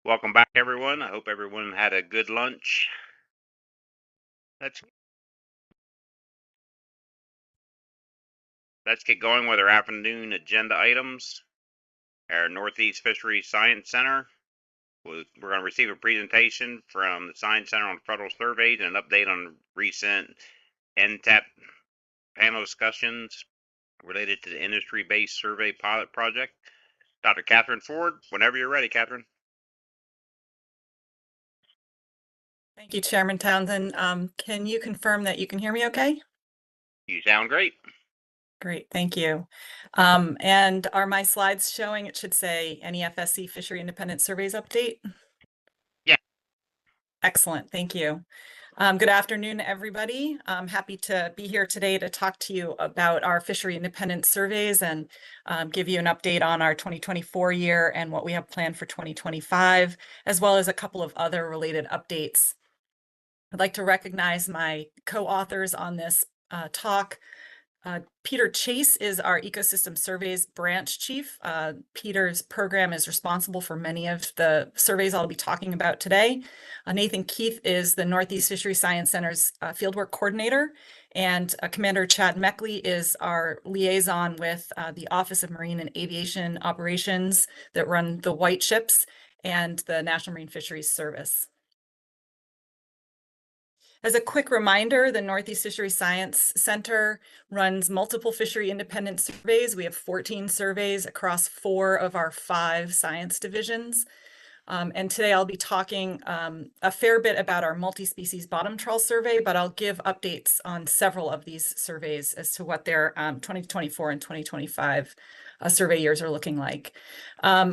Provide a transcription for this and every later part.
Welcome back, everyone. I hope everyone had a good lunch. Let's let's get going with our afternoon agenda items. Our Northeast Fisheries Science Center. We're going to receive a presentation from the Science Center on federal surveys and an update on recent NTAP panel discussions related to the industry-based survey pilot project. Dr. Catherine Ford, whenever you're ready, Catherine. Thank you, Chairman Townsend. Can you confirm that you can hear me okay? You sound great. Great, thank you. And are my slides showing? It should say NEFSC Fishery Independent Surveys Update. Yeah. Excellent, thank you. Good afternoon, everybody. I'm happy to be here today to talk to you about our fishery independent surveys and give you an update on our 2024 year and what we have planned for 2025, as well as a couple of other related updates. I'd like to recognize my co-authors on this talk. Peter Chase is our Ecosystem Surveys Branch Chief. Peter's program is responsible for many of the surveys I'll be talking about today. Nathan Keith is the Northeast Fisheries Science Center's Fieldwork Coordinator, and Commander Chad Meckley is our liaison with the Office of Marine and Aviation Operations that run the White Ships and the National Marine Fisheries Service. As a quick reminder, the Northeast Fisheries Science Center runs multiple fishery independent surveys. We have 14 surveys across 4 of our 5 science divisions. And today I'll be talking a fair bit about our multi-species bottom trawl survey, but I'll give updates on several of these surveys as to what their 2024 and 2025 survey years are looking like.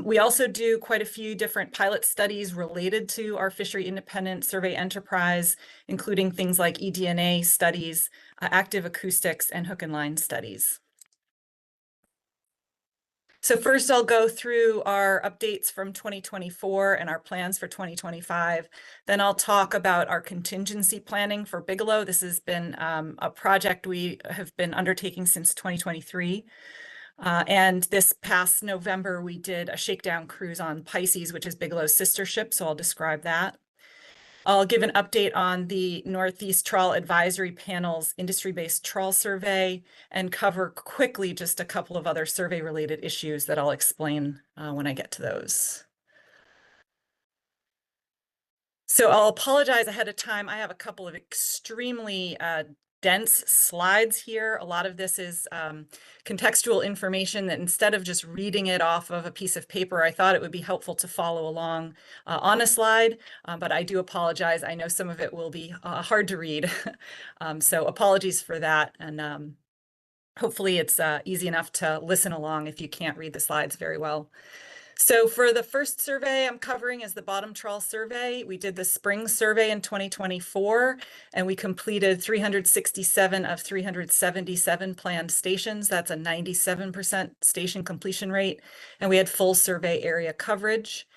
We also do quite a few different pilot studies related to our fishery independent survey enterprise, including things like eDNA studies, active acoustics, and hook and line studies. So first I'll go through our updates from 2024 and our plans for 2025. Then I'll talk about our contingency planning for Bigelow. This has been a project we have been undertaking since 2023. And this past November, we did a shakedown cruise on Pisces, which is Bigelow's sister ship, so I'll describe that. I'll give an update on the Northeast Trawl Advisory Panel's industry-based trawl survey and cover quickly just a couple of other survey-related issues that I'll explain when I get to those. So I'll apologize ahead of time. I have a couple of extremely dense slides here. A lot of this is contextual information that instead of just reading it off of a piece of paper, I thought it would be helpful to follow along on a slide, but I do apologize. I know some of it will be hard to read. So apologies for that. And hopefully it's easy enough to listen along if you can't read the slides very well. So for the first survey I'm covering is the bottom trawl survey. We did the spring survey in 2024, and we completed 367 of 377 planned stations. That's a 97% station completion rate, and we had full survey area coverage.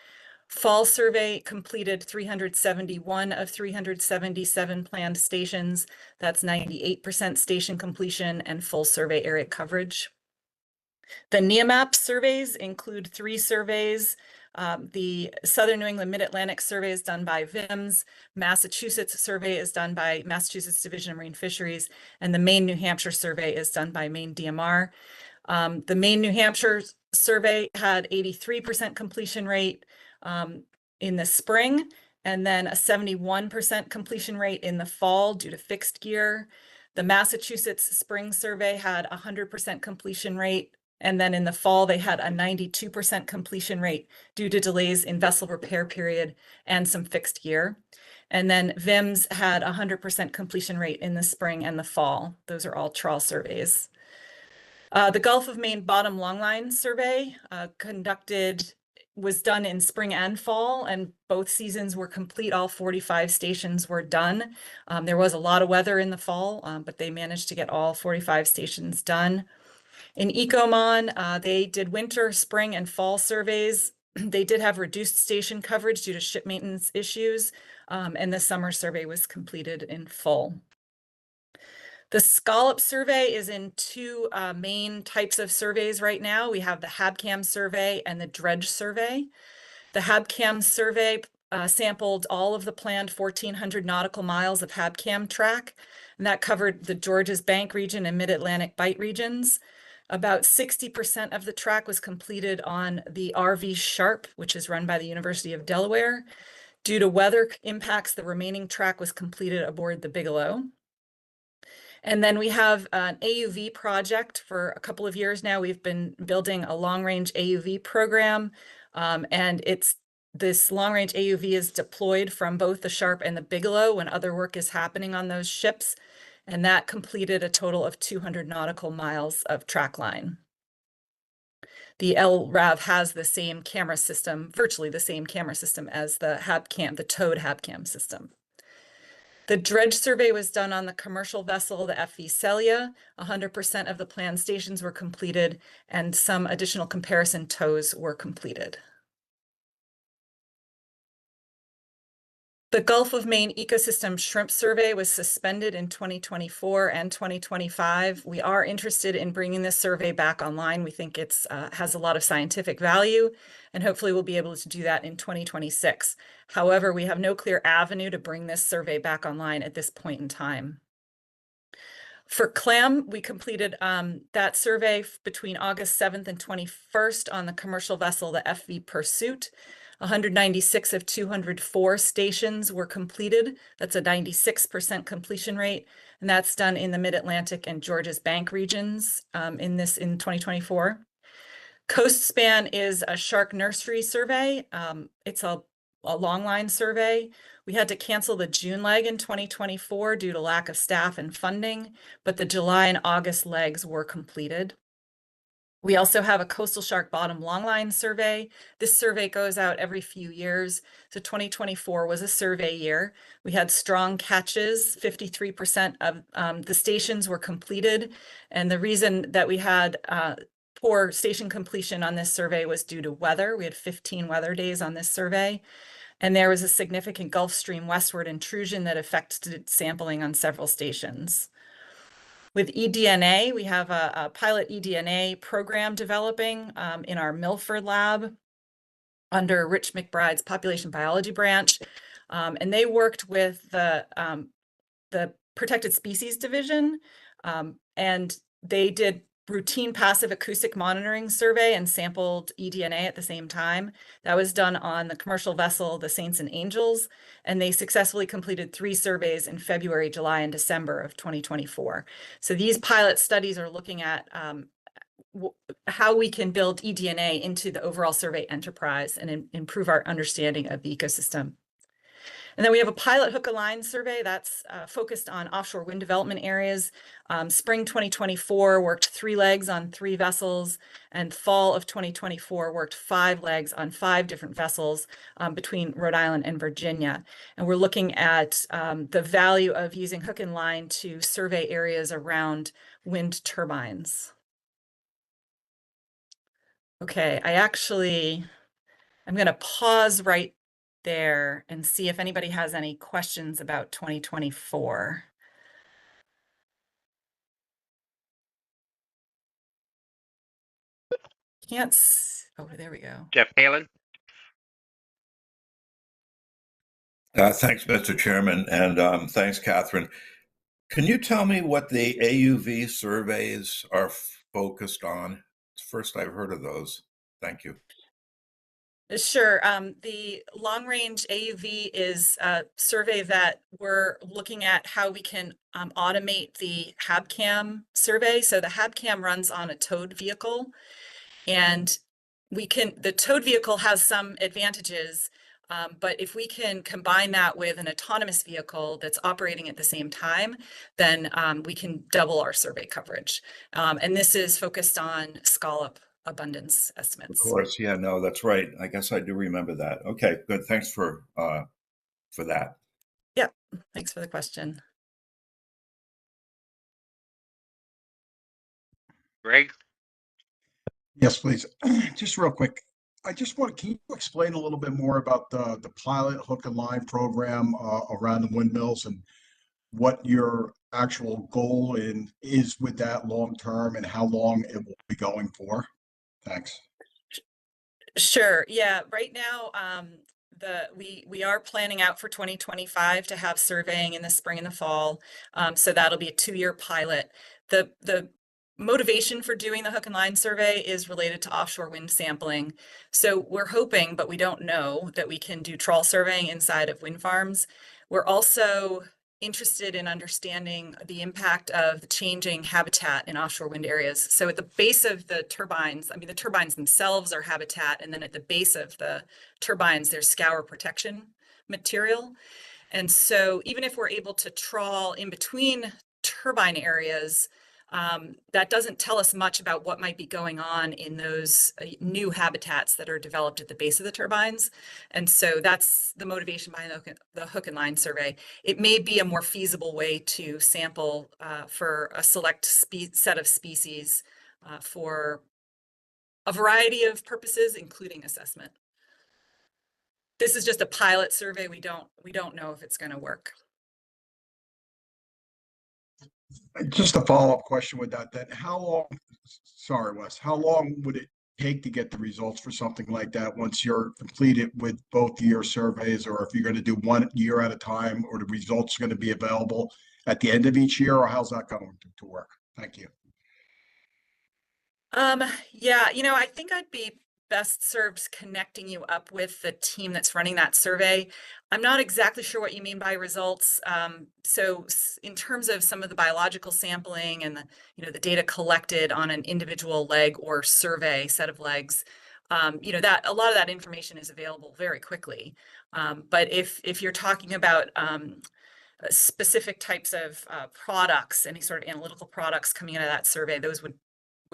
Fall survey completed 371 of 377 planned stations. That's 98% station completion and full survey area coverage. The NEAMAP surveys include 3 surveys. The Southern New England Mid-Atlantic survey is done by VIMS. Massachusetts survey is done by Massachusetts Division of Marine Fisheries. And the Maine, New Hampshire survey is done by Maine DMR. The Maine, New Hampshire survey had 83% completion rate in the spring, and then a 71% completion rate in the fall due to fixed gear. The Massachusetts spring survey had 100% completion rate. And then in the fall, they had a 92% completion rate due to delays in vessel repair period and some fixed gear. And then VIMS had 100% completion rate in the spring and the fall. Those are all trawl surveys. The Gulf of Maine bottom longline survey was done in spring and fall, and both seasons were complete. All 45 stations were done. There was a lot of weather in the fall, but they managed to get all 45 stations done. In Ecomon, they did winter, spring, and fall surveys. They did have reduced station coverage due to ship maintenance issues, and the summer survey was completed in full. The scallop survey is in 2 main types of surveys right now. We have the HabCam survey and the dredge survey. The HabCam survey sampled all of the planned 1,400 nautical miles of HabCam track, and that covered the Georges Bank region and Mid-Atlantic Bight regions. About 60% of the track was completed on the RV Sharp, which is run by the University of Delaware. Due to weather impacts, the remaining track was completed aboard the Bigelow. And then we have an AUV project for a couple of years now. We've been building a long-range AUV program, and this long-range AUV is deployed from both the Sharp and the Bigelow when other work is happening on those ships, and that completed a total of 200 nautical miles of track line. The LRAV has the same camera system, virtually the same camera system as the HabCam, the towed HabCam system. The dredge survey was done on the commercial vessel, the FV Celia. 100% of the planned stations were completed, and some additional comparison tows were completed. The Gulf of Maine Ecosystem Shrimp Survey was suspended in 2024 and 2025. We are interested in bringing this survey back online. We think it's has a lot of scientific value, and hopefully we'll be able to do that in 2026. However, we have no clear avenue to bring this survey back online at this point in time. For CLAM, we completed that survey between August 7th and 21st on the commercial vessel, the FV Pursuit. 196 of 204 stations were completed. That's a 96% completion rate, and that's done in the Mid-Atlantic and Georges Bank regions in 2024. Coast Span is a shark nursery survey. It's a long line survey. We had to cancel the June leg in 2024 due to lack of staff and funding, but the July and August legs were completed. We also have a coastal shark bottom longline survey. This survey goes out every few years. So 2024 was a survey year. We had strong catches. 53% of the stations were completed. And the reason that we had poor station completion on this survey was due to weather. We had 15 weather days on this survey. And there was a significant Gulf Stream westward intrusion that affected sampling on several stations. With eDNA, we have a pilot eDNA program developing in our Milford lab under Rich McBride's population biology branch. And they worked with the Protected Species Division, and they did routine passive acoustic monitoring survey and sampled eDNA at the same time. That was done on the commercial vessel, the Saints and Angels, and they successfully completed 3 surveys in February, July, and December of 2024. So these pilot studies are looking at how we can build eDNA into the overall survey enterprise and improve our understanding of the ecosystem. And then we have a pilot hook and line survey that's focused on offshore wind development areas. Spring 2024 worked 3 legs on 3 vessels, and fall of 2024 worked 5 legs on 5 different vessels between Rhode Island and Virginia. And we're looking at the value of using hook and line to survey areas around wind turbines. Okay, I'm going to pause right there and see if anybody has any questions about 2024. Oh, there we go. Jeff Palin. Thanks, Mr. Chairman, and thanks, Catherine. Can you tell me what the AUV surveys are focused on? It's the first I've heard of those. Thank you. Sure. The long range AUV is a survey that we're looking at how we can automate the HabCam survey. So the HabCam runs on a towed vehicle, and the towed vehicle has some advantages, but if we can combine that with an autonomous vehicle that's operating at the same time, then we can double our survey coverage. And this is focused on scallop abundance estimates. Of course, yeah, no, that's right. I guess I do remember that. Okay, good. Thanks for that. Yeah, thanks for the question. Greg? Yes, please. Just real quick. Can you explain a little bit more about the pilot hook and line program around the windmills and what your actual goal is with that long term and how long it will be going for? Thanks. Sure. Yeah. Right now, we are planning out for 2025 to have surveying in the spring and the fall. So that'll be a 2-year pilot. The motivation for doing the hook and line survey is related to offshore wind sampling. So we're hoping, but we don't know, that we can do trawl surveying inside of wind farms. We're also interested in understanding the impact of the changing habitat in offshore wind areas. So at the base of the turbines, I mean, the turbines themselves are habitat, and then at the base of the turbines, there's scour protection material. And so even if we're able to trawl in between turbine areas, that doesn't tell us much about what might be going on in those new habitats that are developed at the base of the turbines. And so that's the motivation behind the hook and line survey. It may be a more feasible way to sample for a select set of species for a variety of purposes, including assessment. This is just a pilot survey. We don't know if it's going to work. Just a follow-up question with that, then how long, sorry, Wes, how long would it take to get the results for something like that once you're completed with both year surveys, or if you're going to do 1 year at a time, or the results are going to be available at the end of each year, or how's that going to work? Thank you. Yeah, I think I'd be best served connecting you up with the team that's running that survey. I'm not exactly sure what you mean by results. So in terms of some of the biological sampling and the data collected on an individual leg or survey set of legs, that a lot of that information is available very quickly. But if you're talking about specific types of products, any sort of analytical products coming out of that survey, those would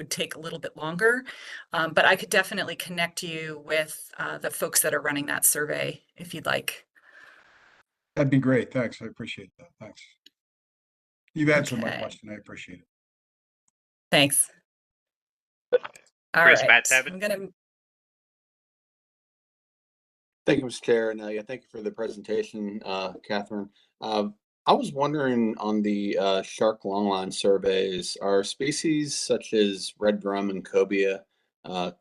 take a little bit longer, but I could definitely connect you with the folks that are running that survey if you'd like. That'd be great. Thanks. I appreciate that. Thanks. You've answered my Okay. question. I appreciate it. Thanks. All Chris right. Batavit. I'm gonna. Thank you, Mr. Chair, and yeah, thank you for the presentation, Catherine. I was wondering on the shark longline surveys, are species such as red drum and cobia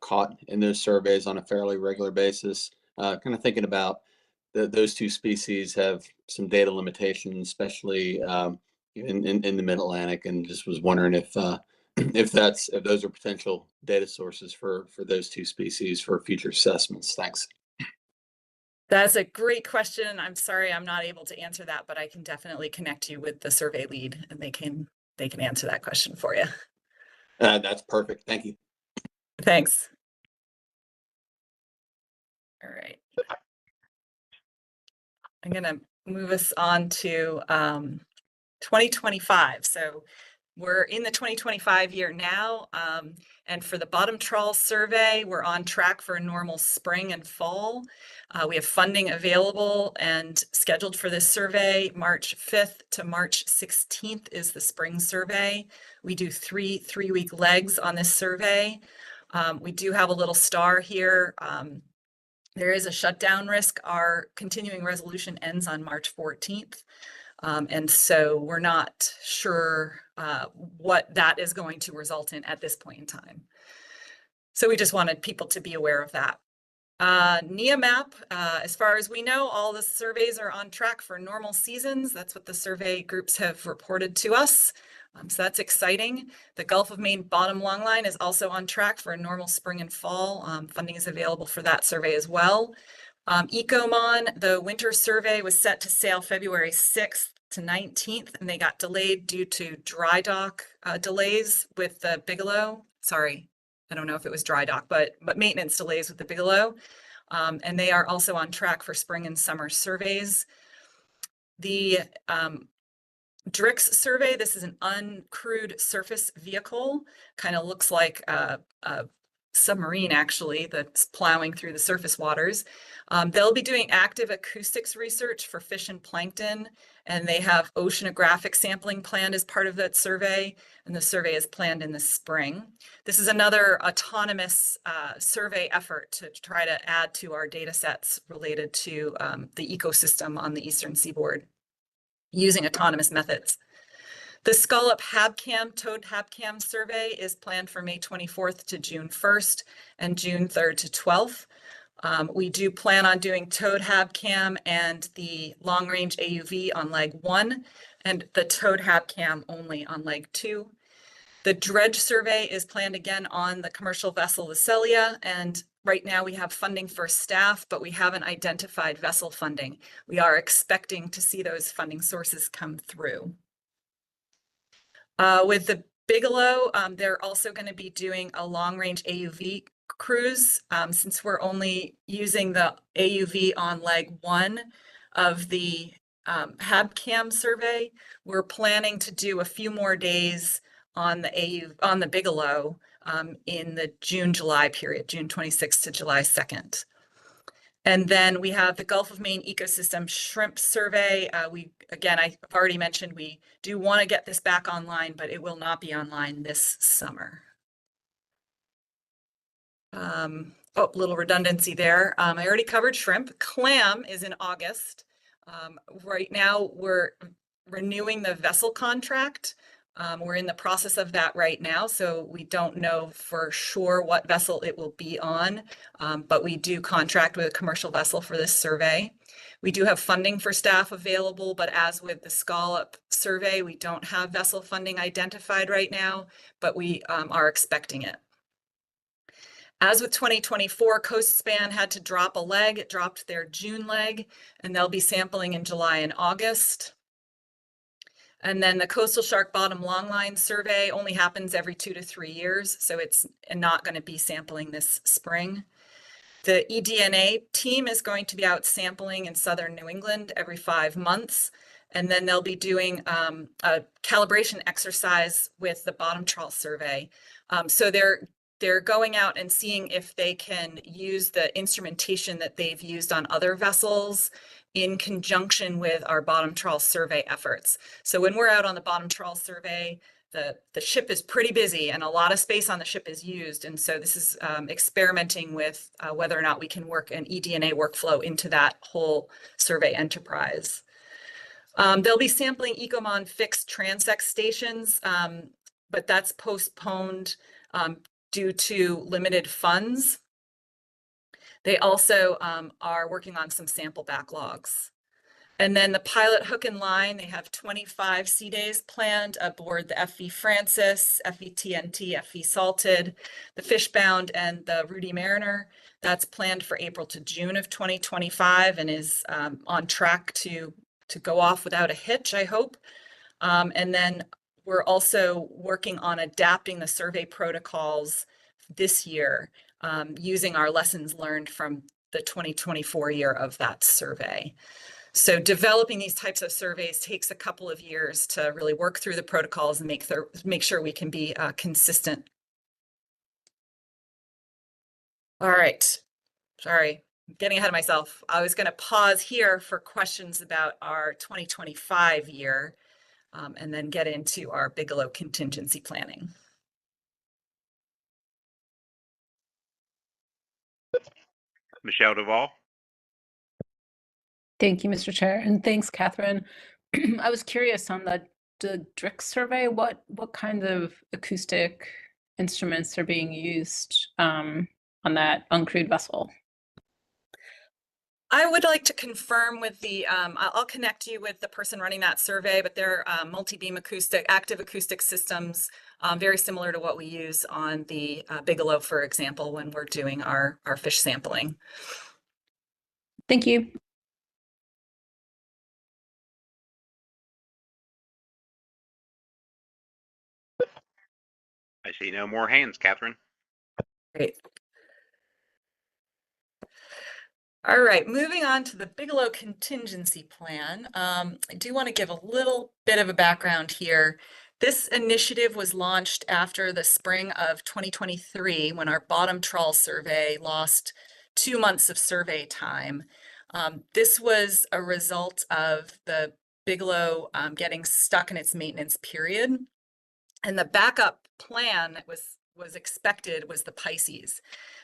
caught in those surveys on a fairly regular basis? Kind of thinking about those two species have some data limitations, especially in the Mid-Atlantic, and just was wondering if if those are potential data sources for those two species for future assessments. Thanks. That's a great question. I'm sorry I'm not able to answer that, but I can definitely connect you with the survey lead, and they can answer that question for you. That's perfect. Thank you. Thanks. All right. I'm going to move us on to 2025. So we're in the 2025 year now. And for the bottom trawl survey, we're on track for a normal spring and fall. We have funding available and scheduled for this survey. March 5th to March 16th is the spring survey. We do three-week legs on this survey. We do have a little star here. There is a shutdown risk. Our continuing resolution ends on March 14th. And so we're not sure what that is going to result in at this point in time. So we just wanted people to be aware of that. NEAMAP, as far as we know, all the surveys are on track for normal seasons. That's what the survey groups have reported to us. So that's exciting. The Gulf of Maine bottom longline is also on track for a normal spring and fall. Funding is available for that survey as well. ECOMON, the winter survey was set to sail February 6th to 19th, and they got delayed due to dry dock delays with the Bigelow. Sorry, I don't know if it was dry dock, but maintenance delays with the Bigelow. And they are also on track for spring and summer surveys. The DRIX survey, this is an uncrewed surface vehicle, kind of looks like a submarine actually that's plowing through the surface waters. They'll be doing active acoustics research for fish and plankton, and they have oceanographic sampling planned as part of that survey, and the survey is planned in the spring. This is another autonomous survey effort to try to add to our data sets related to the ecosystem on the eastern seaboard using autonomous methods. The Scallop HabCam, Toad HabCam survey is planned for May 24th to June 1st and June 3rd to 12th. We do plan on doing Toad HabCam and the long range AUV on leg 1 and the Toad HabCam only on leg 2. The dredge survey is planned again on the commercial vessel the Celia, and right now we have funding for staff, but we haven't identified vessel funding. We are expecting to see those funding sources come through. With the Bigelow, they're also going to be doing a long-range AUV cruise. Since we're only using the AUV on leg 1 of the HabCam survey, we're planning to do a few more days on the Bigelow in the June-July period, June 26th to July 2nd. And then we have the Gulf of Maine Ecosystem Shrimp Survey. I've already mentioned we do want to get this back online, but it will not be online this summer. Little redundancy there. I already covered shrimp. Clam is in August. Right now we're renewing the vessel contract. We're in the process of that right now, so we don't know for sure what vessel it will be on, but we do contract with a commercial vessel for this survey. We do have funding for staff available, but as with the Scallop survey, we don't have vessel funding identified right now, but we are expecting it. As with 2024, Coast Span had to drop a leg. It dropped their June leg, and they'll be sampling in July and August. And then the Coastal Shark Bottom Longline survey only happens every 2 to 3 years, so it's not going to be sampling this spring. The eDNA team is going to be out sampling in southern New England every 5 months, and then they'll be doing a calibration exercise with the bottom trawl survey. So they're going out and seeing if they can use the instrumentation that they've used on other vessels in conjunction with our bottom trawl survey efforts. So when we're out on the bottom trawl survey, the ship is pretty busy and a lot of space on the ship is used. And so this is experimenting with whether or not we can work an eDNA workflow into that whole survey enterprise. They'll be sampling Ecomon fixed transect stations, but that's postponed due to limited funds. They also are working on some sample backlogs. And then the pilot hook and line, they have 25 sea days planned aboard the FV Francis, FV TNT, FV Salted, the Fishbound, and the Rudy Mariner. That's planned for April to June of 2025 and is on track to go off without a hitch, I hope. And then we're also working on adapting the survey protocols this year using our lessons learned from the 2024 year of that survey. So developing these types of surveys takes a couple of years to really work through the protocols and make sure we can be consistent. All right, sorry, I'm getting ahead of myself. I was going to pause here for questions about our 2025 year and then get into our Bigelow contingency planning. Michelle Duvall. Thank you, Mr. Chair, and thanks, Catherine. I was curious on the DRIC survey, what kind of acoustic instruments are being used on that uncrewed vessel? I would like to confirm with the, I'll connect you with the person running that survey, but they're multi-beam acoustic, active acoustic systems, very similar to what we use on the Bigelow, for example, when we're doing our fish sampling. Thank you. I see no more hands, Catherine. Great. All right, moving on to the Bigelow contingency plan. I do want to give a little bit of a background here. This initiative was launched after the spring of 2023 when our bottom trawl survey lost 2 months of survey time. This was a result of the Bigelow getting stuck in its maintenance period. And the backup plan that was expected was the Pisces.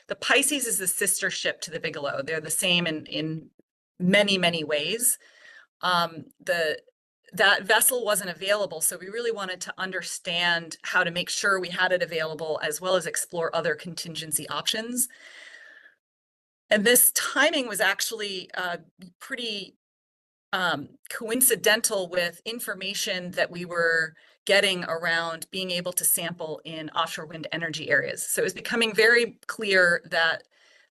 The Pisces is the sister ship to the Bigelow. They're the same in many, many ways. The that vessel wasn't available. So we really wanted to understand how to make sure we had it available, as well as explore other contingency options. And this timing was actually pretty coincidental with information that we were getting around being able to sample in offshore wind energy areas. So it was becoming very clear that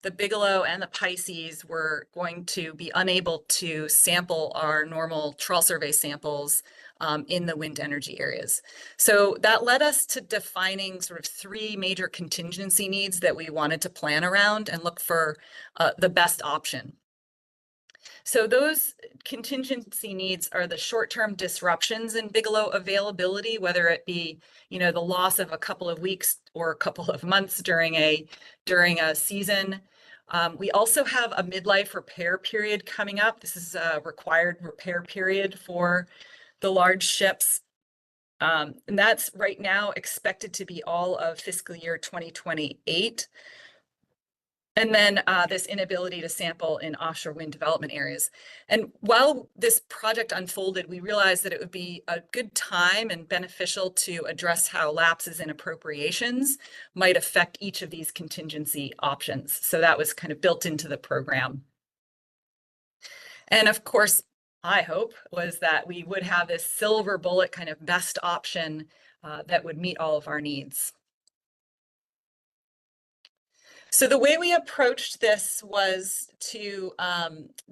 the Bigelow and the Pisces were going to be unable to sample our normal trawl survey samples in the wind energy areas. So that led us to defining sort of 3 major contingency needs that we wanted to plan around and look for the best option. So those contingency needs are the short-term disruptions in Bigelow availability, whether it be, the loss of a couple of weeks or a couple of months during a season. We also have a midlife repair period coming up. This is a required repair period for the large ships. And that's right now expected to be all of fiscal year 2028. And then this inability to sample in offshore wind development areas. And while this project unfolded, we realized that it would be a good time and beneficial to address how lapses in appropriations might affect each of these contingency options. So that was kind of built into the program. And of course, I hope was that we would have this silver bullet kind of best option that would meet all of our needs. So the way we approached this was to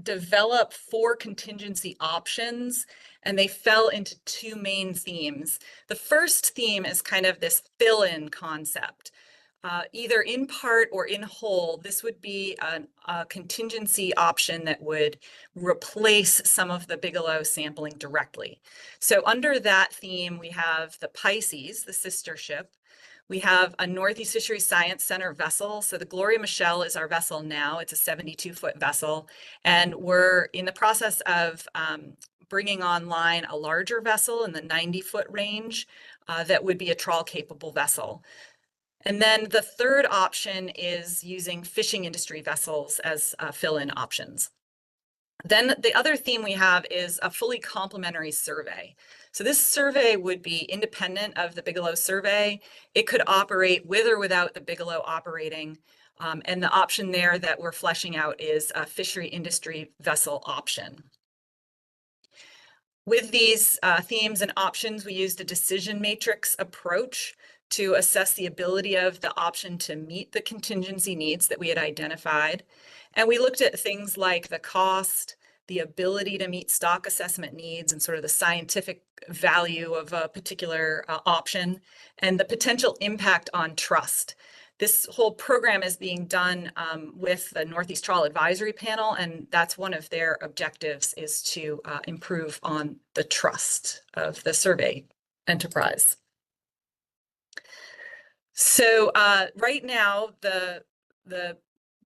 develop 4 contingency options, and they fell into 2 main themes. The first theme is kind of this fill-in concept. Either in part or in whole, this would be a contingency option that would replace some of the Bigelow sampling directly. So under that theme, we have the Pisces, the sister ship. We have a Northeast Fisheries Science Center vessel. So the Gloria Michelle is our vessel now. It's a 72-foot vessel. And we're in the process of bringing online a larger vessel in the 90-foot range that would be a trawl-capable vessel. And then the third option is using fishing industry vessels as fill-in options. Then the other theme we have is a fully complementary survey. So this survey would be independent of the Bigelow survey. It could operate with or without the Bigelow operating. And the option there that we're fleshing out is a fishery industry vessel option. With these themes and options, we used a decision matrix approach to assess the ability of the option to meet the contingency needs that we had identified. And we looked at things like the cost, the ability to meet stock assessment needs, and sort of the scientific value of a particular option, and the potential impact on trust. This whole program is being done with the Northeast Trawl Advisory Panel, and that's one of their objectives, is to improve on the trust of the survey enterprise. So right now, the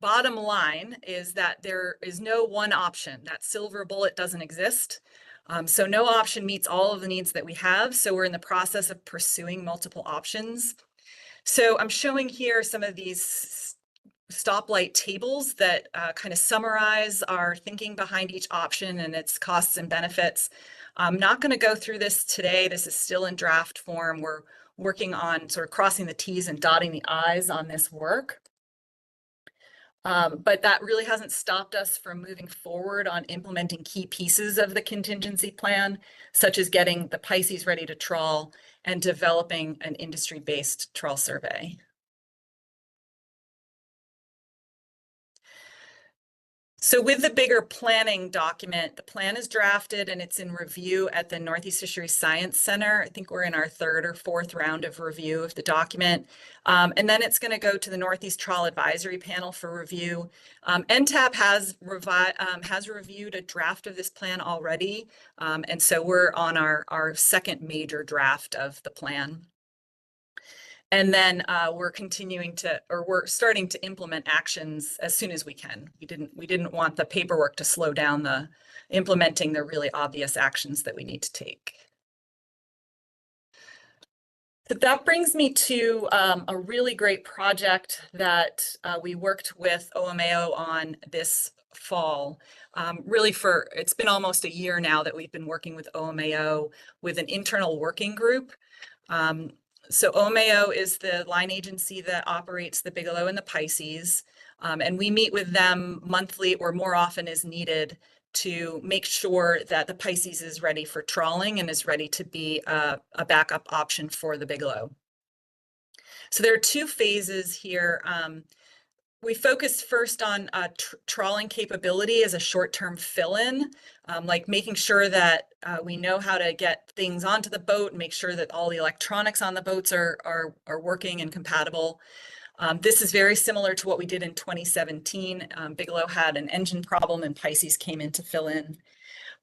bottom line is that there is no one option. That silver bullet doesn't exist. So no option meets all of the needs that we have. So we're in the process of pursuing multiple options. So I'm showing here some of these stoplight tables that kind of summarize our thinking behind each option and its costs and benefits. I'm not going to go through this today. This is still in draft form. We're working on sort of crossing the T's and dotting the I's on this work. But that really hasn't stopped us from moving forward on implementing key pieces of the contingency plan, such as getting the Pisces ready to trawl and developing an industry-based trawl survey. So with the bigger planning document, the plan is drafted and it's in review at the Northeast Fisheries Science Center. I think we're in our 3rd or 4th round of review of the document. And then it's going to go to the Northeast Trawl Advisory Panel for review. NTAP has reviewed a draft of this plan already. And so we're on our second major draft of the plan. And then we're starting to implement actions as soon as we can. We didn't want the paperwork to slow down implementing the really obvious actions that we need to take. So that brings me to a really great project that we worked with OMAO on this fall. Really it's been almost a year now that we've been working with OMAO with an internal working group. So OMAO is the line agency that operates the Bigelow and the Pisces. And we meet with them monthly or more often as needed to make sure that the Pisces is ready for trawling and is ready to be a backup option for the Bigelow. So there are two phases here. We focused first on trawling capability as a short-term fill-in, like making sure that we know how to get things onto the boat and make sure that all the electronics on the boats are working and compatible. This is very similar to what we did in 2017. Bigelow had an engine problem and Pisces came in to fill in.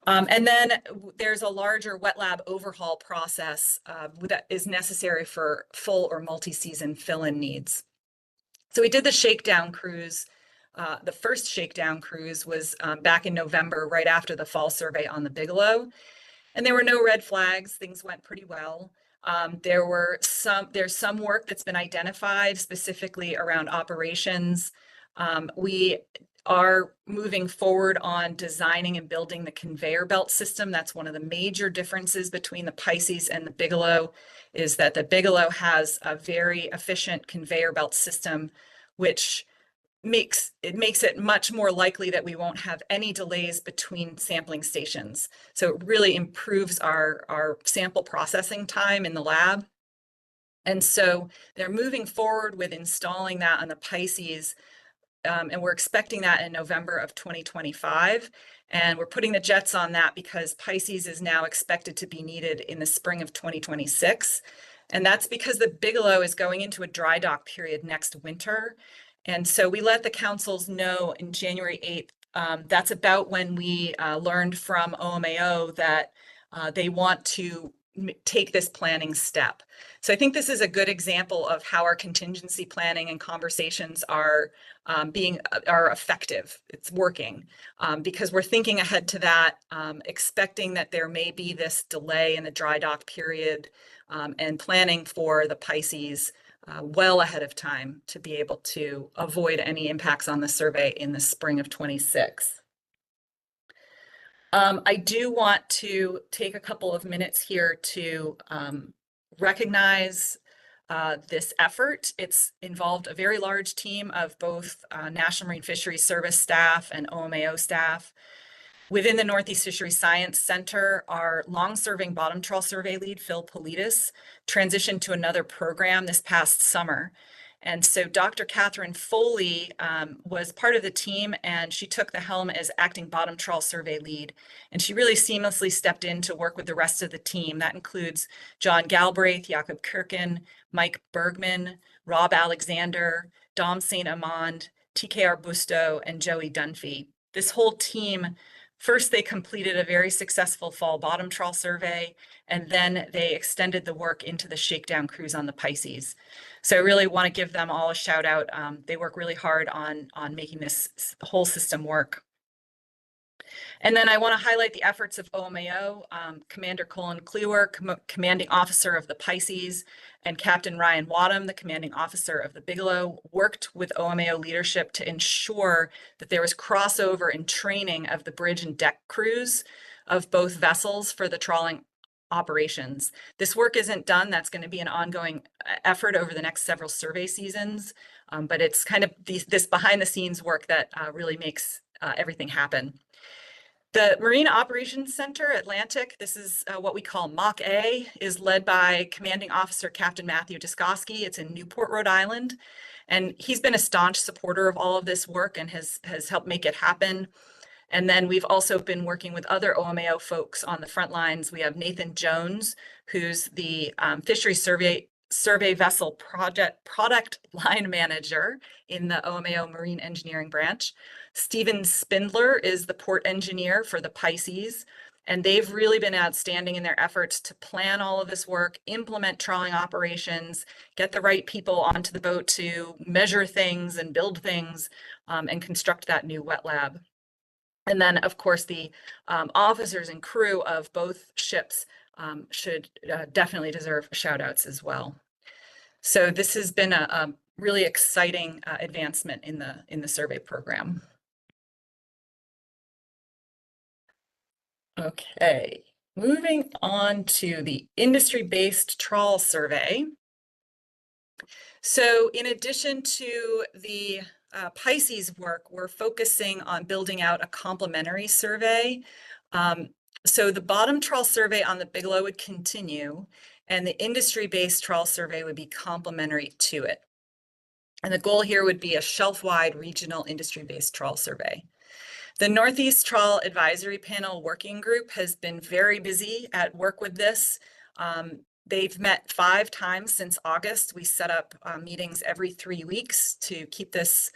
And then there's a larger wet lab overhaul process that is necessary for full or multi-season fill-in needs. So we did the shakedown cruise. The first shakedown cruise was back in November, right after the fall survey on the Bigelow. And there were no red flags. Things went pretty well. There's some work that's been identified specifically around operations. We are moving forward on designing and building the conveyor belt system. That's one of the major differences between the Pisces and the Bigelow, is that the Bigelow has a very efficient conveyor belt system, which makes it much more likely that we won't have any delays between sampling stations. So it really improves our sample processing time in the lab. And so they're moving forward with installing that on the Pisces. And we're expecting that in November of 2025. And we're putting the jets on that because Pisces is now expected to be needed in the spring of 2026. And that's because the Bigelow is going into a dry dock period next winter. And so we let the councils know in January 8th. That's about when we learned from OMAO that they want to take this planning step. So I think this is a good example of how our contingency planning and conversations are effective. It's working because we're thinking ahead to that, expecting that there may be this delay in the dry dock period and planning for the Pisces well ahead of time to be able to avoid any impacts on the survey in the spring of 26. I do want to take a couple of minutes here to recognize this effort. It's involved a very large team of both National Marine Fisheries Service staff and OMAO staff. Within the Northeast Fisheries Science Center, our long-serving bottom trawl survey lead, Phil Politis, transitioned to another program this past summer. And so Dr. Catherine Foley was part of the team, and she took the helm as acting bottom trawl survey lead. And she really seamlessly stepped in to work with the rest of the team. That includes John Galbraith, Jakob Kirkin, Mike Bergman, Rob Alexander, Dom St. Amand, TK Arbusto, and Joey Dunphy. This whole team, first, they completed a very successful fall bottom trawl survey, and then they extended the work into the shakedown cruise on the Pisces. So I really want to give them all a shout out. They work really hard on making this whole system work. And then I want to highlight the efforts of OMAO, Commander Colin Klewer, commanding officer of the Pisces, and Captain Ryan Wadham, the commanding officer of the Bigelow, worked with OMAO leadership to ensure that there was crossover and training of the bridge and deck crews of both vessels for the trawling operations. This work isn't done. That's going to be an ongoing effort over the next several survey seasons, but it's kind of this behind the scenes work that really makes everything happen. The Marine Operations Center Atlantic, this is what we call MAFMC, is led by Commanding Officer Captain Matthew Duskowski. It's in Newport, Rhode Island. And he's been a staunch supporter of all of this work and has helped make it happen. And then we've also been working with other OMAO folks on the front lines. We have Nathan Jones, who's the Fisheries Survey Vessel Product Line Manager in the OMAO Marine Engineering Branch. Stephen Spindler is the port engineer for the Pisces, and they've really been outstanding in their efforts to plan all of this work, implement trawling operations, get the right people onto the boat to measure things and build things, and construct that new wet lab. And then, of course, the officers and crew of both ships should definitely deserve shout outs as well. So this has been a really exciting advancement in the survey program. Okay, moving on to the industry-based trawl survey. So in addition to the Pisces work, we're focusing on building out a complementary survey. So the bottom trawl survey on the Bigelow would continue, and the industry-based trawl survey would be complementary to it. And the goal here would be a shelf-wide regional industry-based trawl survey. The Northeast Trawl Advisory Panel Working Group has been very busy at work with this. They've met 5 times since August. We set up meetings every 3 weeks to keep this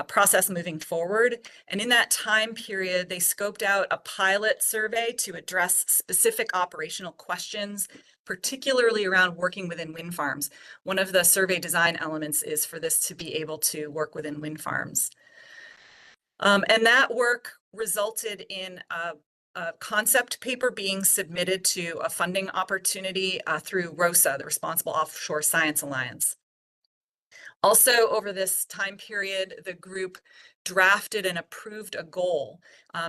process moving forward. And in that time period, they scoped out a pilot survey to address specific operational questions, particularly around working within wind farms. One of the survey design elements is for this to be able to work within wind farms. And that work resulted in a concept paper being submitted to a funding opportunity through ROSA, the Responsible Offshore Science Alliance. Also, over this time period, the group drafted and approved a goal.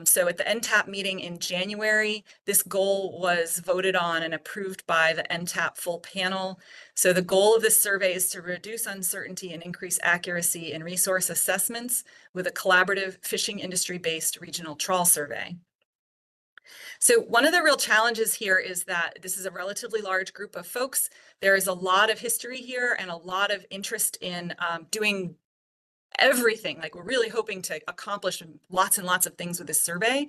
So at the NTAP meeting in January, this goal was voted on and approved by the NTAP full panel. So the goal of this survey is to reduce uncertainty and increase accuracy in resource assessments with a collaborative fishing industry-based regional trawl survey. So one of the real challenges here is that this is a relatively large group of folks. There is a lot of history here and a lot of interest in doing everything. Like, we're really hoping to accomplish lots and lots of things with this survey.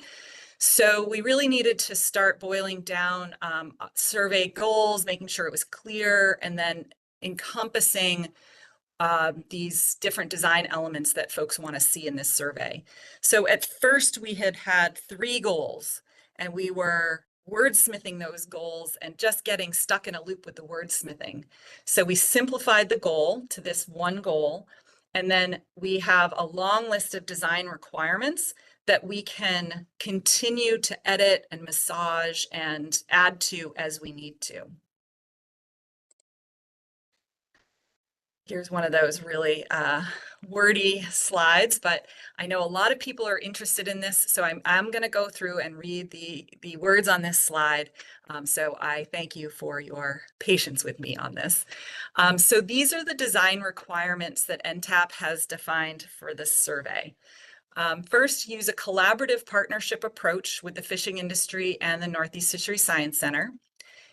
So we really needed to start boiling down survey goals, making sure it was clear, and then encompassing these different design elements that folks want to see in this survey. So at first we had 3 goals, and we were wordsmithing those goals and just getting stuck in a loop with the wordsmithing. So we simplified the goal to this one goal, and then we have a long list of design requirements that we can continue to edit and massage and add to as we need to. Here's one of those really wordy slides, but I know a lot of people are interested in this, so I'm going to go through and read the words on this slide. So I thank you for your patience with me on this. So these are the design requirements that NTAP has defined for this survey. First, use a collaborative partnership approach with the fishing industry and the Northeast Fisheries Science Center.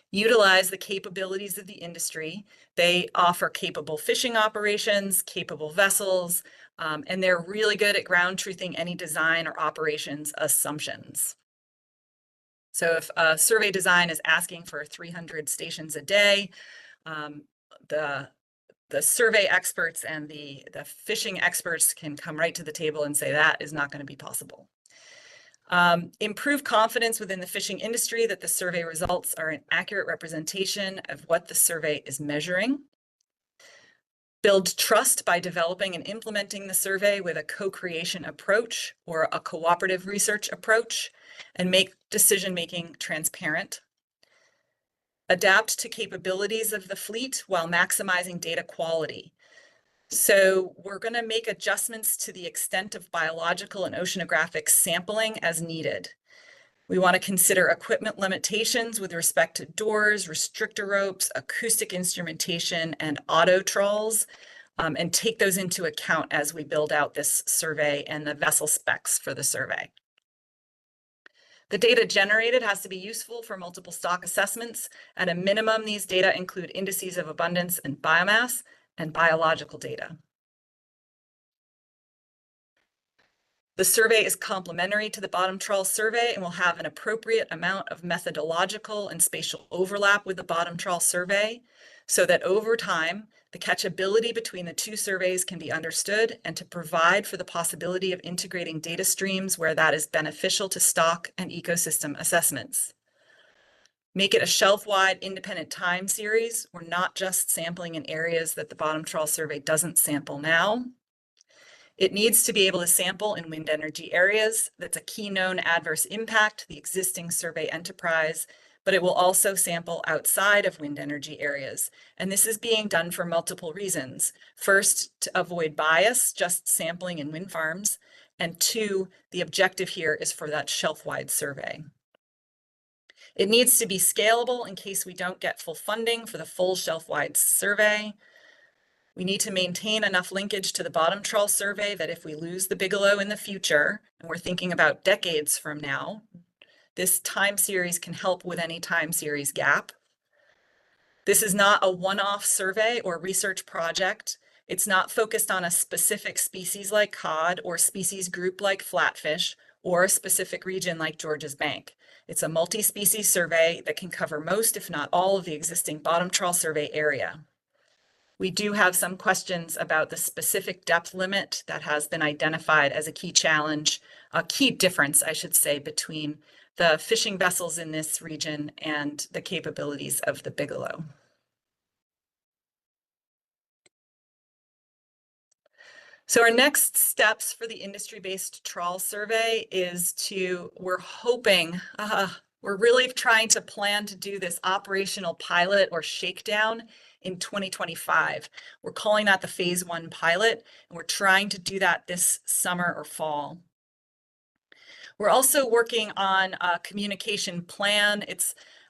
Utilize the capabilities of the industry. They offer capable fishing operations, capable vessels, and they're really good at ground truthing any design or operations assumptions. So if a survey design is asking for 300 stations a day, the survey experts and the fishing experts can come right to the table and say that is not going to be possible. Improve confidence within the fishing industry that the survey results are an accurate representation of what the survey is measuring. Build trust by developing and implementing the survey with a co-creation approach or a cooperative research approach, and make decision-making transparent. Adapt to capabilities of the fleet while maximizing data quality. So we're going to make adjustments to the extent of biological and oceanographic sampling as needed. We want to consider equipment limitations with respect to doors, restrictor ropes, acoustic instrumentation, and auto trawls, and take those into account as we build out this survey and the vessel specs for the survey. The data generated has to be useful for multiple stock assessments. At a minimum, these data include indices of abundance and biomass, and biological data. The survey is complementary to the bottom trawl survey and will have an appropriate amount of methodological and spatial overlap with the bottom trawl survey, so that over time, the catchability between the 2 surveys can be understood, and to provide for the possibility of integrating data streams where that is beneficial to stock and ecosystem assessments. Make it a shelf-wide independent time series. We're not just sampling in areas that the bottom trawl survey doesn't sample now. It needs to be able to sample in wind energy areas. That's a key known adverse impact to the existing survey enterprise, but it will also sample outside of wind energy areas. And this is being done for multiple reasons. First, to avoid bias, just sampling in wind farms. And two, the objective here is for that shelf-wide survey. It needs to be scalable in case we don't get full funding for the full shelf-wide survey. We need to maintain enough linkage to the bottom trawl survey that if we lose the Bigelow in the future, and we're thinking about decades from now, this time series can help with any time series gap. This is not a one-off survey or research project. It's not focused on a specific species like cod or species group like flatfish or a specific region like George's Bank. It's a multi-species survey that can cover most, if not all, of the existing bottom trawl survey area. We do have some questions about the specific depth limit that has been identified as a key challenge, a key difference, I should say, between the fishing vessels in this region and the capabilities of the Bigelow. So our next steps for the industry-based trawl survey is we're really trying to plan to do this operational pilot or shakedown in 2025. We're calling that the phase 1 pilot, and we're trying to do that this summer or fall. We're also working on a communication plan.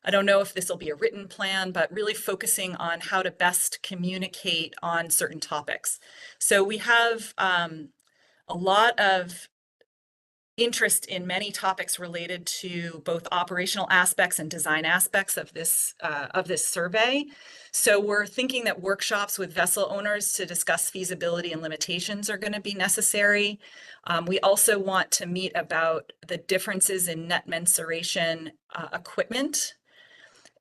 I don't know if this will be a written plan, but really focusing on how to best communicate on certain topics. So we have a lot of interest in many topics related to both operational aspects and design aspects of this survey. So we're thinking that workshops with vessel owners to discuss feasibility and limitations are going to be necessary. We also want to meet about the differences in net mensuration equipment.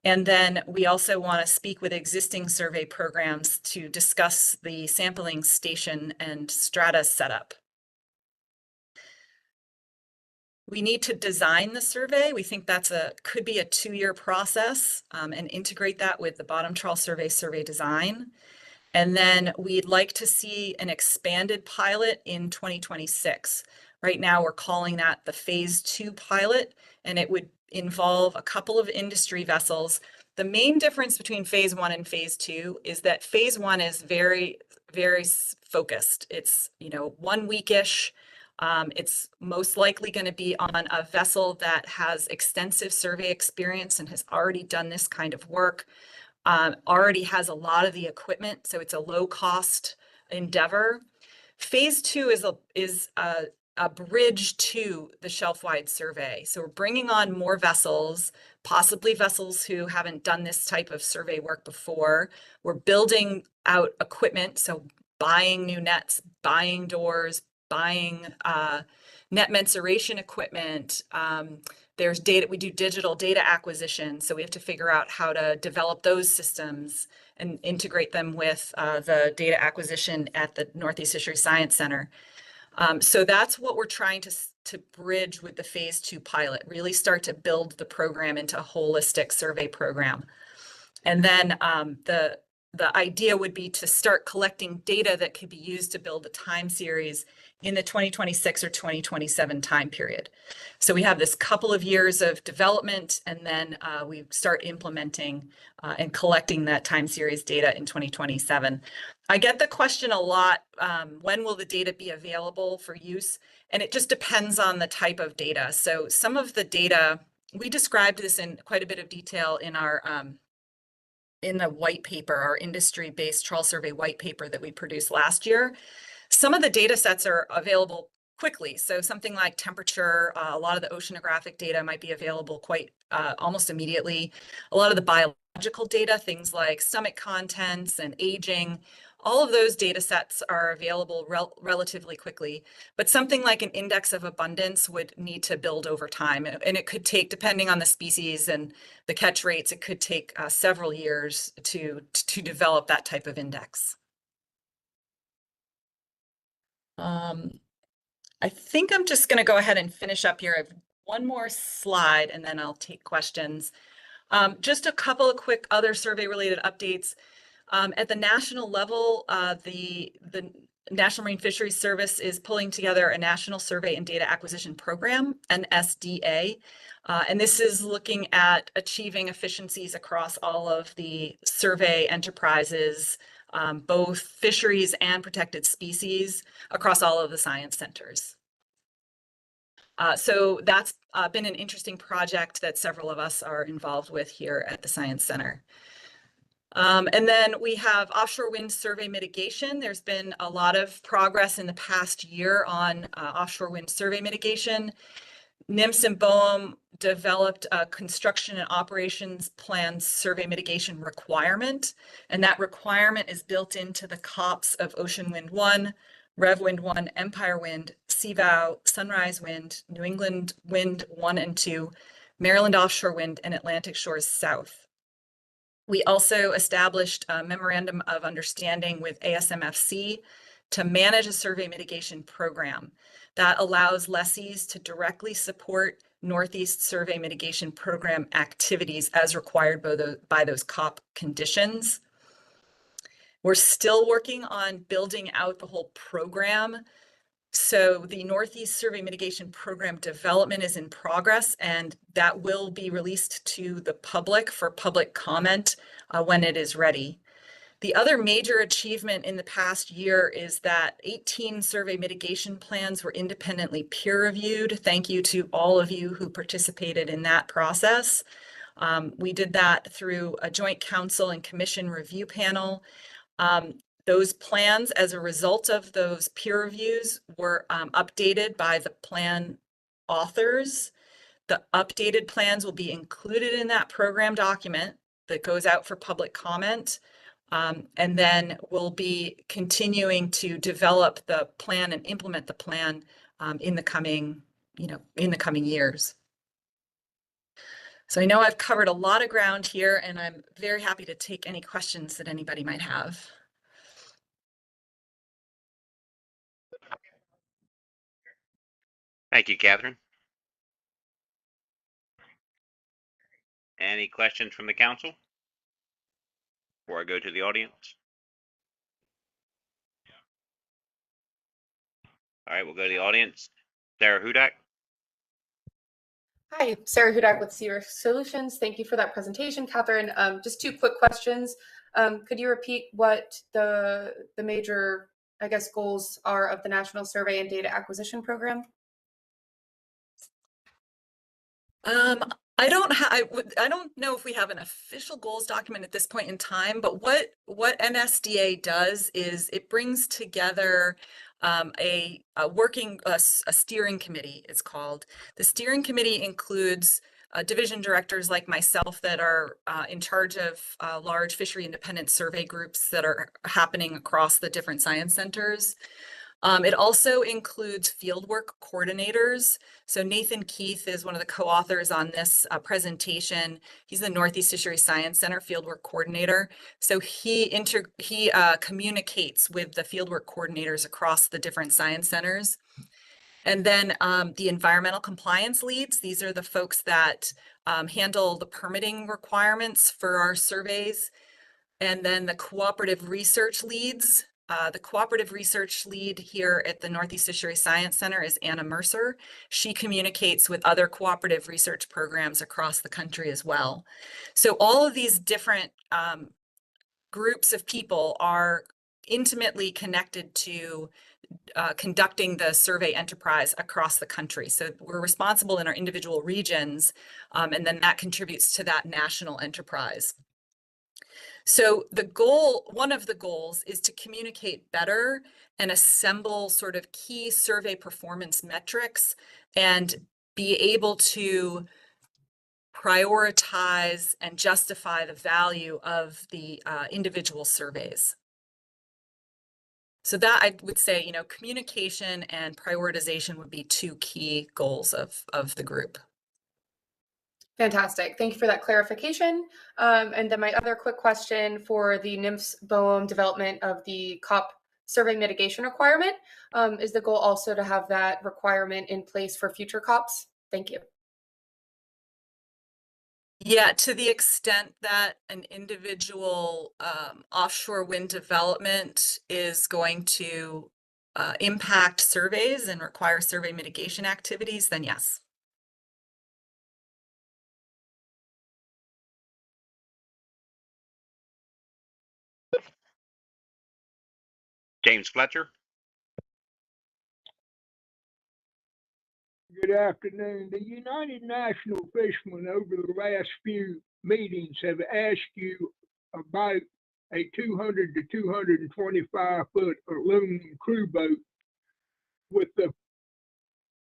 And then we also want to speak with existing survey programs to discuss the sampling station and strata setup. We need to design the survey. We think could be a 2-year process, and integrate that with the bottom trawl survey design. And then we'd like to see an expanded pilot in 2026. Right now, we're calling that the phase 2 pilot, and it would involve a couple of industry vessels. The main difference between phase 1 and phase 2 is that phase 1 is very, very focused. It's 1 weekish. It's most likely going to be on a vessel that has extensive survey experience and has already done this kind of work, already has a lot of the equipment, so it's a low-cost endeavor. Phase 2 is a bridge to the shelf-wide survey. So we're bringing on more vessels, possibly vessels who haven't done this type of survey work before. We're building out equipment, so buying new nets, buying doors, buying net mensuration equipment. There's data, we do digital data acquisition, so we have to figure out how to develop those systems and integrate them with the data acquisition at the Northeast Fisheries Science Center. So that's what we're trying to bridge with the phase 2 pilot, really start to build the program into a holistic survey program. And then the idea would be to start collecting data that could be used to build a time series in the 2026 or 2027 time period. So we have this couple of years of development, and then we start implementing and collecting that time series data in 2027. I get the question a lot, when will the data be available for use? And it just depends on the type of data. So some of the data, we described this in quite a bit of detail in our in the white paper, our industry-based trawl survey white paper that we produced last year. Some of the data sets are available quickly. So something like temperature, a lot of the oceanographic data might be available quite almost immediately. A lot of the biological data, things like stomach contents and aging, all of those data sets are available relatively quickly, but something like an index of abundance would need to build over time. And it could take, depending on the species and the catch rates, it could take several years to develop that type of index. I think I'm just going to go ahead and finish up here. I have one more slide and then I'll take questions. Just a couple of quick other survey related updates. At the national level, the National Marine Fisheries Service is pulling together a National Survey and Data Acquisition Program, an SDA. And this is looking at achieving efficiencies across all of the survey enterprises, both fisheries and protected species across all of the science centers. So that's been an interesting project that several of us are involved with here at the Science Center. And then we have offshore wind survey mitigation. There's been a lot of progress in the past year on offshore wind survey mitigation. NIMS and BOEM developed a construction and operations plan survey mitigation requirement, and that requirement is built into the COPs of Ocean Wind 1, Rev Wind 1, Empire Wind, Seavow, Sunrise Wind, New England Wind 1 and 2, Maryland Offshore Wind, and Atlantic Shores South. We also established a memorandum of understanding with ASMFC to manage a survey mitigation program that allows lessees to directly support Northeast Survey Mitigation Program activities as required by those COP conditions. We're still working on building out the whole program. So the Northeast Survey Mitigation Program development is in progress, and that will be released to the public for public comment when it is ready. The other major achievement in the past year is that 18 survey mitigation plans were independently peer reviewed. Thank you to all of you who participated in that process. We did that through a joint council and commission review panel. Those plans, as a result of those peer reviews, were updated by the plan authors. The updated plans will be included in that program document that goes out for public comment. And then we'll be continuing to develop the plan and implement the plan in the coming years. So I know I've covered a lot of ground here, and I'm very happy to take any questions that anybody might have. Thank you, Catherine. Any questions from the council before I go to the audience? All right, we'll go to the audience. Sarah Hudak. Hi, Sarah Hudak with Sea Risk Solutions. Thank you for that presentation, Catherine. Just two quick questions. Could you repeat what the major, I guess, goals are of the National Survey and Data Acquisition Program? I don't know if we have an official goals document at this point in time, but what NSDA does is it brings together a steering committee, it's called. The steering committee includes division directors like myself that are in charge of large fishery independent survey groups that are happening across the different science centers. It also includes fieldwork coordinators. So Nathan Keith is one of the co-authors on this presentation. He's the Northeast Fisheries Science Center fieldwork coordinator. So he communicates with the fieldwork coordinators across the different science centers. And then the environmental compliance leads. These are the folks that handle the permitting requirements for our surveys. And then the cooperative research leads. The cooperative research lead here at the Northeast Fisheries Science Center is Anna Mercer. She communicates with other cooperative research programs across the country as well. So all of these different groups of people are intimately connected to conducting the survey enterprise across the country. So we're responsible in our individual regions, and then that contributes to that national enterprise. So one of the goals is to communicate better and assemble sort of key survey performance metrics and be able to prioritize and justify the value of the individual surveys. So that I would say, communication and prioritization would be two key goals of the group. Fantastic. Thank you for that clarification. And then my other quick question for the NIMS BOEM development of the COP survey mitigation requirement, is the goal also to have that requirement in place for future COPs? Thank you. Yeah, to the extent that an individual offshore wind development is going to impact surveys and require survey mitigation activities, then yes. James Fletcher. Good afternoon. The United National Fishermen over the last few meetings have asked you about a 200 to 225 foot aluminum crew boat with the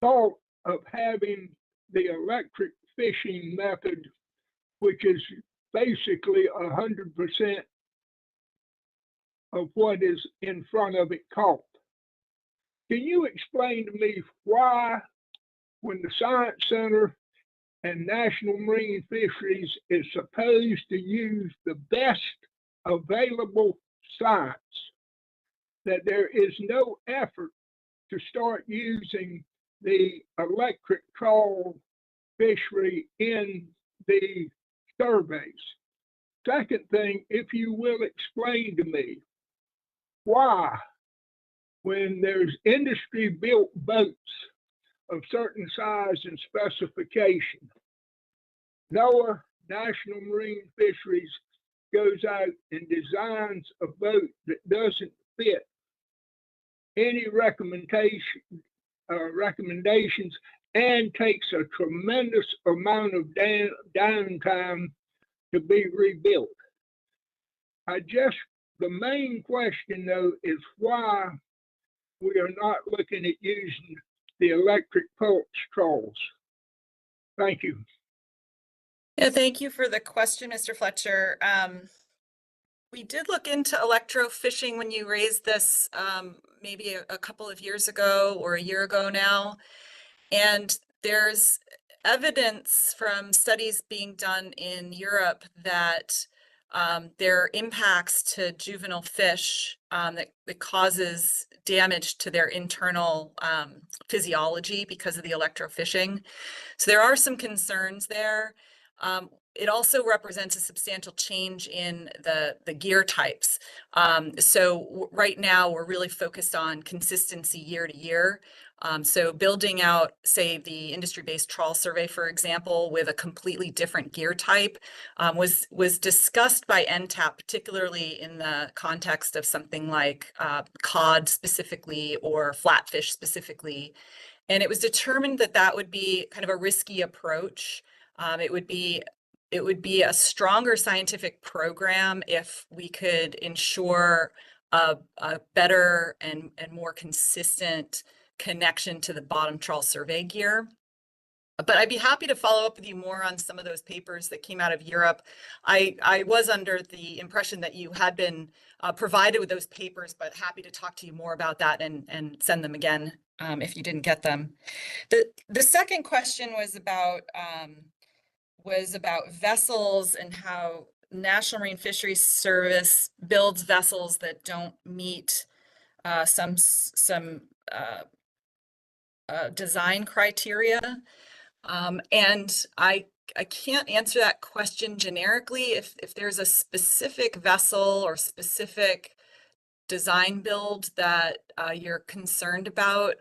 thought of having the electric fishing method, which is basically 100% of what is in front of it caught. Can you explain to me why, when the Science Center and National Marine Fisheries is supposed to use the best available science, that there is no effort to start using the electric trawl fishery in the surveys? Second thing, if you will explain to me why, when there's industry built boats of certain size and specification, NOAA, National Marine Fisheries, goes out and designs a boat that doesn't fit any recommendations and takes a tremendous amount of downtime to be rebuilt. The main question though is why we are not looking at using the electric pulse trawls. Thank you. Yeah, thank you for the question, Mr. Fletcher. We did look into electrofishing when you raised this maybe a couple of years ago or a year ago now. And there's evidence from studies being done in Europe that there are impacts to juvenile fish that causes damage to their internal physiology because of the electrofishing. So there are some concerns there. It also represents a substantial change in the gear types. So right now we're really focused on consistency year to year. So building out, say, the industry-based trawl survey, for example, with a completely different gear type was discussed by NTAP, particularly in the context of something like cod specifically or flatfish specifically. And it was determined that that would be kind of a risky approach. It would be a stronger scientific program if we could ensure a better and more consistent connection to the bottom trawl survey gear. But I'd be happy to follow up with you more on some of those papers that came out of Europe. I was under the impression that you had been provided with those papers, but happy to talk to you more about that and send them again if you didn't get them. The second question was about vessels and how National Marine Fisheries Service builds vessels that don't meet some design criteria. And I can't answer that question generically. If there's a specific vessel or specific design build that you're concerned about,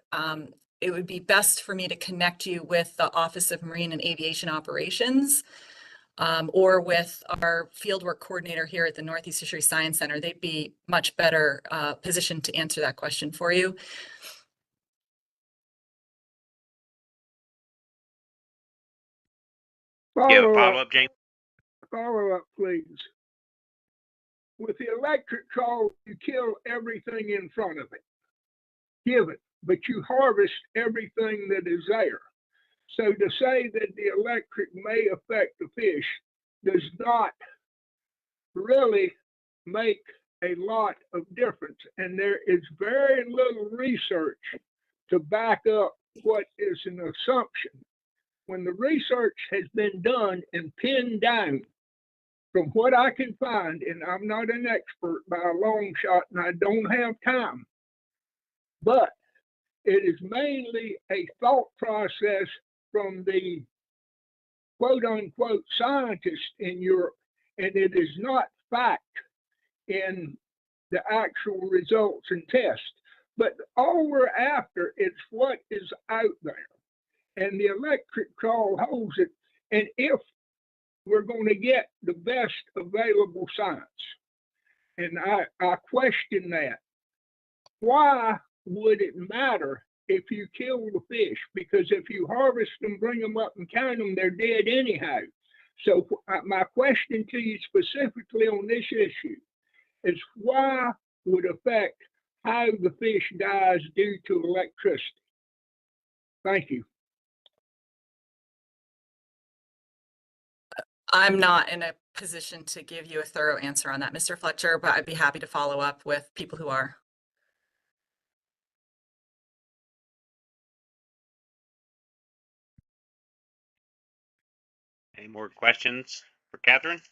it would be best for me to connect you with the Office of Marine and Aviation Operations or with our fieldwork coordinator here at the Northeast Fisheries Science Center. They'd be much better positioned to answer that question for you. Follow up, James? Follow up, please. With the electric trawl, you kill everything in front of it. But you harvest everything that is there. So to say that the electric may affect the fish does not really make a lot of difference. And there is very little research to back up what is an assumption. When the research has been done and pinned down, from what I can find, and I'm not an expert by a long shot, and I don't have time, but it is mainly a thought process from the quote unquote scientists in Europe, and it is not fact in the actual results and tests. But all we're after is what is out there. And the electric trawl holds it. And if we're going to get the best available science, and I question that, why would it matter if you kill the fish? Because if you harvest them, bring them up and count them, they're dead anyhow. So my question to you specifically on this issue is why would affect how the fish dies due to electricity? Thank you. I'm not in a position to give you a thorough answer on that, Mr. Fletcher, but I'd be happy to follow up with people who are. Any more questions for Catherine?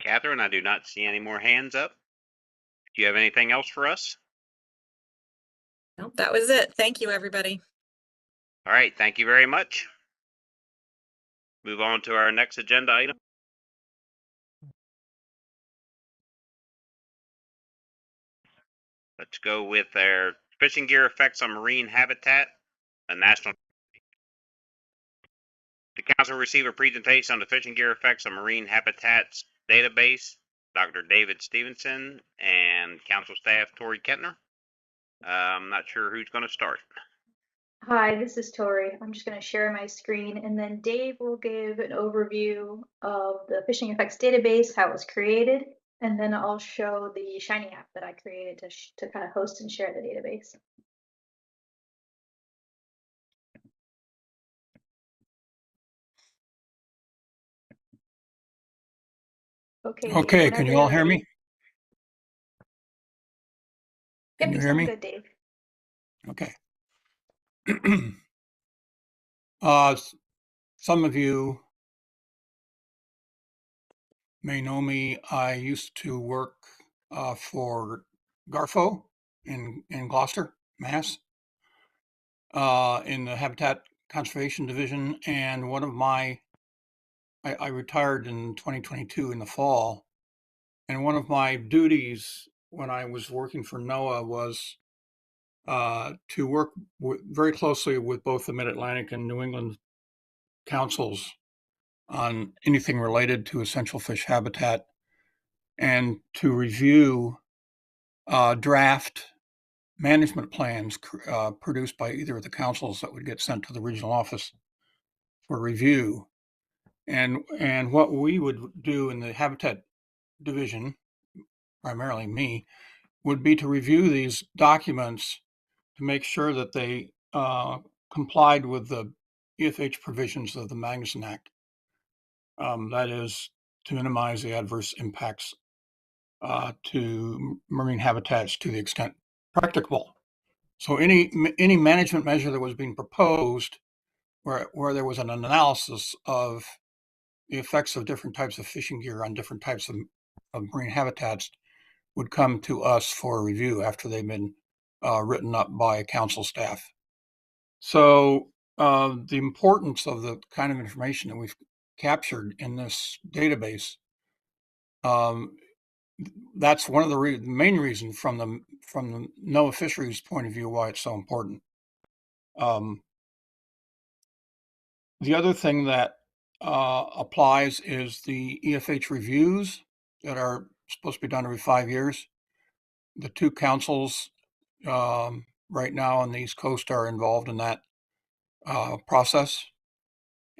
Catherine, I do not see any more hands up. Do you have anything else for us? Nope, that was it. Thank you, everybody. All right, thank you very much. Move on to our next agenda item. Let's go with our fishing gear effects on marine habitat, a national. The council received a presentation on the fishing gear effects on marine habitats database, Dr. David Stevenson and council staff Tori Kettner. I'm not sure who's going to start. Hi, this is Tori. I'm just going to share my screen, and then Dave will give an overview of the fishing effects database, how it was created, and then I'll show the Shiny app that I created to kind of host and share the database. Okay. Okay, can you all hear me? Yep, Can you hear sound me? good, Dave. Okay. Some of you may know me. I used to work for Garfo in Gloucester, Mass, in the Habitat Conservation Division, and one of my I retired in 2022 in the fall, and one of my duties when I was working for NOAA was to work very closely with both the Mid-Atlantic and New England councils on anything related to essential fish habitat, and to review draft management plans produced by either of the councils that would get sent to the regional office for review. And what we would do in the habitat division, primarily me, would be to review these documents to make sure that they complied with the EFH provisions of the Magnuson Act. That is to minimize the adverse impacts to marine habitats to the extent practicable. So any management measure that was being proposed where there was an analysis of the effects of different types of fishing gear on different types of marine habitats would come to us for review after they've been written up by council staff. So the importance of the kind of information that we've captured in this database, that's one of the main reasons from the NOAA fisheries point of view why it's so important. The other thing that applies is the EFH reviews that are supposed to be done every 5 years. The two councils right now on the East Coast are involved in that process.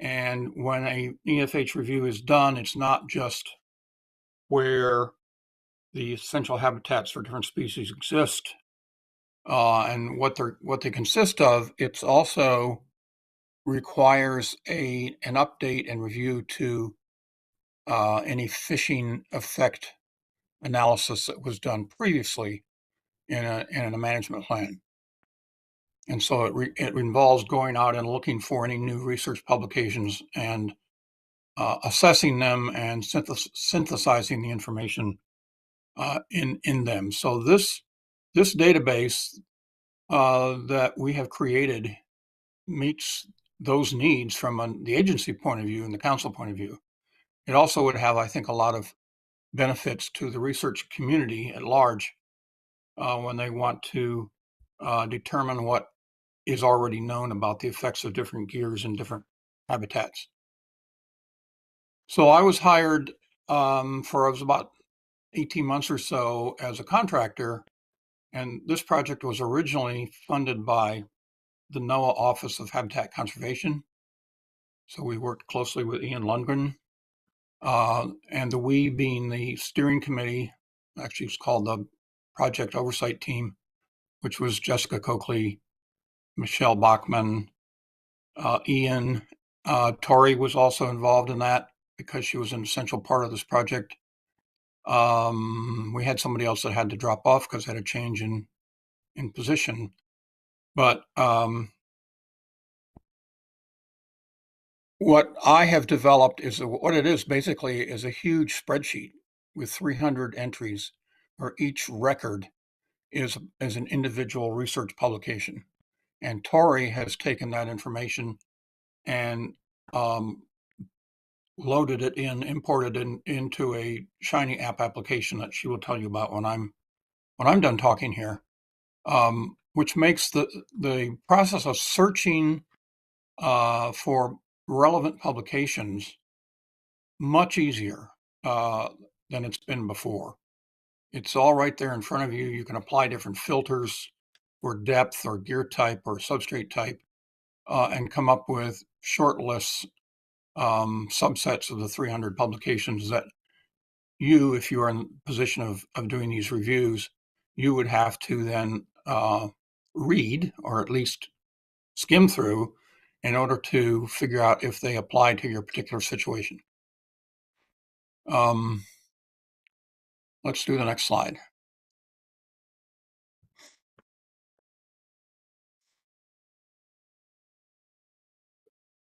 And when a EFH review is done, it's not just where the essential habitats for different species exist and what they consist of. It's also requires an update and review to any fishing effect analysis that was done previously in a management plan. And so it involves going out and looking for any new research publications and assessing them and synthesizing the information in them. So this database that we have created meets those needs from the agency point of view and the council point of view. It also would have, I think, a lot of benefits to the research community at large when they want to determine what is already known about the effects of different gears in different habitats. So I was hired for it was about 18 months or so as a contractor. And this project was originally funded by the NOAA Office of Habitat Conservation. So we worked closely with Ian Lundgren, and the we being the steering committee, actually it's called the Project Oversight Team, which was Jessica Coakley, Michelle Bachman, Ian. Tori was also involved in that because she was an essential part of this project. We had somebody else that had to drop off because they had a change in position. But what I have developed is what it is basically is a huge spreadsheet with 300 entries where each record is an individual research publication. And Tori has taken that information and loaded it in, imported it into a Shiny app application that she will tell you about when I'm done talking here, which makes the process of searching for relevant publications much easier than it's been before. It's all right there in front of you. You can apply different filters for depth or gear type or substrate type and come up with short lists, subsets of the 300 publications that you, if you are in the position of doing these reviews, you would have to then read or at least skim through in order to figure out if they apply to your particular situation. Let's do the next slide.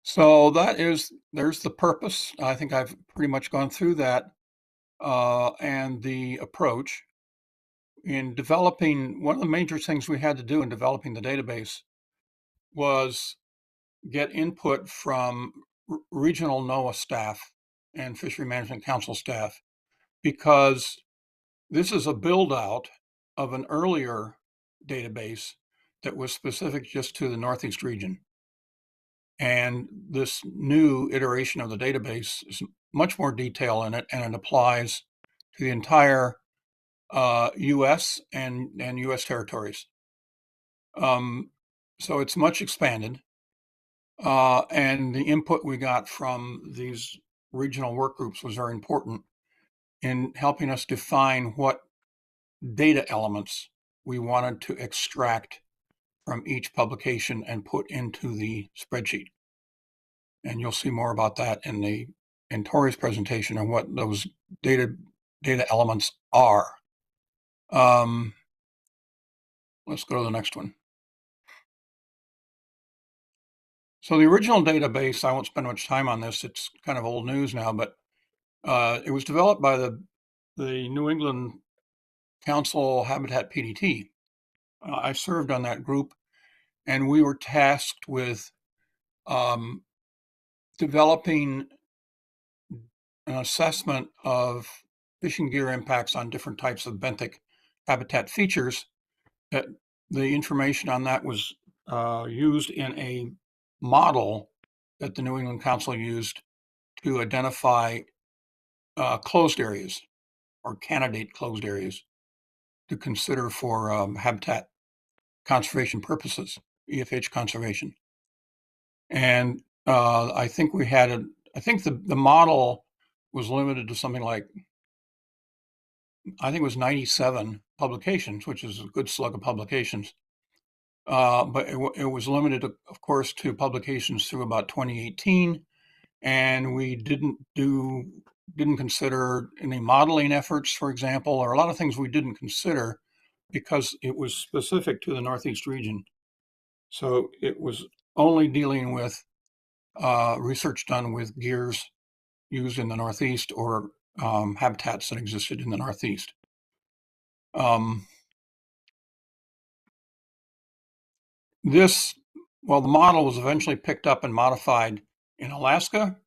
So there's the purpose. I think I've pretty much gone through that and the approach. In developing, one of the major things we had to do in developing the database was get input from regional NOAA staff and Fishery Management Council staff, because this is a build out of an earlier database that was specific just to the Northeast region. And this new iteration of the database is much more detail in it, and it applies to the entire U.S. and U.S. territories. So it's much expanded. And the input we got from these regional work groups was very important in helping us define what data elements we wanted to extract from each publication and put into the spreadsheet. And you'll see more about that in Tori's presentation on what those data elements are. Let's go to the next one. So the original database, I won't spend much time on this. It's kind of old news now, but it was developed by the New England Council Habitat PDT. I served on that group, and we were tasked with developing an assessment of fishing gear impacts on different types of benthic habitat features. That the information on that was used in a model that the New England Council used to identify closed areas or candidate closed areas to consider for habitat conservation purposes, EFH conservation. And I think we had I think the model was limited to something like, I think it was 97 publications, which is a good slug of publications. But it was limited, of course, to publications through about 2018. And we didn't consider any modeling efforts, for example, or a lot of things we didn't consider because it was specific to the Northeast region. So it was only dealing with research done with gears used in the Northeast or habitats that existed in the Northeast. The model was eventually picked up and modified in Alaska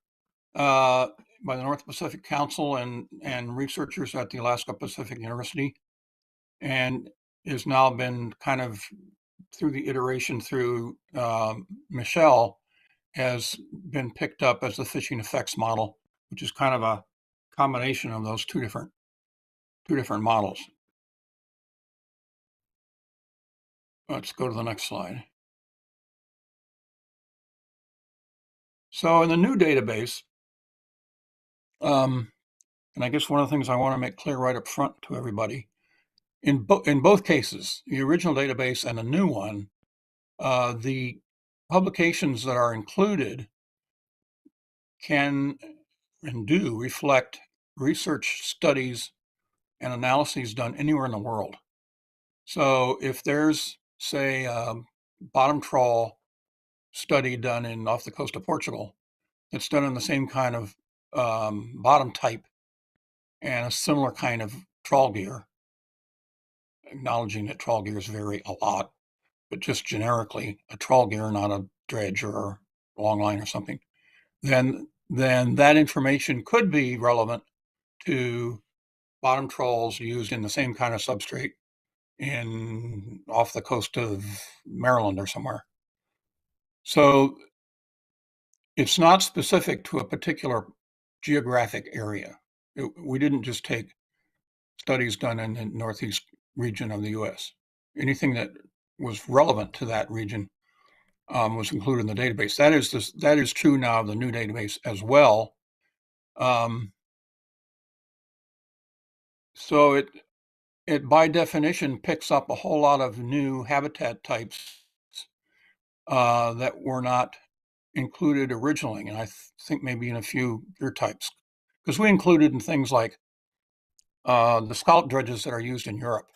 by the North Pacific Council and researchers at the Alaska Pacific University, and has now been kind of through the iteration through Michelle, has been picked up as the fishing effects model, which is kind of combination of those two different models. Let's go to the next slide. So in the new database, and I guess one of the things I want to make clear right up front to everybody, in both cases, the original database and the new one, the publications that are included can and do reflect research studies and analyses done anywhere in the world. So if there's, say, a bottom trawl study done off the coast of Portugal, that's done in the same kind of bottom type and a similar kind of trawl gear, acknowledging that trawl gears vary a lot, but just generically a trawl gear, not a dredge or a long line or something, then that information could be relevant to bottom trawls used in the same kind of substrate off the coast of Maryland or somewhere. So it's not specific to a particular geographic area. We didn't just take studies done in the Northeast region of the US. Anything that was relevant to that region was included in the database. That is true now of the new database as well. So it by definition picks up a whole lot of new habitat types that were not included originally, and I think maybe in a few gear types, because we included in things like the scallop dredges that are used in Europe,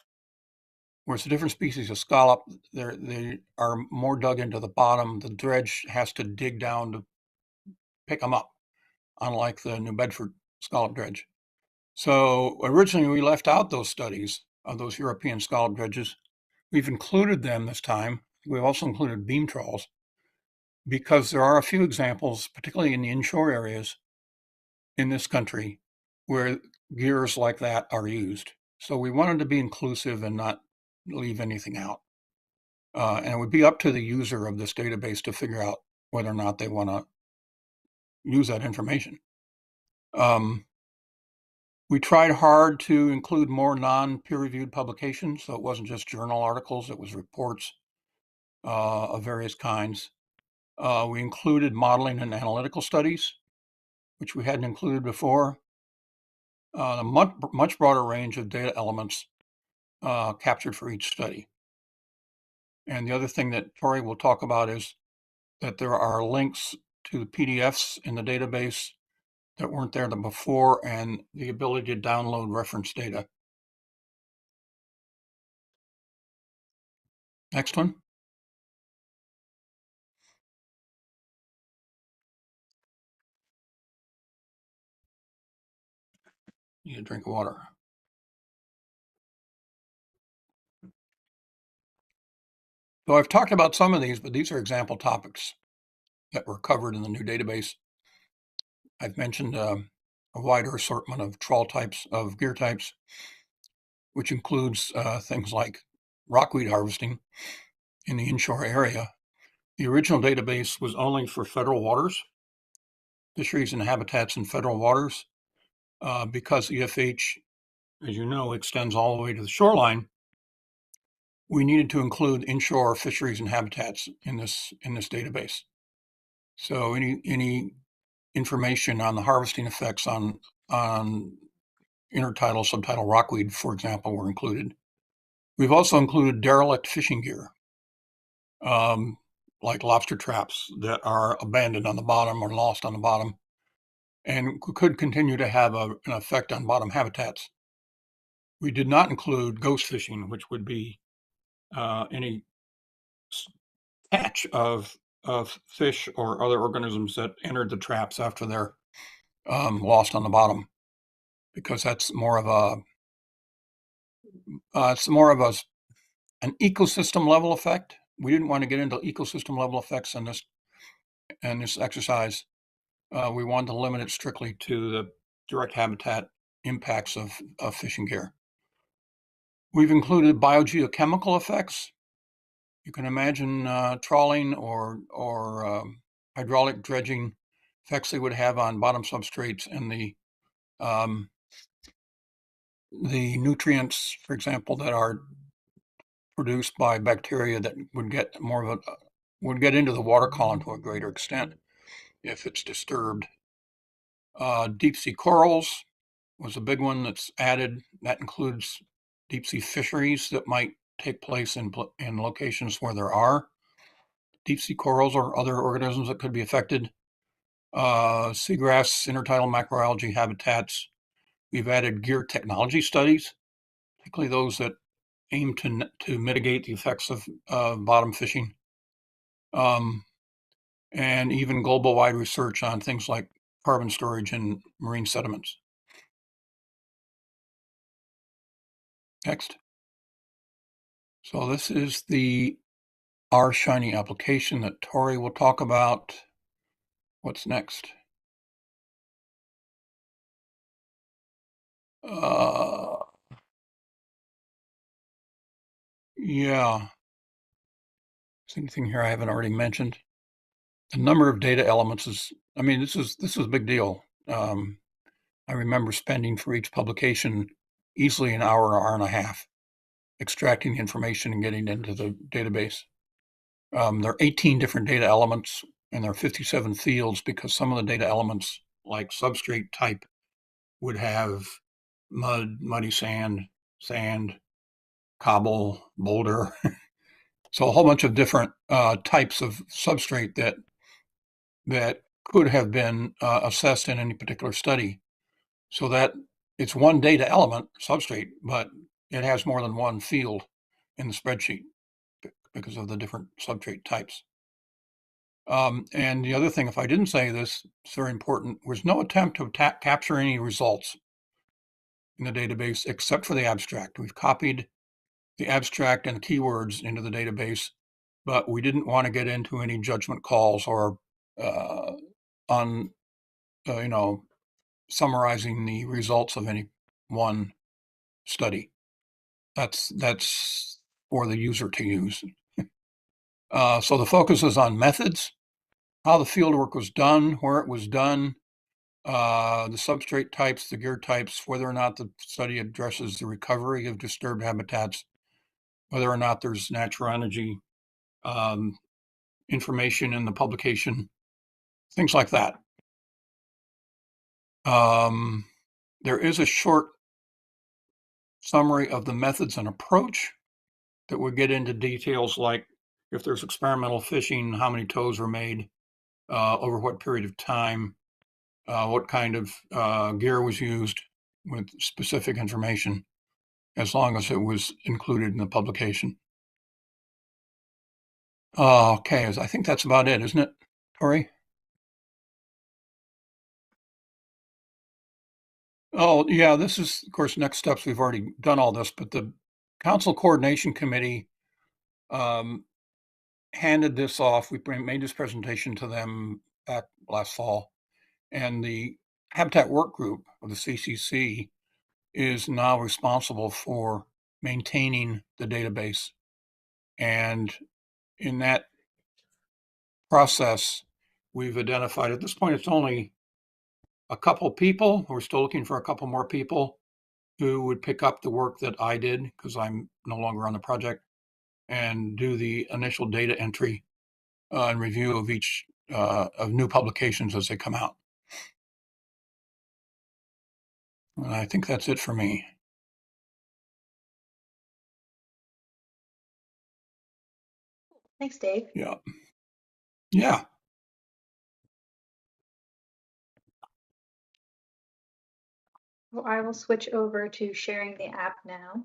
where it's a different species of scallop. They are more dug into the bottom. The dredge has to dig down to pick them up, unlike the New Bedford scallop dredge. So originally we left out those studies of those European scallop dredges. We've included them this time. We've also included beam trawls because there are a few examples, particularly in the inshore areas in this country, where gears like that are used. So we wanted to be inclusive and not leave anything out. And it would be up to the user of this database to figure out whether or not they want to use that information. We tried hard to include more non-peer-reviewed publications, so it wasn't just journal articles, it was reports of various kinds. We included modeling and analytical studies, which we hadn't included before. A much broader range of data elements captured for each study. And the other thing that Tori will talk about is that there are links to the PDFs in the database that weren't there before, and the ability to download reference data. Next one. Need a drink of water. So I've talked about some of these, but these are example topics that were covered in the new database. I've mentioned a wider assortment of trawl types, of gear types, which includes things like rockweed harvesting in the inshore area. The original database was only for federal waters, fisheries and habitats in federal waters, because EFH, as you know, extends all the way to the shoreline. We needed to include inshore fisheries and habitats in this database. So any information on the harvesting effects on intertidal, subtidal rockweed, for example, were included. We've also included derelict fishing gear, like lobster traps that are abandoned on the bottom or lost on the bottom, and could continue to have an effect on bottom habitats. We did not include ghost fishing, which would be any catch of fish or other organisms that entered the traps after they're lost on the bottom, because that's more of an ecosystem level effect. We didn't want to get into ecosystem level effects in this exercise. We wanted to limit it strictly to the direct habitat impacts of fishing gear. We've included biogeochemical effects. You can imagine trawling or hydraulic dredging effects they would have on bottom substrates and the The nutrients, for example, that are produced by bacteria that would get would get into the water column to a greater extent if it's disturbed. Deep sea corals was a big one that's added. That includes deep sea fisheries that might take place in locations where there are deep sea corals or other organisms that could be affected. Seagrass, intertidal macroalgae habitats. We've added gear technology studies, particularly those that aim to mitigate the effects of bottom fishing. And even global-wide research on things like carbon storage and marine sediments. Next. So this is the R-Shiny application that Tori will talk about. What's next? Yeah. Is anything here I haven't already mentioned? The number of data elements is, I mean, this is a big deal. I remember spending for each publication easily an hour or hour and a half extracting the information and getting into the database. There are 18 different data elements and there are 57 fields because some of the data elements, like substrate type, would have mud, muddy sand, cobble, boulder. So a whole bunch of different types of substrate that could have been assessed in any particular study. So that it's one data element, substrate, but it has more than one field in the spreadsheet because of the different substrate types. And the other thing, if I didn't say this, it's very important, there's no attempt to capture any results in the database except for the abstract. We've copied the abstract and keywords into the database, but we didn't want to get into any judgment calls or summarizing the results of any one study. That's for the user to use. So the focus is on methods, how the fieldwork was done, where it was done, the substrate types, the gear types, whether or not the study addresses the recovery of disturbed habitats, whether or not there's natural energy information in the publication, things like that. There is a short summary of the methods and approach that would get into details like if there's experimental fishing, how many tows are made, over what period of time, what kind of gear was used with specific information, as long as it was included in the publication. Okay, I think that's about it, isn't it, Tori? Oh, yeah, this is, of course, next steps. We've already done all this, but the Council Coordination Committee handed this off. We made this presentation to them back last fall, and the Habitat Work Group of the CCC is now responsible for maintaining the database. And in that process, we've identified, at this point, it's only a couple people. We're still looking for a couple more people who would pick up the work that I did, because I'm no longer on the project, and do the initial data entry and review of each of new publications as they come out. And I think that's it for me. Thanks, Dave. Yeah. Yeah. Well, I will switch over to sharing the app now.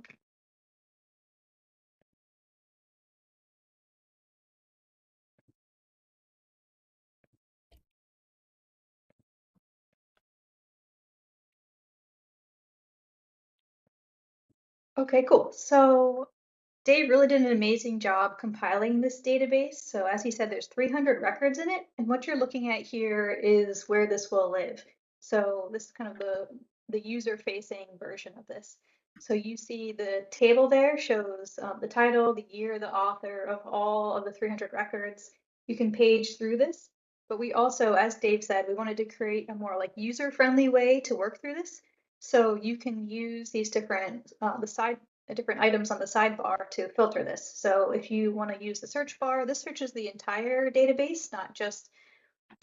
Okay, cool. So Dave really did an amazing job compiling this database. So as he said, there's 300 records in it. And what you're looking at here is where this will live. So this is kind of the user-facing version of this. So you see the table there shows the title, the year, the author of all of the 300 records. You can page through this, but we also, as Dave said, we wanted to create a more like user-friendly way to work through this. So you can use these different different items on the sidebar to filter this. So if you want to use the search bar, this searches the entire database, not just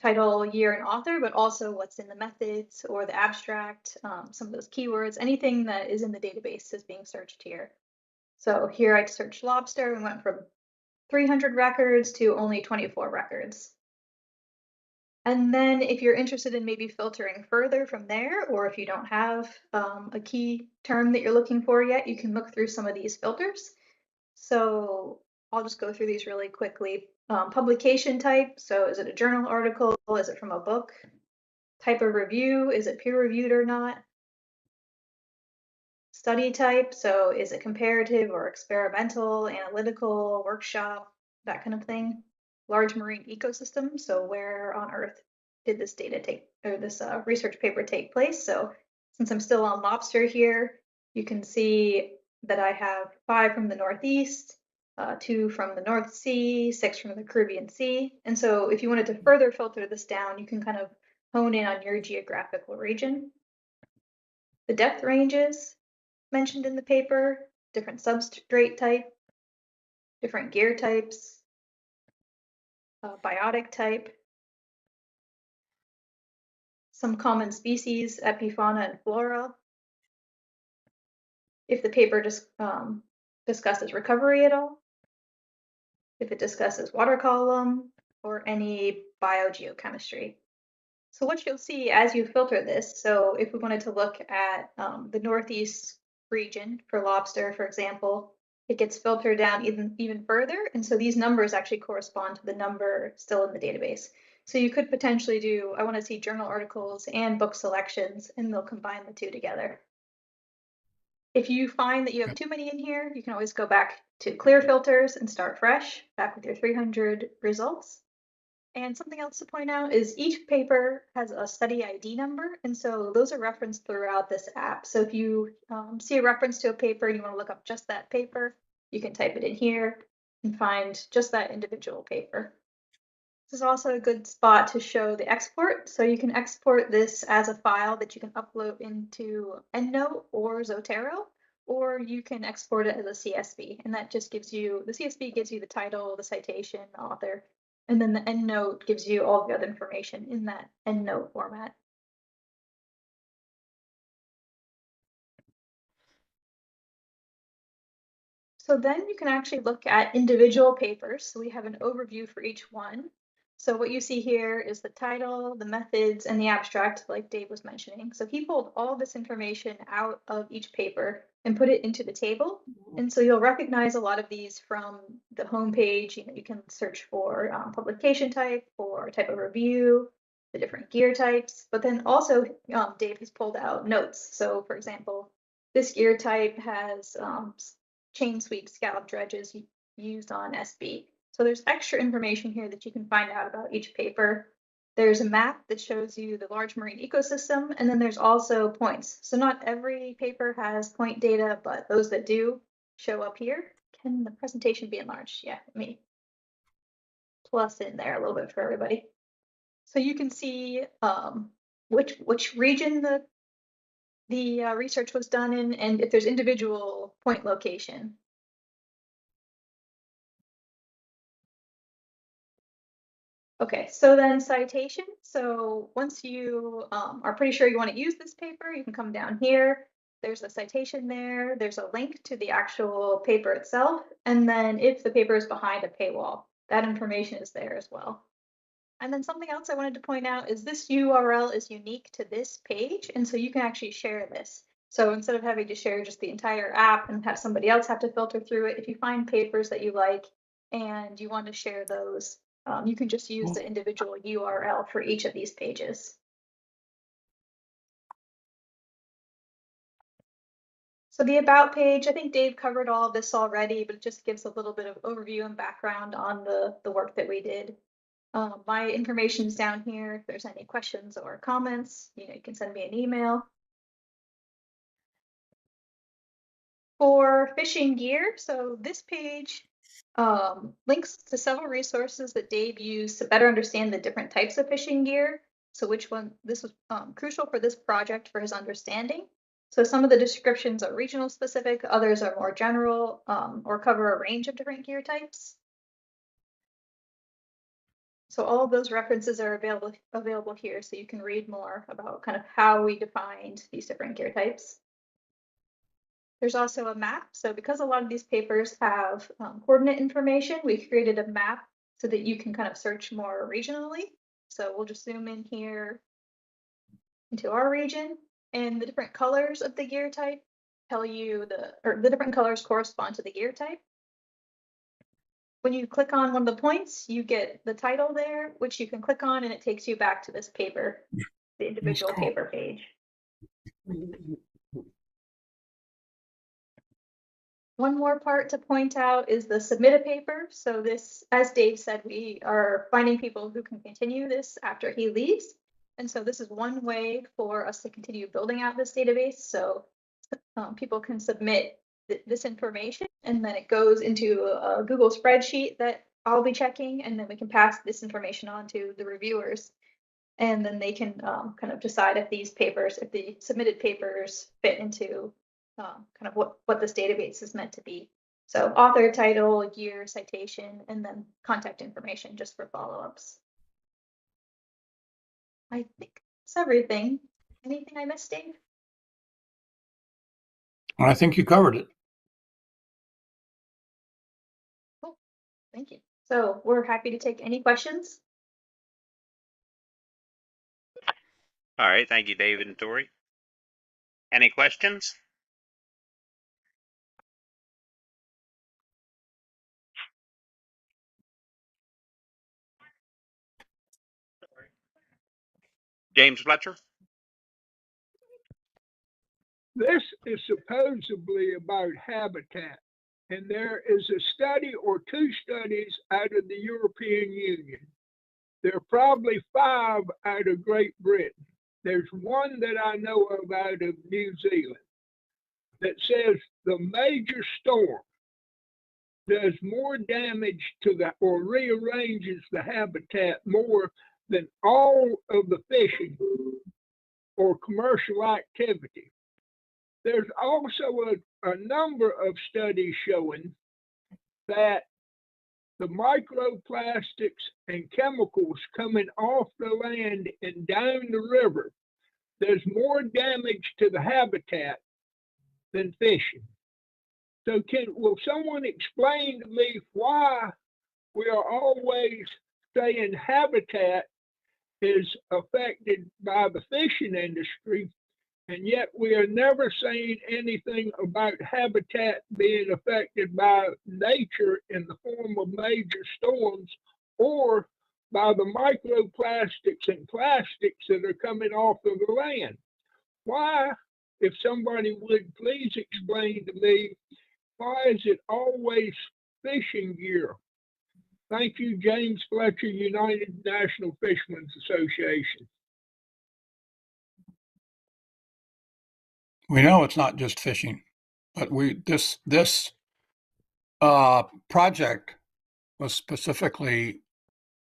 title, year, and author, but also what's in the methods or the abstract, some of those keywords, anything that is in the database is being searched here. So here I searched lobster and went from 300 records to only 24 records. And then if you're interested in maybe filtering further from there, or if you don't have a key term that you're looking for yet, you can look through some of these filters. So I'll just go through these really quickly. Publication type, so is it a journal article? Is it from a book? Type of review, is it peer-reviewed or not? Study type, so is it comparative or experimental, analytical, workshop, that kind of thing. Large marine ecosystem, so where on Earth did this research paper take place? So since I'm still on lobster here, you can see that I have 5 from the Northeast, 2 from the North Sea, 6 from the Caribbean Sea. And so if you wanted to further filter this down, you can kind of hone in on your geographical region. The depth ranges mentioned in the paper, different substrate type, different gear types, biotic type, some common species, epifauna and flora. If the paper discusses recovery at all, if it discusses water column, or any biogeochemistry. So what you'll see as you filter this, so if we wanted to look at the Northeast region for lobster, for example, it gets filtered down even further. And so these numbers actually correspond to the number still in the database. So you could potentially do, I want to see journal articles and book selections, and they'll combine the two together. If you find that you have too many in here, you can always go back to clear filters and start fresh, back with your 300 results. And something else to point out is each paper has a study ID number, and so those are referenced throughout this app. So if you see a reference to a paper and you want to look up just that paper, you can type it in here and find just that individual paper. This is also a good spot to show the export. So you can export this as a file that you can upload into EndNote or Zotero, or you can export it as a CSV. And that just gives you, the CSV gives you the title, the citation, the author, and then the EndNote gives you all the other information in that EndNote format. So then you can actually look at individual papers. So we have an overview for each one. So what you see here is the title, the methods, and the abstract, like Dave was mentioning. So he pulled all this information out of each paper and put it into the table. And so you'll recognize a lot of these from the homepage. You can search for publication type or type of review, the different gear types. But then also Dave has pulled out notes. So for example, this gear type has chain sweep scallop dredges used on SB. So there's extra information here that you can find out about each paper. There's a map that shows you the large marine ecosystem, and then there's also points. So not every paper has point data, but those that do show up here. Can the presentation be enlarged? Yeah, let me plus in there a little bit for everybody. So you can see which region the research was done in, and if there's individual point location. Okay, so then citation. So once you are pretty sure you want to use this paper, you can come down here. There's a citation there. There's a link to the actual paper itself. And then if the paper is behind a paywall, that information is there as well. And then something else I wanted to point out is this URL is unique to this page. And so you can actually share this. So instead of having to share just the entire app and have somebody else have to filter through it, if you find papers that you like and you want to share those, you can just use the individual URL for each of these pages. So the About page, I think Dave covered all of this already, but it just gives a little bit of overview and background on the work that we did. My information is down here. If there's any questions or comments, you can send me an email. For fishing gear, so this page Links to several resources that Dave used to better understand the different types of fishing gear. So which one, this was crucial for this project for his understanding. So some of the descriptions are regional specific, others are more general, or cover a range of different gear types. So all of those references are available here, so you can read more about kind of how we defined these different gear types. There's also a map. So because a lot of these papers have coordinate information, we created a map so that you can kind of search more regionally. So we'll just zoom in here into our region, and the different colors of the gear type tell you the different colors correspond to the gear type. When you click on one of the points, you get the title there, which you can click on, and it takes you back to this paper, the individual paper page. One more part to point out is the submit a paper. So this, as Dave said, we are finding people who can continue this after he leaves. And so this is one way for us to continue building out this database. So people can submit this information, and then it goes into a Google spreadsheet that I'll be checking, and then we can pass this information on to the reviewers. And then they can kind of decide if these papers, if the submitted papers fit into kind of what this database is meant to be. So author, title, year, citation, and then contact information just for follow-ups. I think that's everything. Anything I missed, Dave? I think you covered it. Cool. Thank you. So we're happy to take any questions. All right, thank you, David and Tori. Any questions? James Fletcher? This is supposedly about habitat, and there is a study or two studies out of the European Union. There are probably 5 out of Great Britain. There's one that I know of out of New Zealand that says the major storm does more damage to the, or rearranges the habitat more than all of the fishing or commercial activity. There's also a number of studies showing that the microplastics and chemicals coming off the land and down the river, there's more damage to the habitat than fishing. So will someone explain to me why we are always saying habitat is affected by the fishing industry, and yet we are never saying anything about habitat being affected by nature in the form of major storms or by the microplastics and plastics that are coming off of the land? Why, if somebody would please explain to me, why is it always fishing gear? Thank you, James Fletcher, United National Fishermen's Association. We know it's not just fishing, but this project was specifically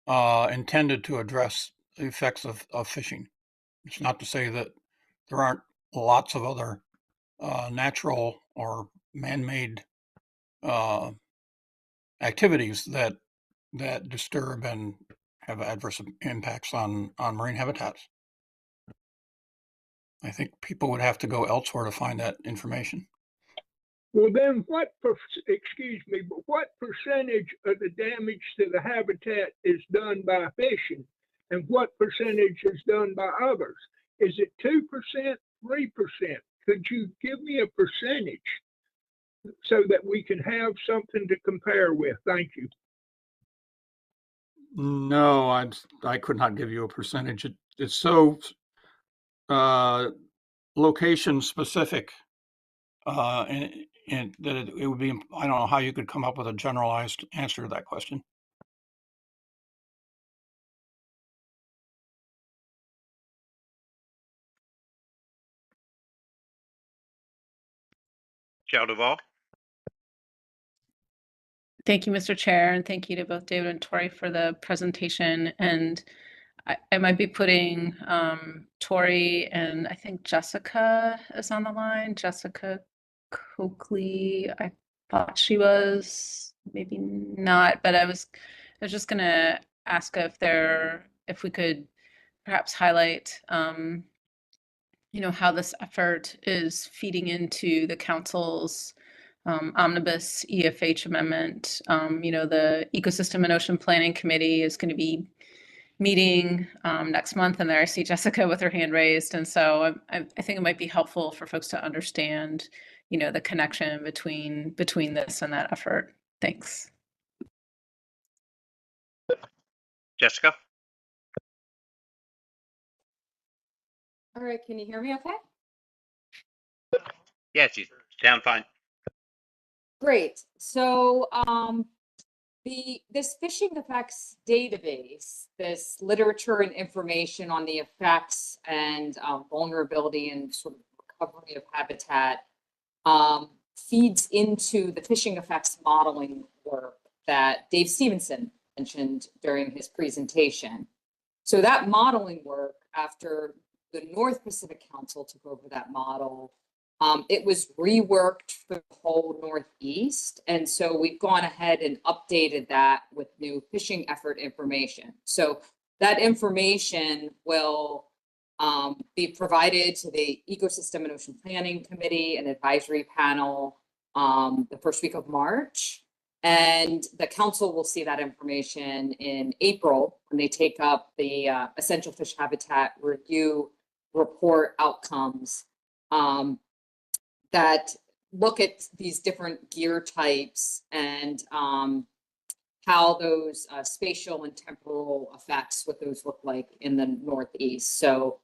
intended to address the effects of fishing. It's not to say that there aren't lots of other natural or man-made activities that disturb and have adverse impacts on marine habitats. I think people would have to go elsewhere to find that information. Well, then excuse me, but what percentage of the damage to the habitat is done by fishing and what percentage is done by others? Is it 2%, 3%? Could you give me a percentage so that we can have something to compare with? Thank you. No, I could not give you a percentage. It's so location specific, and that it would be, I don't know how you could come up with a generalized answer to that question. Joe Duvall? Thank you, Mr. Chair, and thank you to both David and Tori for the presentation. And I might be putting Tori and I think Jessica is on the line. Jessica Coakley, I thought she was, maybe not, but I was just gonna ask if we could perhaps highlight how this effort is feeding into the council's omnibus EFH amendment. The Ecosystem and Ocean Planning Committee is going to be meeting next month, and there I see Jessica with her hand raised. And so I think it might be helpful for folks to understand, the connection between this and that effort. Thanks. Jessica? All right, can you hear me okay? Yeah, she's down fine. Great. So this phishing effects database, this literature and information on the effects and vulnerability and sort of recovery of habitat feeds into the phishing effects modeling work that Dave Stevenson mentioned during his presentation. So that modeling work, after the North Pacific Council took over that model, it was reworked for the whole Northeast. And so we've gone ahead and updated that with new fishing effort information. So that information will be provided to the Ecosystem and Ocean Planning Committee and Advisory Panel the first week of March. And the council will see that information in April when they take up the Essential Fish Habitat Review report outcomes that look at these different gear types and how those spatial and temporal effects, what those look like in the Northeast. So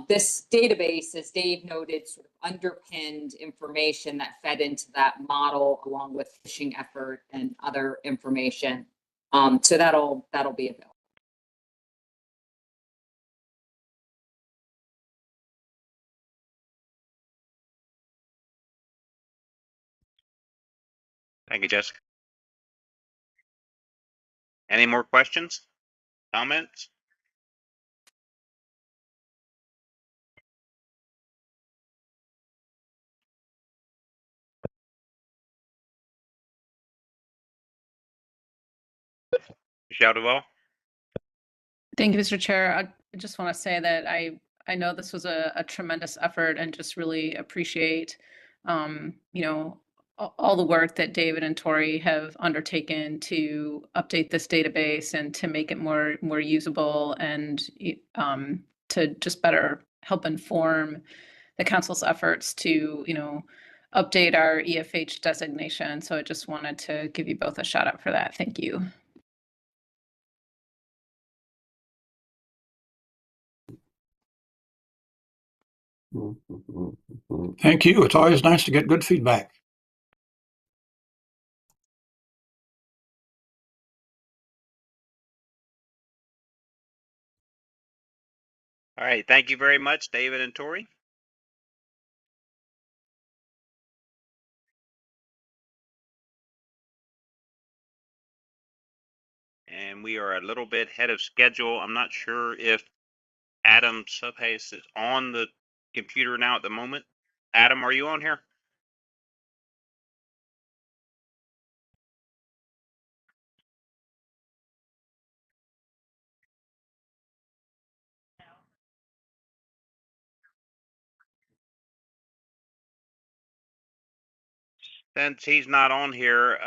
this database, as Dave noted, sort of underpinned information that fed into that model along with fishing effort and other information. So that'll be available. Thank you, Jessica. Any more questions? Comments? Michelle Duval? Thank you, Mr. Chair. I just want to say that I know this was a tremendous effort and just really appreciate, all the work that David and Tori have undertaken to update this database and to make it more usable and to just better help inform the council's efforts to, update our EFH designation. So I just wanted to give you both a shout out for that. Thank you. Thank you. It's always nice to get good feedback. All right, thank you very much, David and Tori. And we are a little bit ahead of schedule. I'm not sure if Adam Subhase is on the computer now at the moment. Adam, are you on here? Since he's not on here,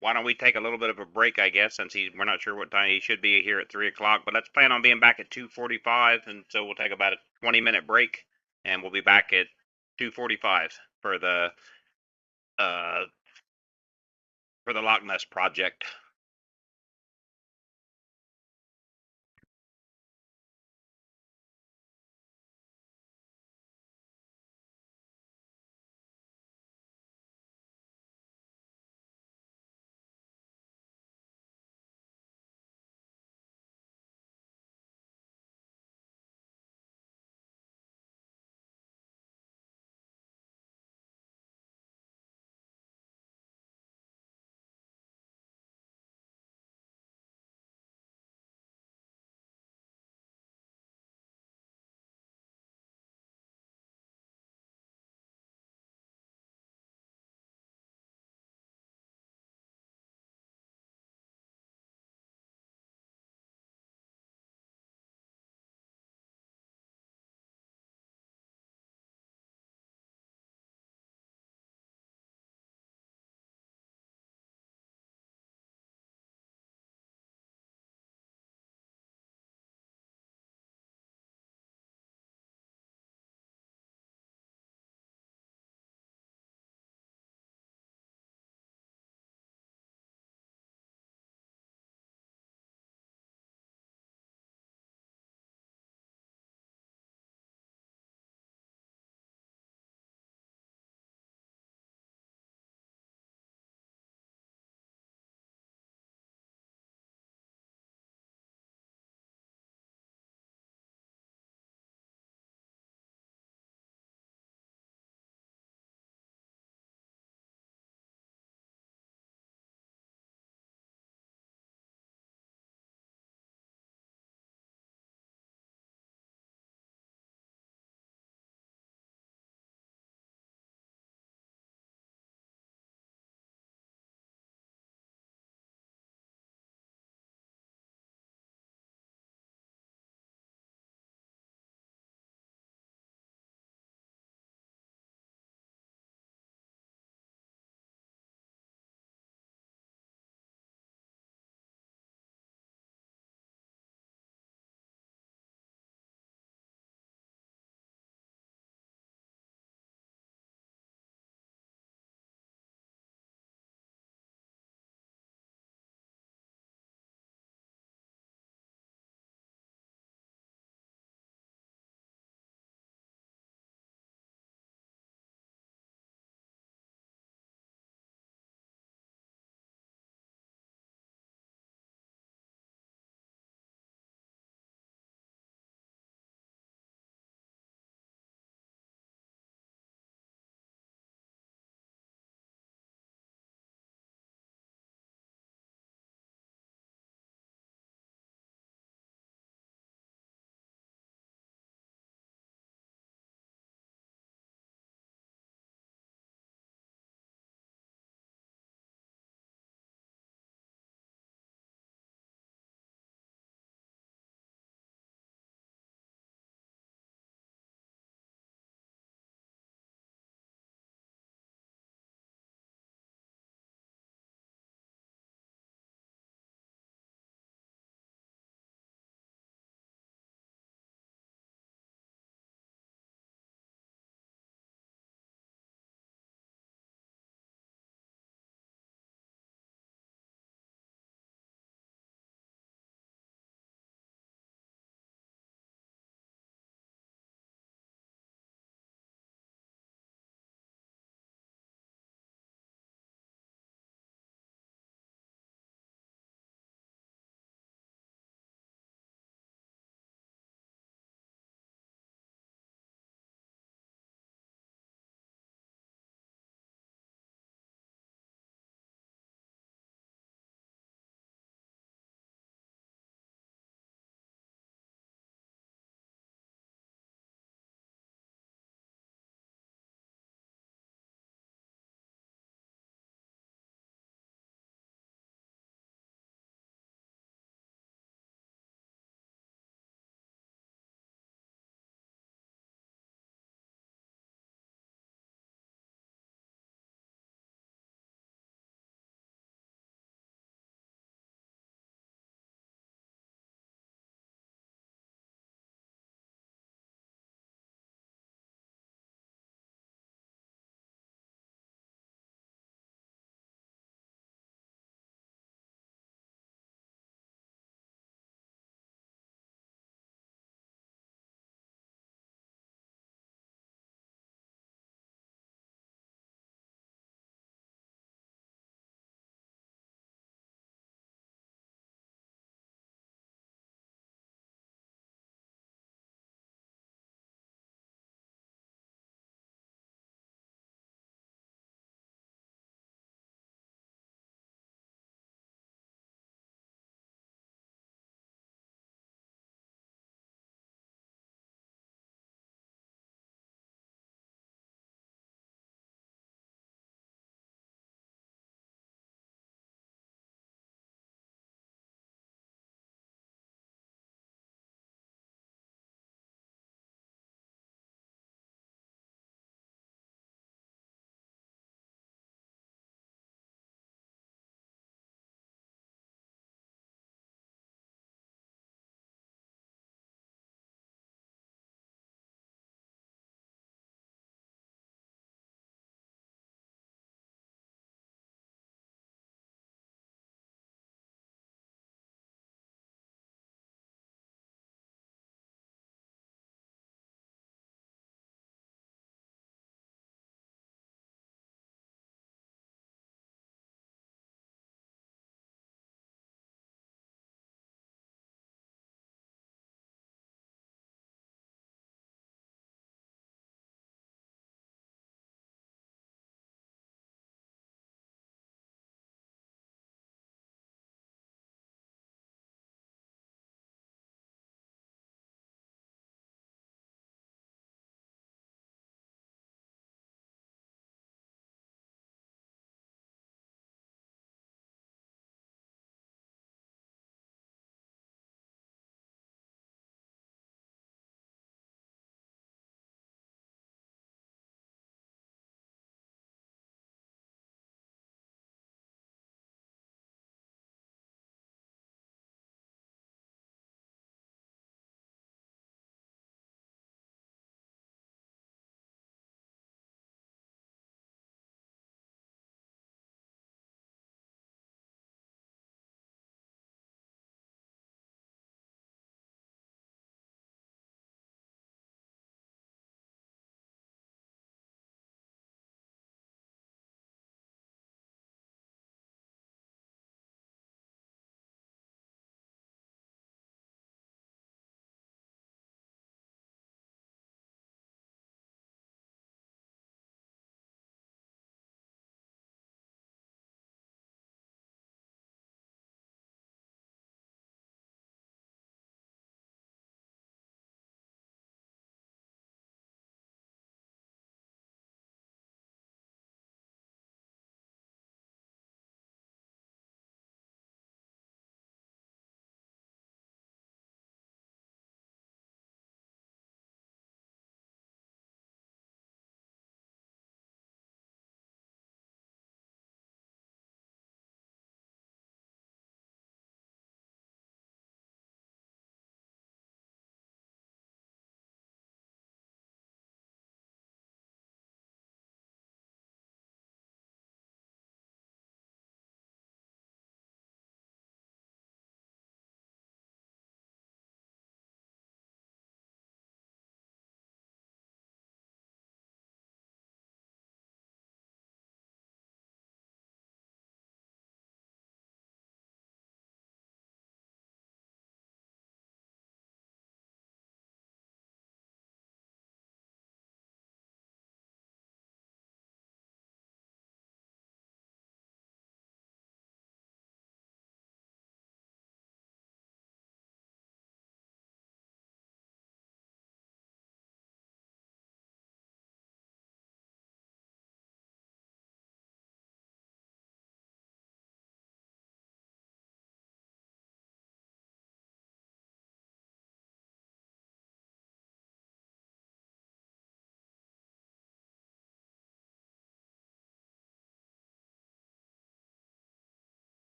why don't we take a little bit of a break, I guess, since we're not sure what time he should be here at 3 o'clock, but let's plan on being back at 2:45, and so we'll take about a 20-minute break, and we'll be back at 2:45 for the Loch Ness project.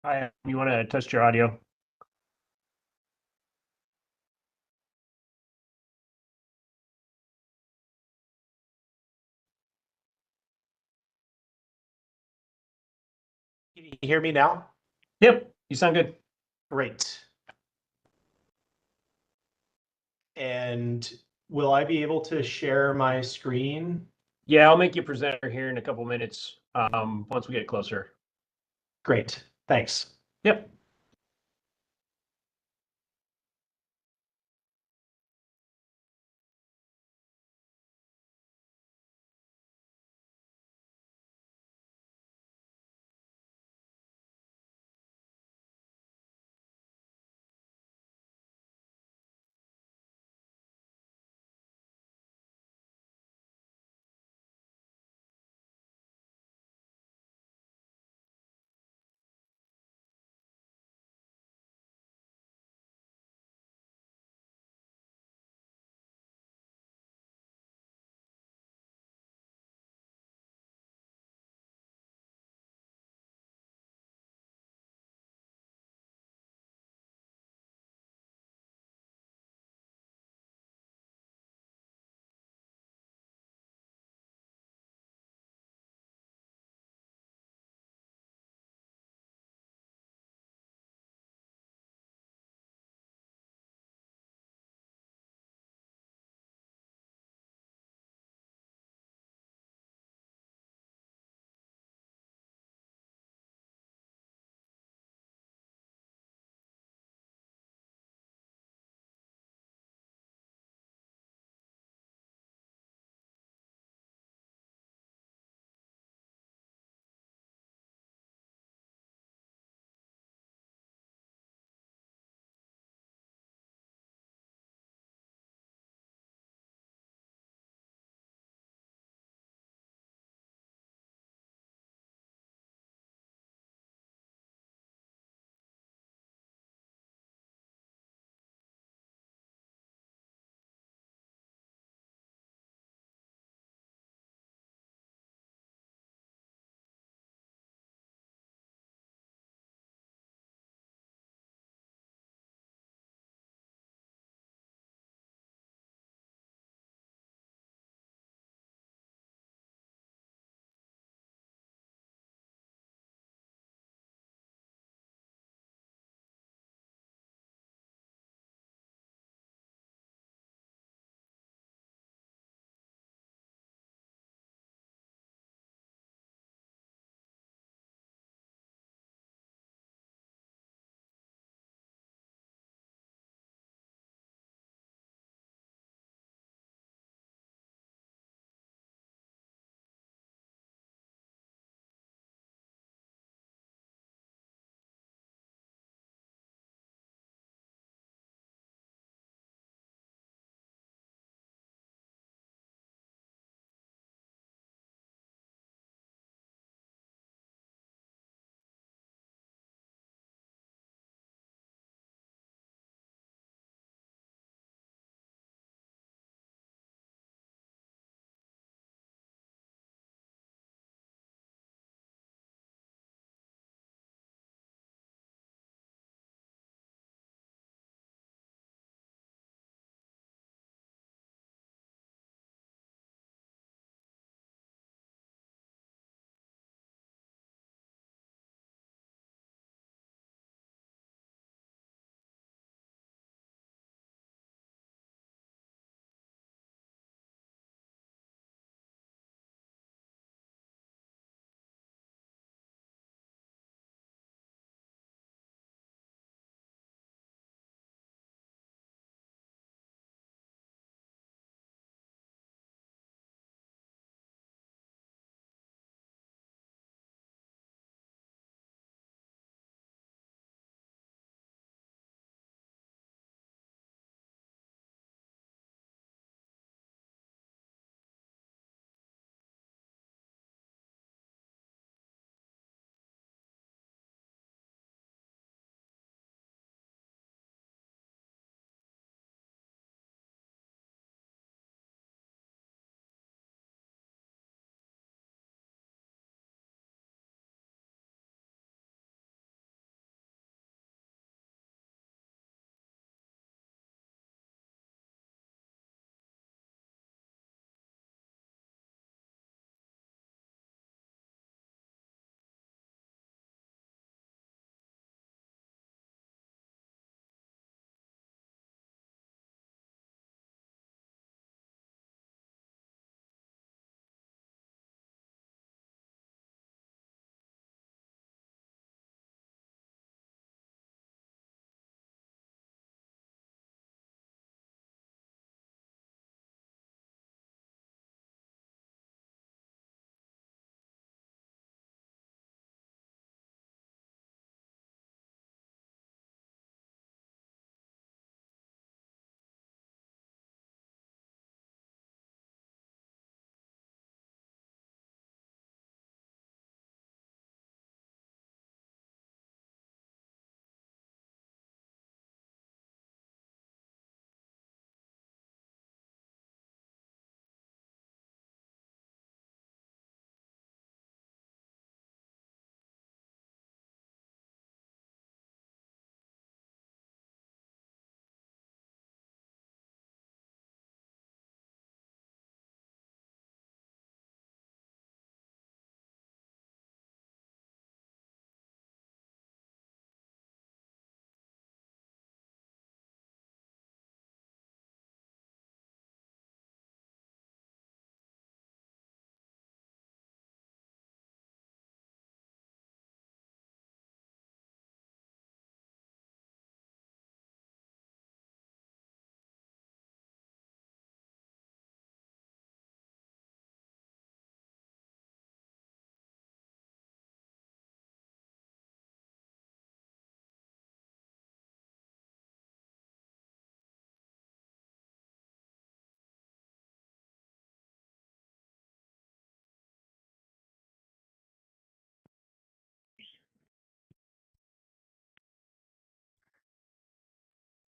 Hi, you want to test your audio? Can you hear me now? Yep, you sound good. Great. And will I be able to share my screen? Yeah, I'll make you presenter here in a couple minutes, once we get closer. Great, thanks. Yep.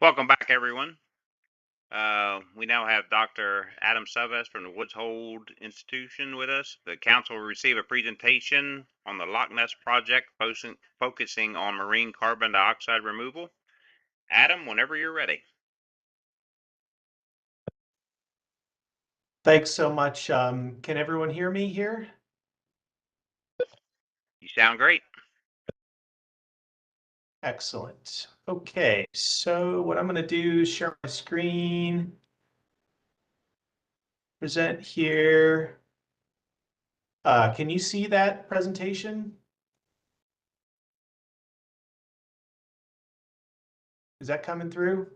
Welcome back, everyone. We now have Dr. Adam Savas from the Woods Hole Institution with us. The council will receive a presentation on the Loch Ness project focusing on marine carbon dioxide removal. Adam, whenever you're ready. Thanks so much. Can everyone hear me here? You sound great. Excellent. Okay, so what I'm going to do is share my screen, present here. Can you see that presentation? Is that coming through?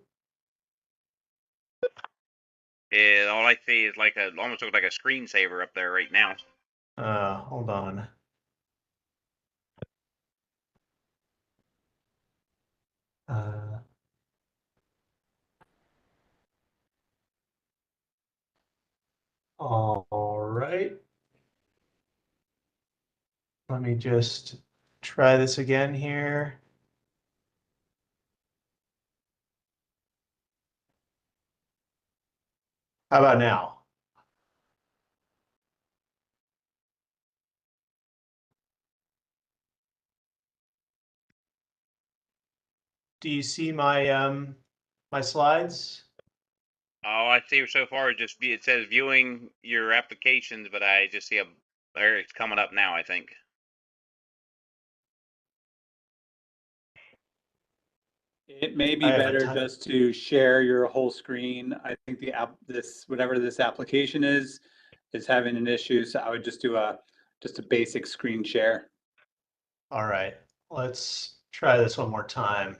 All I see is like almost looks like a screensaver up there right now. Hold on. All right. Let me just try this again here. How about now? Do you see my my slides? All I see so far is just it says viewing your applications, but I just see there it's coming up now, I think. It may be I have a better ton- just to share your whole screen. I think the whatever this application is having an issue. So I would just do just a basic screen share. All right, let's try this one more time.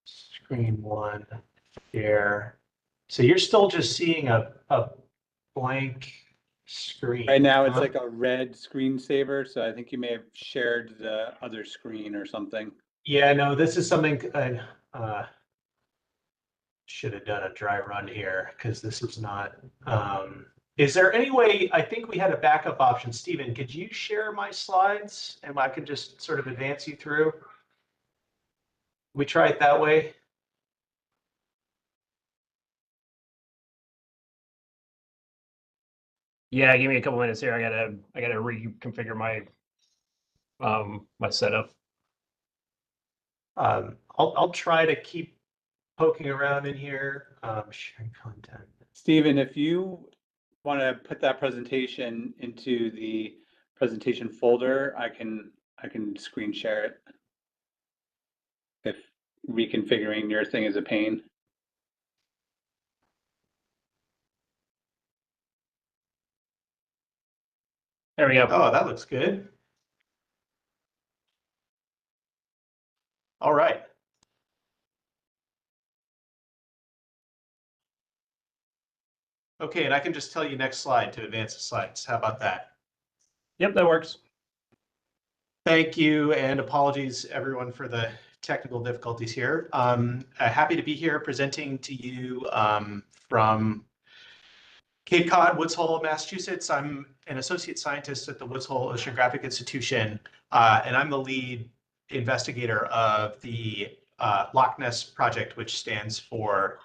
Screen one here. So you're still just seeing a blank screen. Right now it's like a red screensaver, so I think you may have shared the other screen or something. Yeah, no, this is something I should have done a dry run here because this is not. Is there any way? I think we had a backup option. Stephen, could you share my slides and I could just sort of advance you through? We try it that way. Yeah, give me a couple minutes here. I gotta reconfigure my my setup. I'll try to keep poking around in here. Sharing content. Stephen, if you want to put that presentation into the presentation folder, I can screen share it. If reconfiguring your thing is a pain. There we go. Oh, that looks good. All right. Okay, and I can just tell you next slide to advance the slides. How about that? Yep, that works. Thank you, and apologies everyone for the technical difficulties here. Happy to be here presenting to you from Cape Cod, Woods Hole, Massachusetts. I'm an associate scientist at the Woods Hole Oceanographic Institution, and I'm the lead investigator of the Loch Ness project, which stands for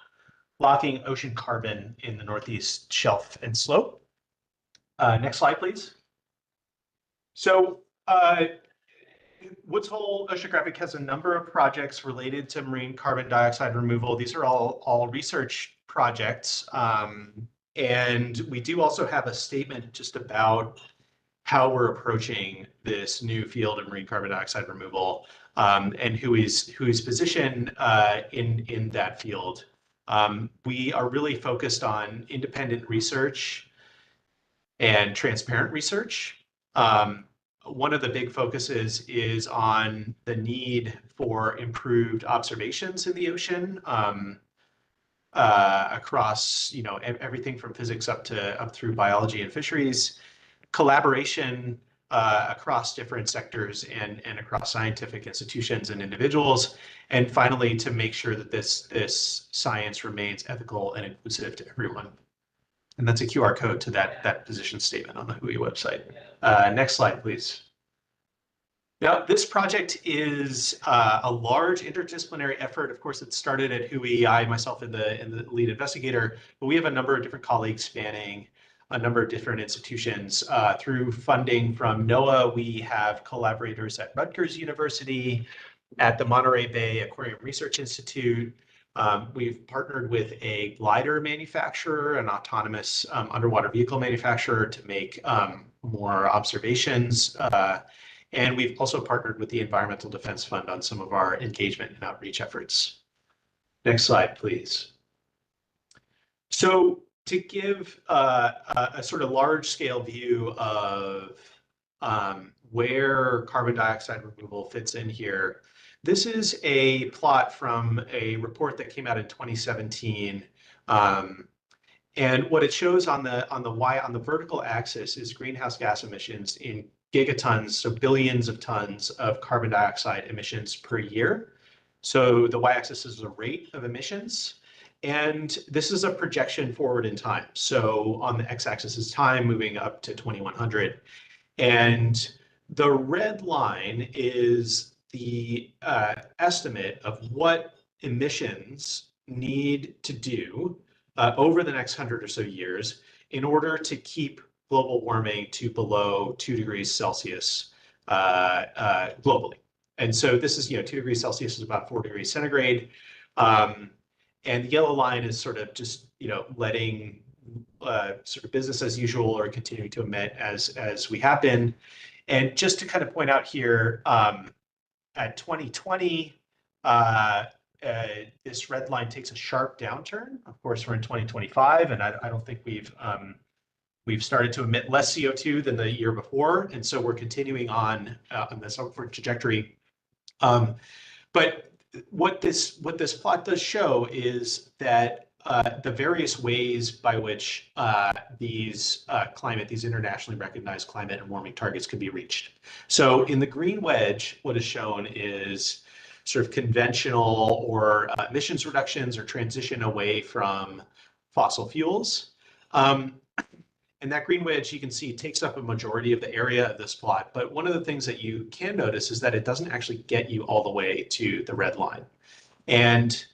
Locking Ocean Carbon in the Northeast Shelf and Slope. Next slide, please. So Woods Hole Oceanographic has a number of projects related to marine carbon dioxide removal. These are all research projects. And we do also have a statement just about how we're approaching this new field of marine carbon dioxide removal and who is positioned in that field. We are really focused on independent research and transparent research. One of the big focuses is on the need for improved observations in the ocean across, everything from physics up through biology and fisheries. Collaboration across different sectors and across scientific institutions and individuals. And finally, to make sure that this science remains ethical and inclusive to everyone. And that's a QR code to that position statement on the WHOI website. Next slide, please. Now, this project is a large interdisciplinary effort. Of course, it started at WHOI, I myself in the lead investigator, but we have a number of different colleagues spanning a number of different institutions. Through funding from NOAA, we have collaborators at Rutgers University, at the Monterey Bay Aquarium Research Institute. We've partnered with a glider manufacturer, an autonomous underwater vehicle manufacturer, to make more observations. And we've also partnered with the Environmental Defense Fund on some of our engagement and outreach efforts. Next slide, please. So to give a sort of large scale view of where carbon dioxide removal fits in here, this is a plot from a report that came out in 2017. And what it shows on the vertical axis is greenhouse gas emissions in gigatons, so billions of tons of carbon dioxide emissions per year. So the y-axis is the rate of emissions. And this is a projection forward in time. So on the x-axis is time moving up to 2100. And the red line is the estimate of what emissions need to do over the next 100 or so years in order to keep global warming to below 2 degrees Celsius globally. And so this is, 2 degrees Celsius is about 4 degrees centigrade. And the yellow line is sort of just, letting sort of business as usual or continuing to emit as we have been. And just to kind of point out here, at 2020, this red line takes a sharp downturn. Of course, we're in 2025, and I don't think we've started to emit less CO2 than the year before, and so we're continuing on this upward trajectory. But what this plot does show is that the various ways by which these internationally recognized climate and warming targets could be reached. So in the green wedge, what is shown is sort of conventional or emissions reductions or transition away from fossil fuels. And that green wedge, you can see, takes up a majority of the area of this plot. But one of the things that you can notice is that it doesn't actually get you all the way to the red line. And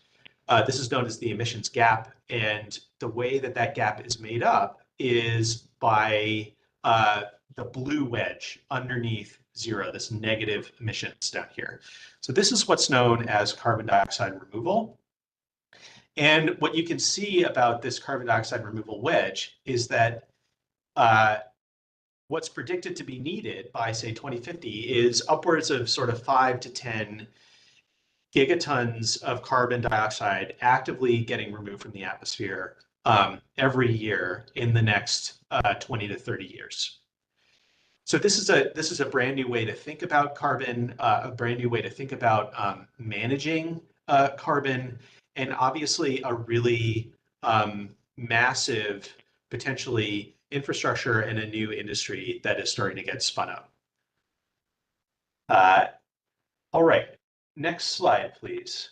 this is known as the emissions gap. And the way that gap is made up is by the blue wedge underneath zero, this negative emissions down here. So this is what's known as carbon dioxide removal. And what you can see about this carbon dioxide removal wedge is that what's predicted to be needed by, say, 2050 is upwards of sort of 5 to 10 gigatons of carbon dioxide actively getting removed from the atmosphere every year in the next 20 to 30 years. So this is a brand new way to think about carbon, a brand new way to think about managing carbon, and obviously a really massive, potentially, infrastructure and a new industry that is starting to get spun up. All right, next slide, please.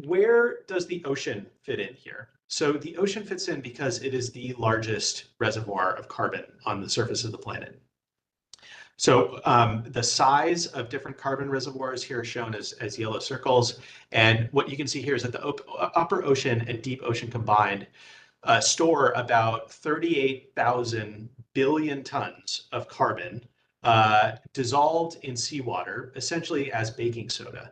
Where does the ocean fit in here? So the ocean fits in because it is the largest reservoir of carbon on the surface of the planet. So the size of different carbon reservoirs here are shown as yellow circles. And what you can see here is that the upper ocean and deep ocean combined store about 38,000 billion tons of carbon dissolved in seawater, essentially as baking soda.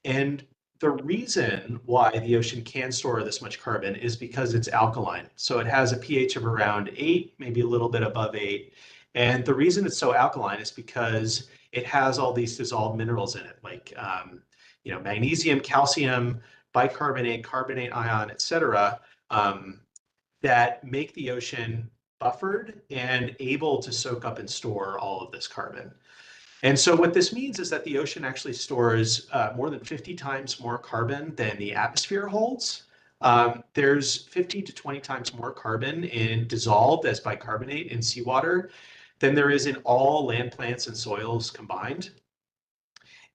And the reason why the ocean can store this much carbon is because it's alkaline. So it has a pH of around 8, maybe a little bit above 8. And the reason it's so alkaline is because it has all these dissolved minerals in it, like magnesium, calcium, bicarbonate, carbonate ion, et cetera, that make the ocean buffered and able to soak up and store all of this carbon. And so what this means is that the ocean actually stores more than 50 times more carbon than the atmosphere holds. There's 50 to 20 times more carbon dissolved as bicarbonate in seawater than there is in all land, plants, and soils combined.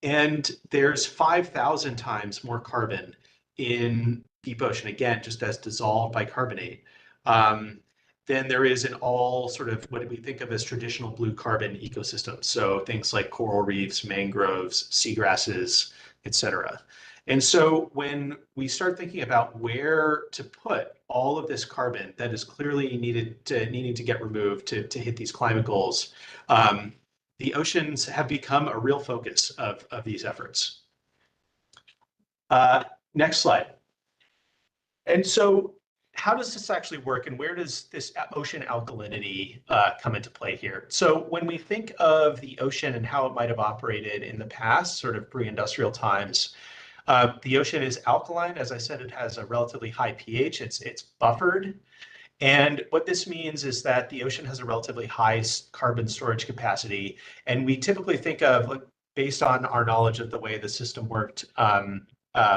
And there's 5,000 times more carbon in deep ocean, again, just as dissolved bicarbonate, than there is in all sort of what we think of as traditional blue carbon ecosystems. So things like coral reefs, mangroves, seagrasses, et cetera. And so when we start thinking about where to put all of this carbon that is clearly needing to get removed to hit these climate goals, the oceans have become a real focus of these efforts. Next slide. And so how does this actually work, and where does this ocean alkalinity come into play here? So when we think of the ocean and how it might have operated in the past, sort of pre-industrial times, the ocean is alkaline. As I said, it has a relatively high pH. It's buffered. And what this means is that the ocean has a relatively high carbon storage capacity. And we typically think of, based on our knowledge of the way the system worked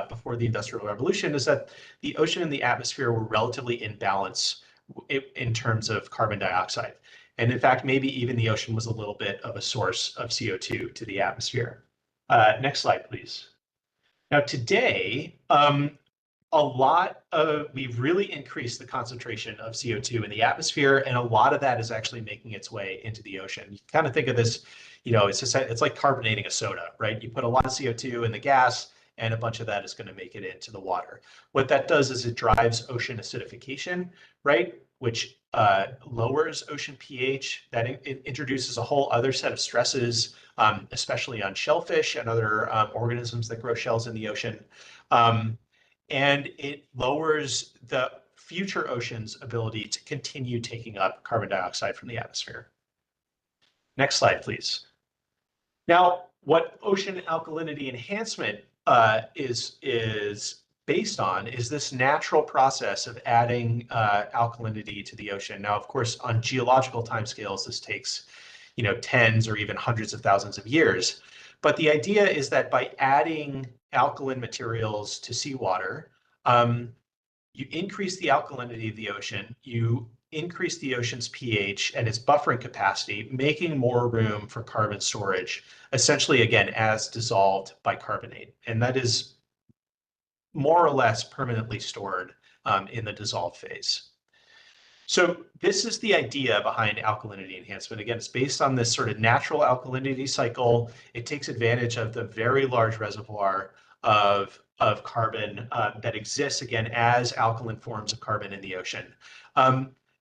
before the Industrial Revolution, is that the ocean and the atmosphere were relatively in balance in terms of carbon dioxide. And in fact, maybe even the ocean was a little bit of a source of CO2 to the atmosphere. Next slide, please. Now today, we've really increased the concentration of CO2 in the atmosphere, and a lot of that is actually making its way into the ocean. You kind of think of this, it's like carbonating a soda, right? You put a lot of CO2 in the gas, and a bunch of that is going to make it into the water. What that does is it drives ocean acidification, right? Which lowers ocean pH. That introduces a whole other set of stresses, especially on shellfish and other organisms that grow shells in the ocean. And it lowers the future ocean's ability to continue taking up carbon dioxide from the atmosphere. Next slide, please. Now, what ocean alkalinity enhancement is based on is this natural process of adding alkalinity to the ocean. Now, of course, on geological timescales, this takes tens or even hundreds of thousands of years. But the idea is that by adding alkaline materials to seawater, you increase the alkalinity of the ocean, you increase the ocean's pH and its buffering capacity, making more room for carbon storage, essentially, again, as dissolved bicarbonate. And that is more or less permanently stored in the dissolved phase. So this is the idea behind alkalinity enhancement. Again, it's based on this sort of natural alkalinity cycle. It takes advantage of the very large reservoir of carbon that exists, again, as alkaline forms of carbon in the ocean.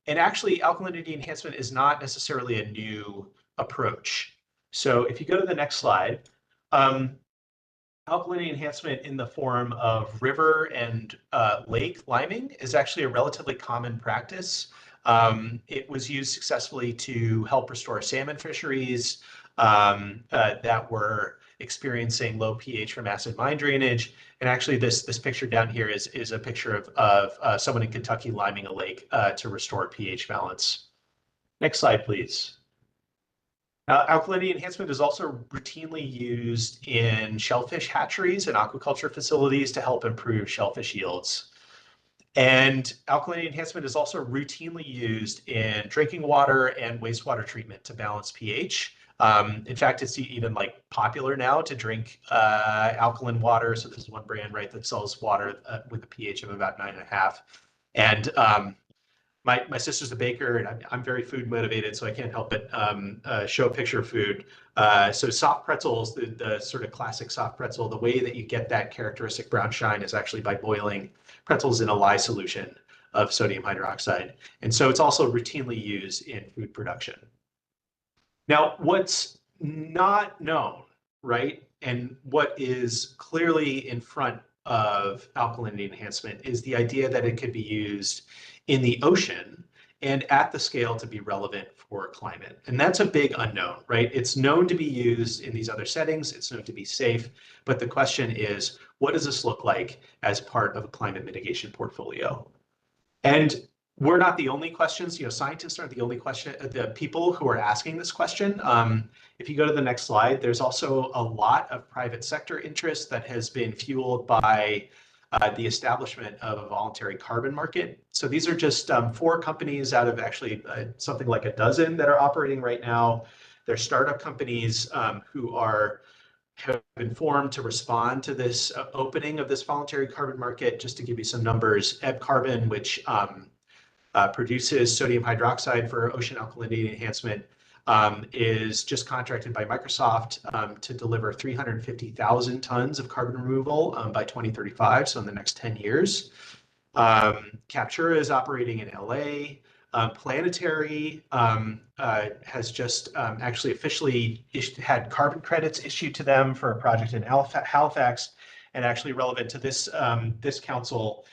And actually, alkalinity enhancement is not necessarily a new approach. So if you go to the next slide, alkalinity enhancement in the form of river and lake liming is actually a relatively common practice. It was used successfully to help restore salmon fisheries that were experiencing low pH from acid mine drainage. And actually, this picture down here is a picture of someone in Kentucky liming a lake to restore pH balance. Next slide, please. Alkalinity enhancement is also routinely used in shellfish hatcheries and aquaculture facilities to help improve shellfish yields. And alkalinity enhancement is also routinely used in drinking water and wastewater treatment to balance pH. In fact, it's even popular now to drink alkaline water. So this is one brand, right, that sells water with a pH of about 9.5. And my sister's a baker, and I'm very food motivated, so I can't help but show a picture of food. So soft pretzels, the sort of classic soft pretzel, the way that you get that characteristic brown shine is actually by boiling pretzels in a lye solution of sodium hydroxide. And so it's also routinely used in food production. Now, what's not known, right, and what is clearly in front of alkalinity enhancement is the idea that it could be used in the ocean and at the scale to be relevant for climate. And that's a big unknown, right? It's known to be used in these other settings. It's known to be safe. But the question is, what does this look like as part of a climate mitigation portfolio? And we're not the only questions, scientists aren't the only the people who are asking this question. If you go to the next slide, there's also a lot of private sector interest that has been fueled by the establishment of a voluntary carbon market. So these are just 4 companies out of actually something like a dozen that are operating right now. They're startup companies who have been formed to respond to this opening of this voluntary carbon market. Just to give you some numbers, Ebb Carbon, which produces sodium hydroxide for ocean alkalinity enhancement, is just contracted by Microsoft to deliver 350,000 tons of carbon removal by 2035, so in the next 10 years. Captura is operating in LA. Planetary has just actually officially had carbon credits issued to them for a project in Halifax, and actually relevant to this this council,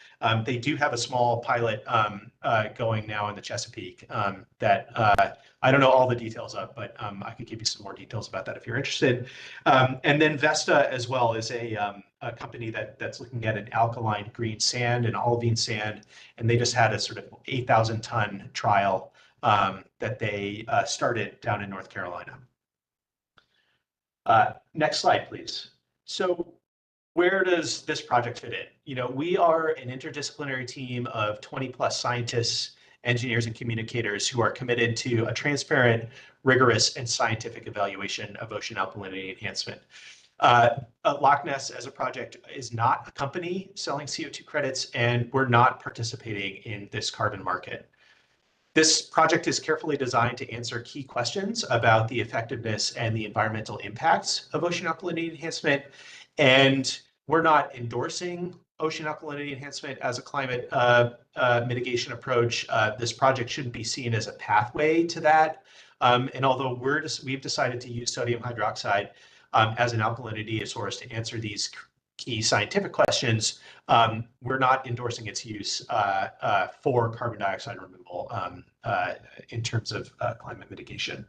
they do have a small pilot going now in the Chesapeake that I don't know all the details of, but I could give you some more details about that if you're interested. And then Vesta as well is a company that's looking at an alkaline green sand and olivine sand, and they just had a sort of 8,000 ton trial that they started down in North Carolina. Next slide, please. So where does this project fit in? You know, we are an interdisciplinary team of 20+ scientists, engineers, and communicators who are committed to a transparent, rigorous, and scientific evaluation of ocean alkalinity enhancement. Loch Ness as a project is not a company selling CO2 credits, and we're not participating in this carbon market. This project is carefully designed to answer key questions about the effectiveness and the environmental impacts of ocean alkalinity enhancement. And we're not endorsing ocean alkalinity enhancement as a climate mitigation approach. This project shouldn't be seen as a pathway to that. And although we've decided to use sodium hydroxide as an alkalinity source to answer these key scientific questions, we're not endorsing its use for carbon dioxide removal in terms of climate mitigation.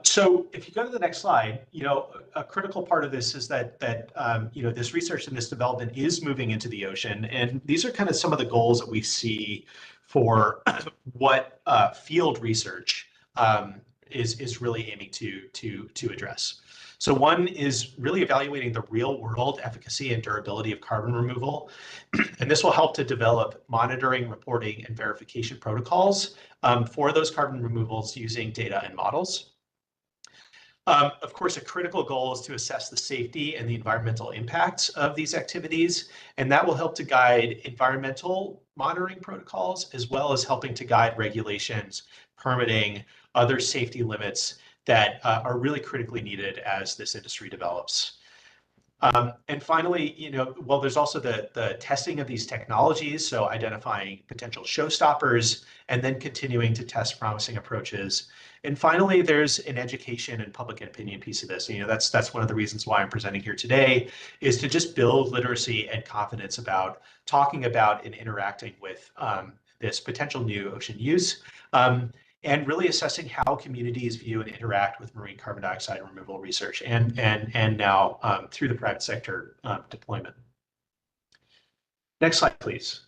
So if you go to the next slide, you know, a critical part of this is that you know, this research and this development is moving into the ocean, and these are kind of some of the goals that we see for what field research is really aiming to address. So one is really evaluating the real world efficacy and durability of carbon removal. And this will help to develop monitoring, reporting, and verification protocols for those carbon removals using data and models. Of course, a critical goal is to assess the safety and the environmental impacts of these activities, and that will help to guide environmental monitoring protocols, as well as helping to guide regulations, permitting, other safety limits that are really critically needed as this industry develops. And finally, you know, well, there's also the testing of these technologies, so identifying potential showstoppers and then continuing to test promising approaches. And finally, there's an education and public opinion piece of this. You know, that's one of the reasons why I'm presenting here today, is to just build literacy and confidence about talking about and interacting with this potential new ocean use. And really assessing how communities view and interact with marine carbon dioxide removal research and now through the private sector deployment. Next slide, please.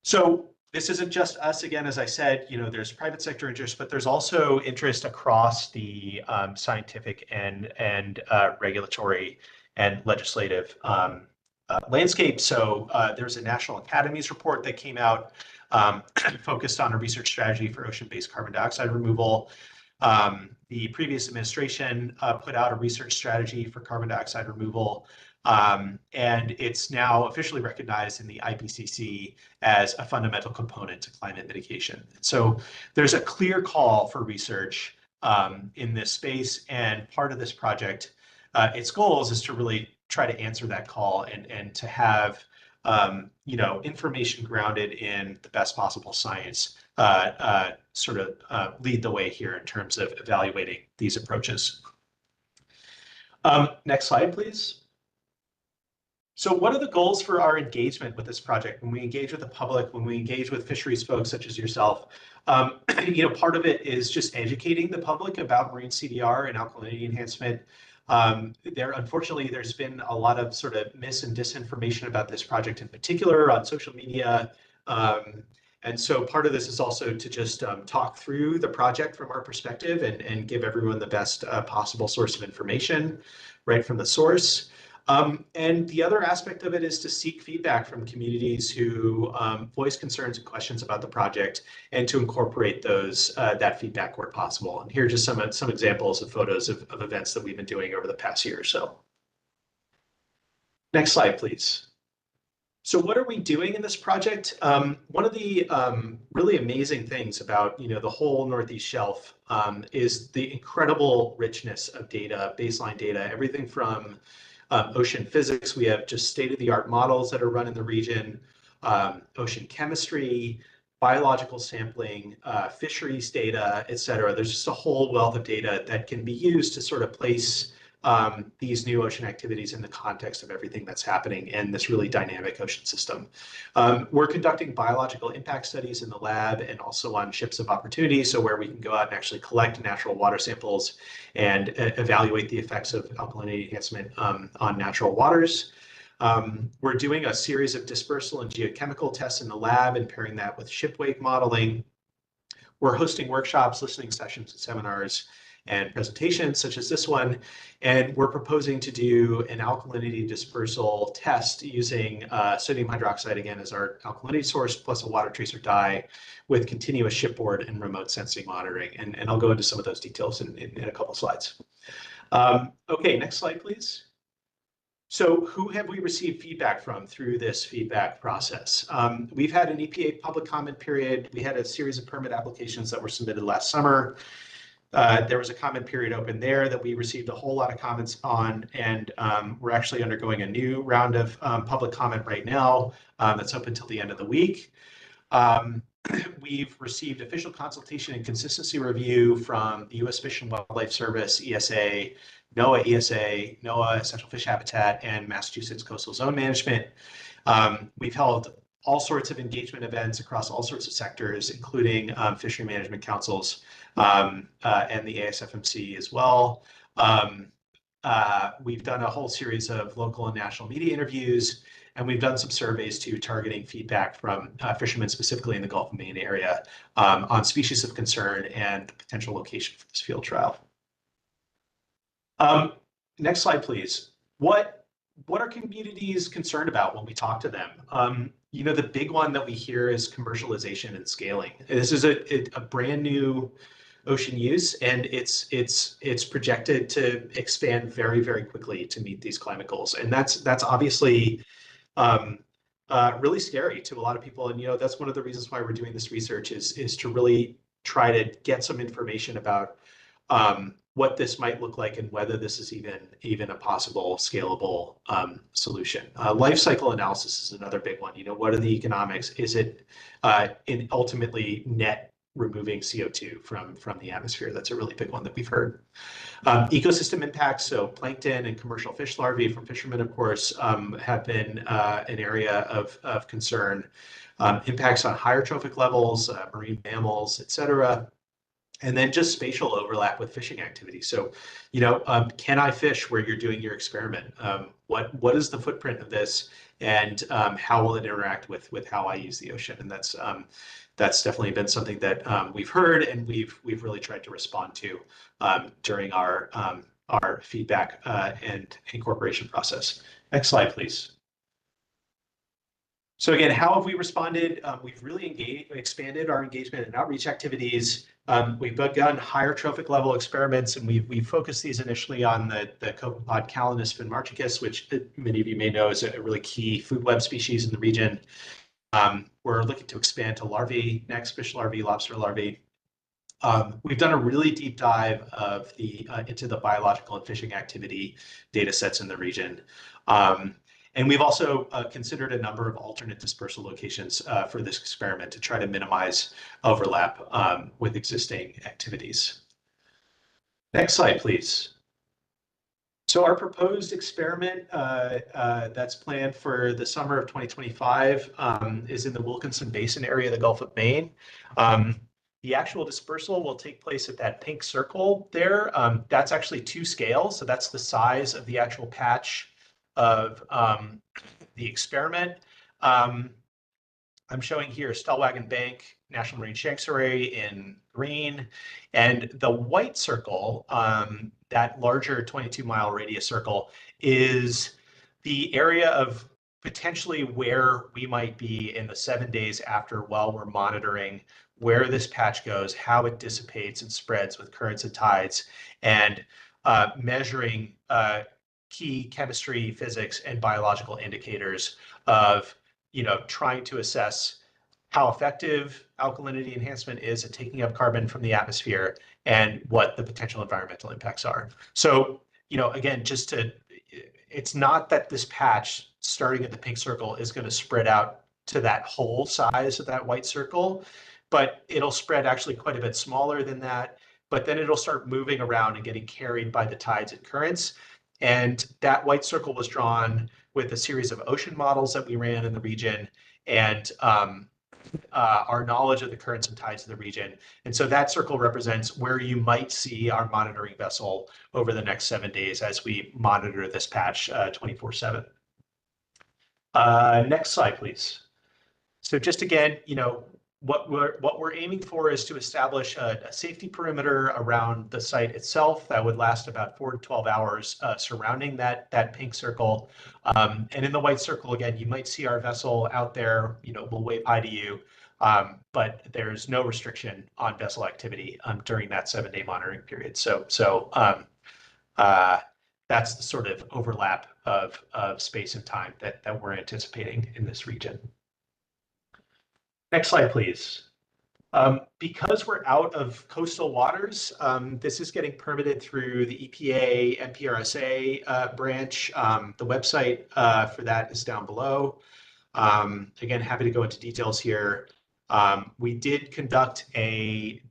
So this isn't just us. Again, as I said, you know, there's private sector interest, but there's also interest across the scientific and regulatory and legislative landscape. So there's a National Academies report that came out focused on a research strategy for ocean-based carbon dioxide removal. The previous administration put out a research strategy for carbon dioxide removal, and it's now officially recognized in the IPCC as a fundamental component to climate mitigation. So there's a clear call for research in this space, and part of this project, its goals is to really try to answer that call and to have you know, information grounded in the best possible science sort of lead the way here in terms of evaluating these approaches. Next slide, please. So what are the goals for our engagement with this project? When we engage with the public, when we engage with fisheries folks such as yourself, you know, part of it is just educating the public about marine CDR and alkalinity enhancement. Unfortunately, there's been a lot of sort of mis and disinformation about this project in particular on social media. And so part of this is also to just talk through the project from our perspective and give everyone the best possible source of information right from the source. And the other aspect of it is to seek feedback from communities who voice concerns and questions about the project, and to incorporate those that feedback where possible. And here are just some examples of photos of events that we've been doing over the past year or so. Next slide, please. So what are we doing in this project? One of the really amazing things about the whole Northeast Shelf is the incredible richness of data, baseline data, everything from ocean physics. We have just state-of-the-art models that are run in the region, ocean chemistry, biological sampling, fisheries data, et cetera. There's just a whole wealth of data that can be used to sort of place these new ocean activities in the context of everything that's happening in this really dynamic ocean system. We're conducting biological impact studies in the lab and also on ships of opportunity, so where we can go out and actually collect natural water samples and evaluate the effects of alkalinity enhancement on natural waters. We're doing a series of dispersal and geochemical tests in the lab and pairing that with ship wake modeling. We're hosting workshops, listening sessions, and seminars and presentations such as this one, and we're proposing to do an alkalinity dispersal test using sodium hydroxide again as our alkalinity source, plus a water tracer dye with continuous shipboard and remote sensing monitoring. And I'll go into some of those details in a couple slides. Okay, next slide, please. So who have we received feedback from through this feedback process? We've had an EPA public comment period. We had a series of permit applications that were submitted last summer. There was a comment period open there that we received a whole lot of comments on, and we're actually undergoing a new round of public comment right now that's open until the end of the week. We've received official consultation and consistency review from the U.S. Fish and Wildlife Service, ESA, NOAA, Essential Fish Habitat, and Massachusetts Coastal Zone Management. We've held all sorts of engagement events across all sorts of sectors, including fishery management councils and the ASFMC as well. We've done a whole series of local and national media interviews, and we've done some surveys too, targeting feedback from fishermen, specifically in the Gulf of Maine area, on species of concern and potential location for this field trial. Next slide, please. What are communities concerned about when we talk to them? The big one that we hear is commercialization and scaling. This is a brand new ocean use, and it's projected to expand very, very quickly to meet these climate goals. And that's obviously really scary to a lot of people. And that's one of the reasons why we're doing this research is to really try to get some information about what this might look like and whether this is even a possible scalable solution. Life cycle analysis is another big one. What are the economics? Is it in ultimately net removing CO2 from the atmosphere? That's a really big one that we've heard. Ecosystem impacts, so plankton and commercial fish larvae from fishermen, of course, have been an area of concern. Impacts on higher trophic levels, marine mammals, et cetera. And then just spatial overlap with fishing activity. So, can I fish where you're doing your experiment? What is the footprint of this, and how will it interact with how I use the ocean? And that's definitely been something that we've heard, and we've really tried to respond to during our feedback and incorporation process. Next slide, please. So again, how have we responded? We've really expanded our engagement and outreach activities. We've begun higher trophic level experiments, and we've focused these initially on the copepod Calanus finmarchicus, which many of you may know is a really key food web species in the region. We're looking to expand to larvae next, fish larvae, lobster larvae. We've done a really deep dive into the biological and fishing activity data sets in the region. And we've also considered a number of alternate dispersal locations for this experiment to try to minimize overlap with existing activities. Next slide, please. So our proposed experiment that's planned for the summer of 2025 is in the Wilkinson Basin area of the Gulf of Maine. The actual dispersal will take place at that pink circle there. That's actually 2 scales. So that's the size of the actual patch of the experiment. I'm showing here Stellwagen Bank National Marine Sanctuary in green, and the white circle, that larger 22-mile radius circle, is the area of potentially where we might be in the 7 days after while we're monitoring where this patch goes, how it dissipates and spreads with currents and tides, and measuring key chemistry, physics, and biological indicators of, trying to assess how effective alkalinity enhancement is at taking up carbon from the atmosphere and what the potential environmental impacts are. So, again, it's not that this patch starting at the pink circle is going to spread out to that whole size of that white circle, but it'll spread actually quite a bit smaller than that. But then it'll start moving around and getting carried by the tides and currents. And that white circle was drawn with a series of ocean models that we ran in the region, and our knowledge of the currents and tides of the region. And so that circle represents where you might see our monitoring vessel over the next 7 days as we monitor this patch 24/7. Next slide, please. So just again, what we're aiming for is to establish a safety perimeter around the site itself that would last about 4 to 12 hours surrounding that pink circle. And in the white circle, again, you might see our vessel out there, we'll wave hi to you, but there's no restriction on vessel activity during that 7-day monitoring period. So that's the sort of overlap of space and time that we're anticipating in this region. Next slide, please. Because we're out of coastal waters, this is getting permitted through the EPA MPRSA branch. The website for that is down below. Again, happy to go into details here. We did conduct a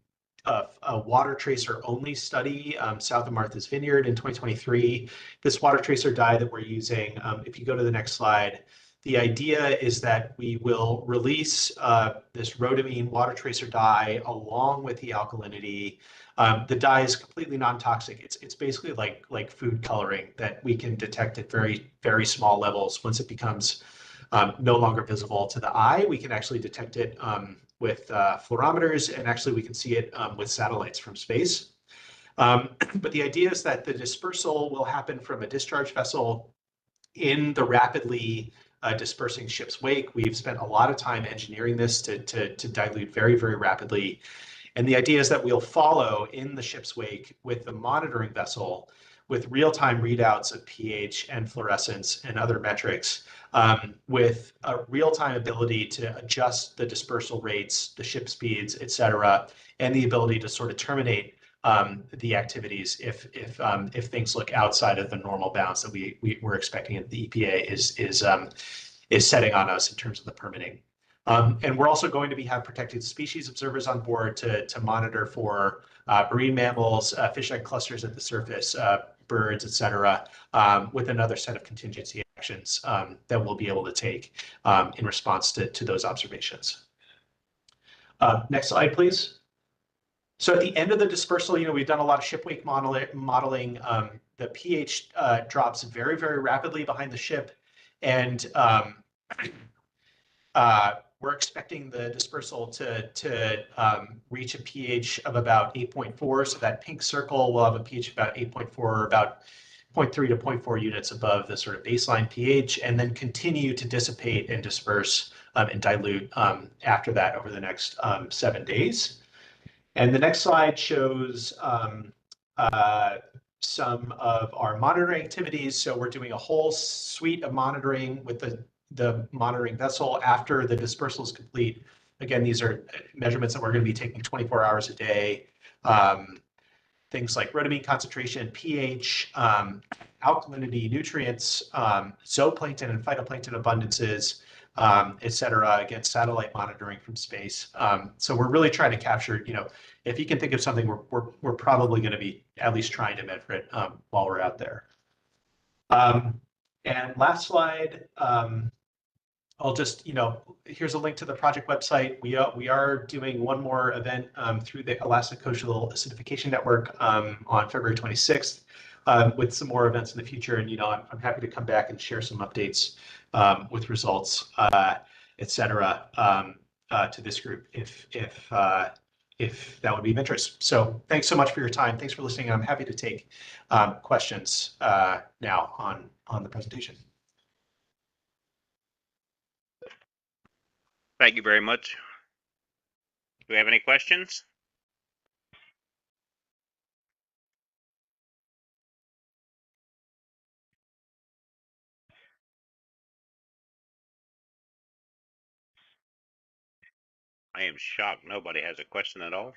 water tracer only study south of Martha's Vineyard in 2023. This water tracer dye that we're using, if you go to the next slide, the idea is that we will release this rhodamine water tracer dye along with the alkalinity. The dye is completely non-toxic. It's basically like food coloring that we can detect at very, very small levels. Once it becomes no longer visible to the eye, we can actually detect it with fluorometers, and actually we can see it with satellites from space. But the idea is that the dispersal will happen from a discharge vessel in the rapidly dispersing ship's wake. We've spent a lot of time engineering this to dilute very, very rapidly. And the idea is that we'll follow in the ship's wake with the monitoring vessel with real-time readouts of pH and fluorescence and other metrics, with a real-time ability to adjust the dispersal rates, the ship speeds, et cetera, and the ability to sort of terminate the activities if things look outside of the normal bounds that we're expecting that the EPA is setting on us in terms of the permitting. And we're also going to have protected species observers on board to monitor for marine mammals, fish egg clusters at the surface, birds, et cetera, with another set of contingency actions that we'll be able to take in response to those observations. Next slide, please. So at the end of the dispersal, we've done a lot of ship wake modeling. The pH drops very, very rapidly behind the ship, and we're expecting the dispersal to reach a pH of about 8.4. So that pink circle will have a pH of about 8.4, or about 0.3 to 0.4 units above the sort of baseline pH, and then continue to dissipate and disperse and dilute after that over the next 7 days. And the next slide shows some of our monitoring activities. So we're doing a whole suite of monitoring with the monitoring vessel after the dispersal is complete. Again, these are measurements that we're going to be taking 24 hours a day. Things like rhodamine concentration, pH, alkalinity, nutrients, zooplankton and phytoplankton abundances, et cetera, against satellite monitoring from space. So we're really trying to capture, if you can think of something, we're probably going to be at least trying to measure it while we're out there. And last slide, I'll just, here's a link to the project website. We are doing one more event through the Elastic Coastal Acidification Network on February 26th with some more events in the future. And, I'm happy to come back and share some updates with results, et cetera, to this group if that would be of interest. So thanks so much for your time. Thanks for listening. I'm happy to take questions now on the presentation. Thank you very much. Do we have any questions? I am shocked nobody has a question at all.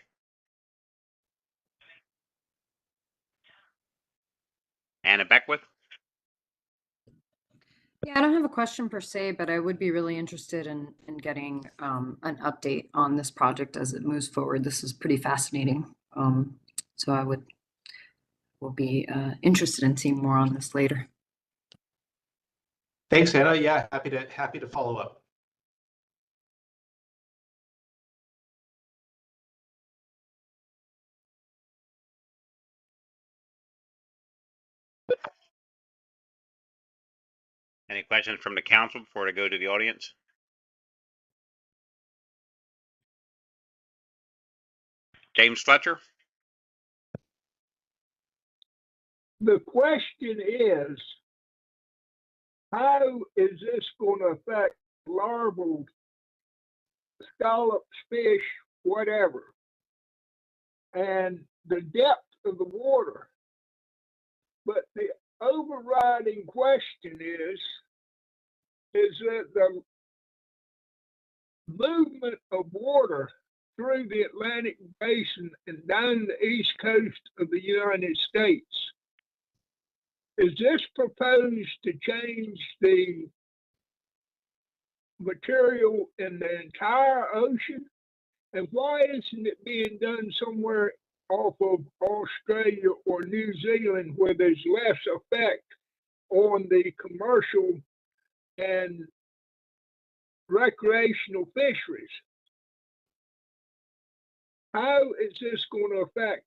Anna Beckwith? Yeah, I don't have a question per se, but I would be really interested in getting an update on this project as it moves forward. This is pretty fascinating. So I will be interested in seeing more on this later. Thanks, Anna. Yeah, happy to follow up. Any questions from the council before I go to the audience? James Fletcher? The question is, how is this going to affect larval scallops, fish, whatever, and the depth of the water? But the overriding question is that the movement of water through the Atlantic Basin and down the east coast of the United States, is this proposed to change the material in the entire ocean? And why isn't it being done somewhere off of Australia or New Zealand where there's less effect on the commercial and recreational fisheries? How is this going to affect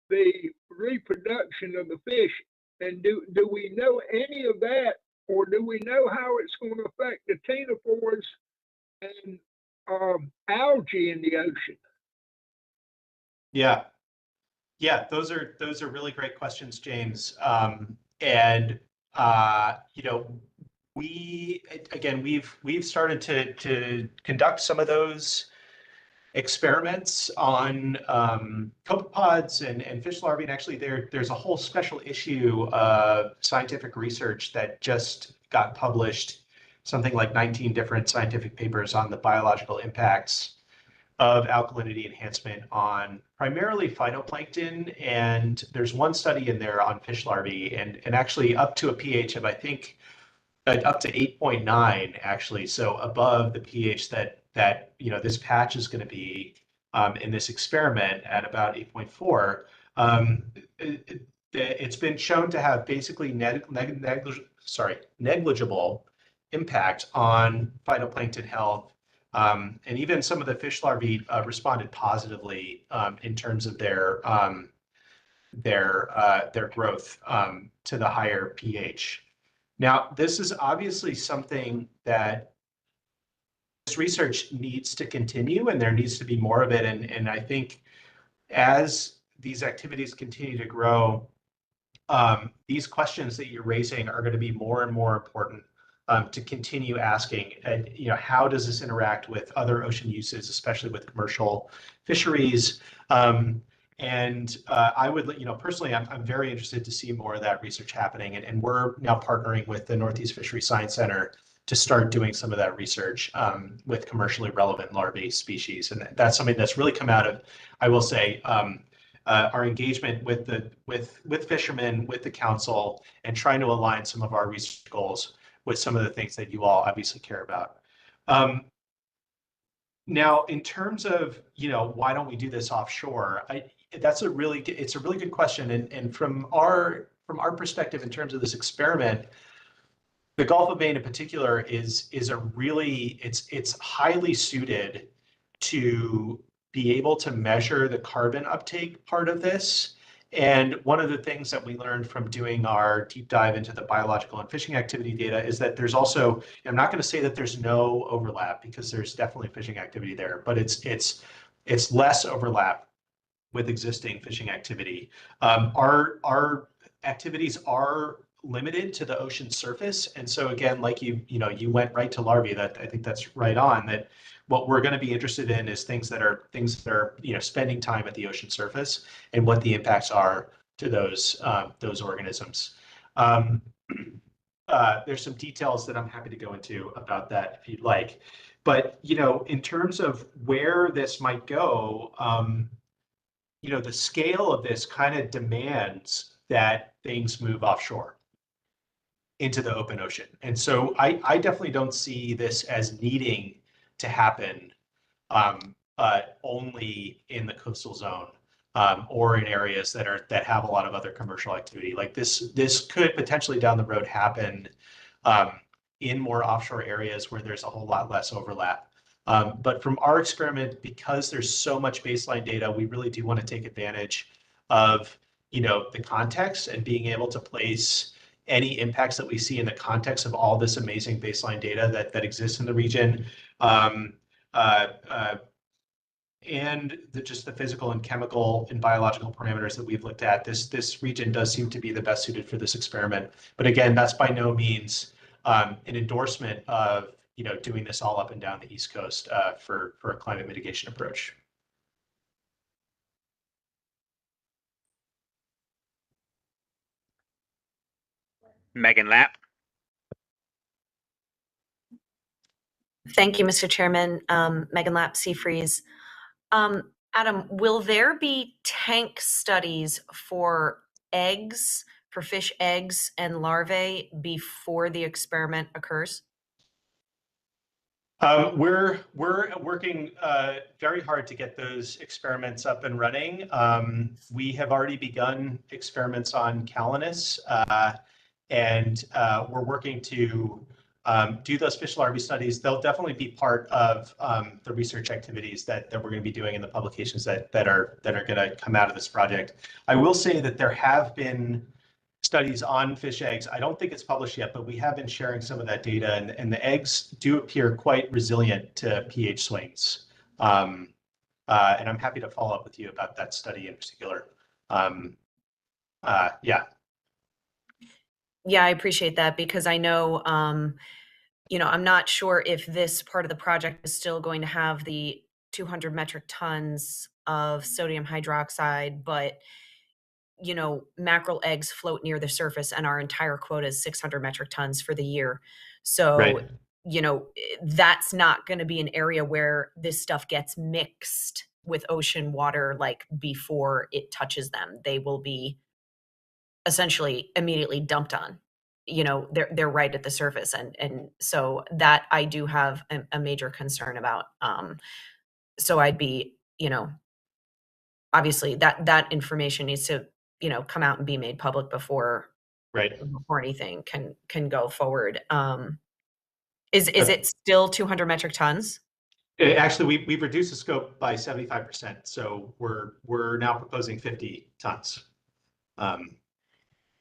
the reproduction of the fish? And do we know any of that, or do we know how it's going to affect the ctenophores and algae in the ocean? Yeah, those are really great questions, James. And you know, we've started to conduct some of those experiments on copepods and fish larvae. And actually there's a whole special issue of scientific research that just got published, something like 19 different scientific papers on the biological impacts of alkalinity enhancement on primarily phytoplankton. And there's one study in there on fish larvae and actually up to a pH of, I think, up to 8.9 actually, so above the pH that this patch is going to be in this experiment at about 8.4. It's been shown to have basically negligible impact on phytoplankton health, and even some of the fish larvae responded positively in terms of their growth to the higher pH. Now, this is obviously something that this research needs to continue, and there needs to be more of it. And I think as these activities continue to grow, these questions that you're raising are going to be more and more important to continue asking. And how does this interact with other ocean uses, especially with commercial fisheries? And I would, personally, I'm very interested to see more of that research happening. And we're now partnering with the Northeast Fisheries Science Center to start doing some of that research with commercially relevant larvae species. And that's something that's really come out of, I will say, our engagement with fishermen, with the council, and trying to align some of our research goals with some of the things that you all obviously care about. Now, in terms of, why don't we do this offshore? It's a really good question. And from our perspective, in terms of this experiment, the Gulf of Maine in particular is a really, it's highly suited to be able to measure the carbon uptake part of this. And one of the things that we learned from doing our deep dive into the biological and fishing activity data is that there's also, I'm not going to say that there's no overlap, because there's definitely fishing activity there, but it's less overlap with existing fishing activity. Our activities are limited to the ocean surface. And so again, like you went right to larvae. That I think that's right on. That what we're going to be interested in is things that are spending time at the ocean surface and what the impacts are to those organisms. There's some details that I'm happy to go into about that if you'd like. But in terms of where this might go, the scale of this kind of demands that things move offshore into the open ocean. And so I definitely don't see this as needing to happen only in the coastal zone or in areas that have a lot of other commercial activity. Like this could potentially down the road happen in more offshore areas where there's a whole lot less overlap. But from our experiment, because there's so much baseline data, we really do want to take advantage of the context and being able to place any impacts that we see in the context of all this amazing baseline data that exists in the region. And just the physical and chemical and biological parameters that we've looked at, this region does seem to be the best suited for this experiment. But again, that's by no means an endorsement of doing this all up and down the East Coast for a climate mitigation approach. Megan Lapp. Thank you, Mr. Chairman. Megan Lapp, Seafreeze. Adam, will there be tank studies for eggs, for fish eggs and larvae before the experiment occurs? We're working very hard to get those experiments up and running. We have already begun experiments on Calanus, and we're working to do those fish larvae studies. They'll definitely be part of the research activities that we're going to be doing in the publications that are going to come out of this project. I will say that there have been studies on fish eggs. I don't think it's published yet, but we have been sharing some of that data, and the eggs do appear quite resilient to pH swings. And I'm happy to follow up with you about that study in particular. Yeah. Yeah, I appreciate that because I know, I'm not sure if this part of the project is still going to have the 200 metric tons of sodium hydroxide, but mackerel eggs float near the surface and our entire quota is 600 metric tons for the year. So, right. That's not going to be an area where this stuff gets mixed with ocean water like before it touches them. They will be essentially immediately dumped on. They're right at the surface, and so that I do have a major concern about. So I'd be, obviously that information needs to come out and be made public before anything can go forward. Is it still 200 metric tons? Actually, we've reduced the scope by 75%. So we're now proposing 50 tons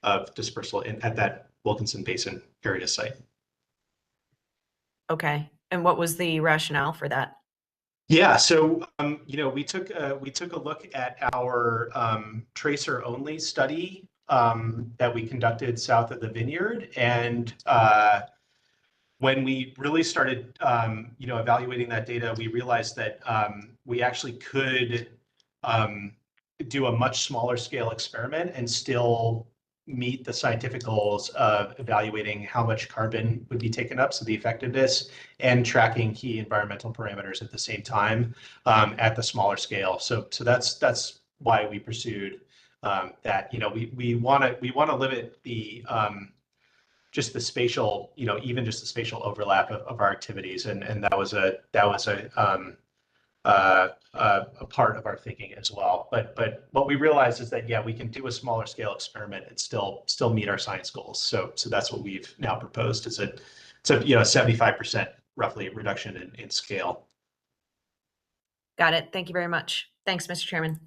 of dispersal at that Wilkinson Basin area site. Okay, and what was the rationale for that? Yeah, so we took a look at our tracer only study that we conducted south of the vineyard, and when we really started evaluating that data, we realized that we actually could do a much smaller scale experiment and still meet the scientific goals of evaluating how much carbon would be taken up, so the effectiveness, and tracking key environmental parameters at the same time at the smaller scale. So that's why we pursued that. We want to limit the just the spatial, even just the spatial overlap of our activities, and that was a part of our thinking as well. But what we realized is that, yeah, we can do a smaller scale experiment and still meet our science goals. So that's what we've now proposed. It's a 75% roughly reduction in scale. Got it. Thank you very much. Thanks, Mr. Chairman.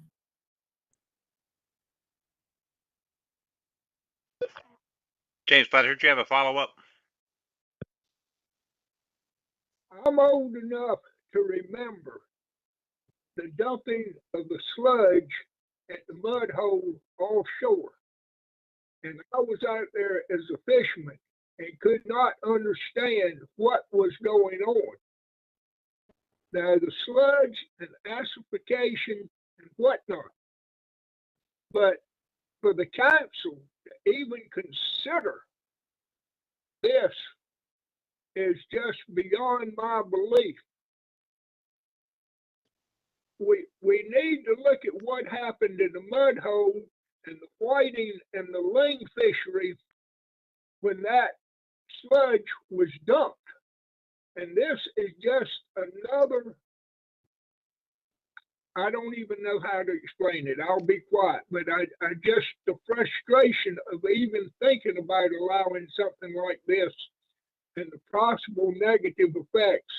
James Fletcher, do you have a follow-up? I'm old enough to remember the dumping of the sludge at the mud hole offshore. and I was out there as a fisherman and could not understand what was going on. Now, the sludge and acidification and whatnot, but for the council to even consider this is just beyond my belief. We need to look at what happened in the mud hole and the whiting and the ling fishery when that sludge was dumped. And this is just another, I don't even know how to explain it. I'll be quiet, but I just, the frustration of even thinking about allowing something like this and the possible negative effects.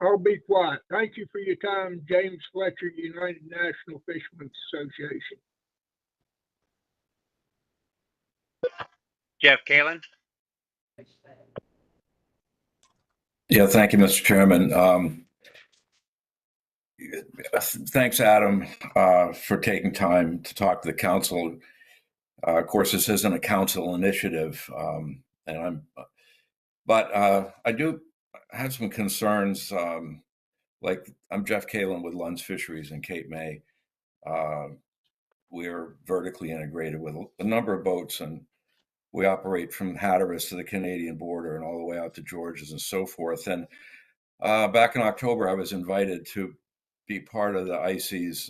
I'll be quiet. Thank you for your time, James Fletcher, United National Fishermen's Association. Jeff Kalen. Yeah, thank you, Mr. Chairman. Thanks, Adam, for taking time to talk to the council. Of course, this isn't a council initiative, but I do have some concerns. Like, I'm Jeff Kalen with Lund's Fisheries in Cape May. We're vertically integrated with a number of boats, and we operate from Hatteras to the Canadian border and all the way out to Georges and so forth. And back in October, I was invited to be part of the ICE's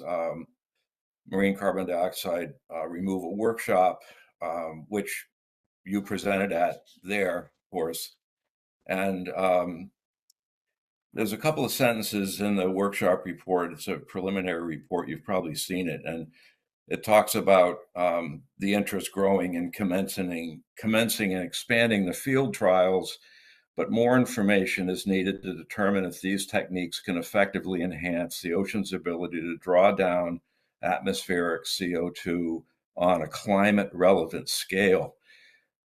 marine carbon dioxide removal workshop, which you presented at there, of course. And there's a couple of sentences in the workshop report. It's a preliminary report. You've probably seen it. And it talks about the interest growing in commencing and expanding the field trials, but more information is needed to determine if these techniques can effectively enhance the ocean's ability to draw down atmospheric CO2 on a climate relevant scale.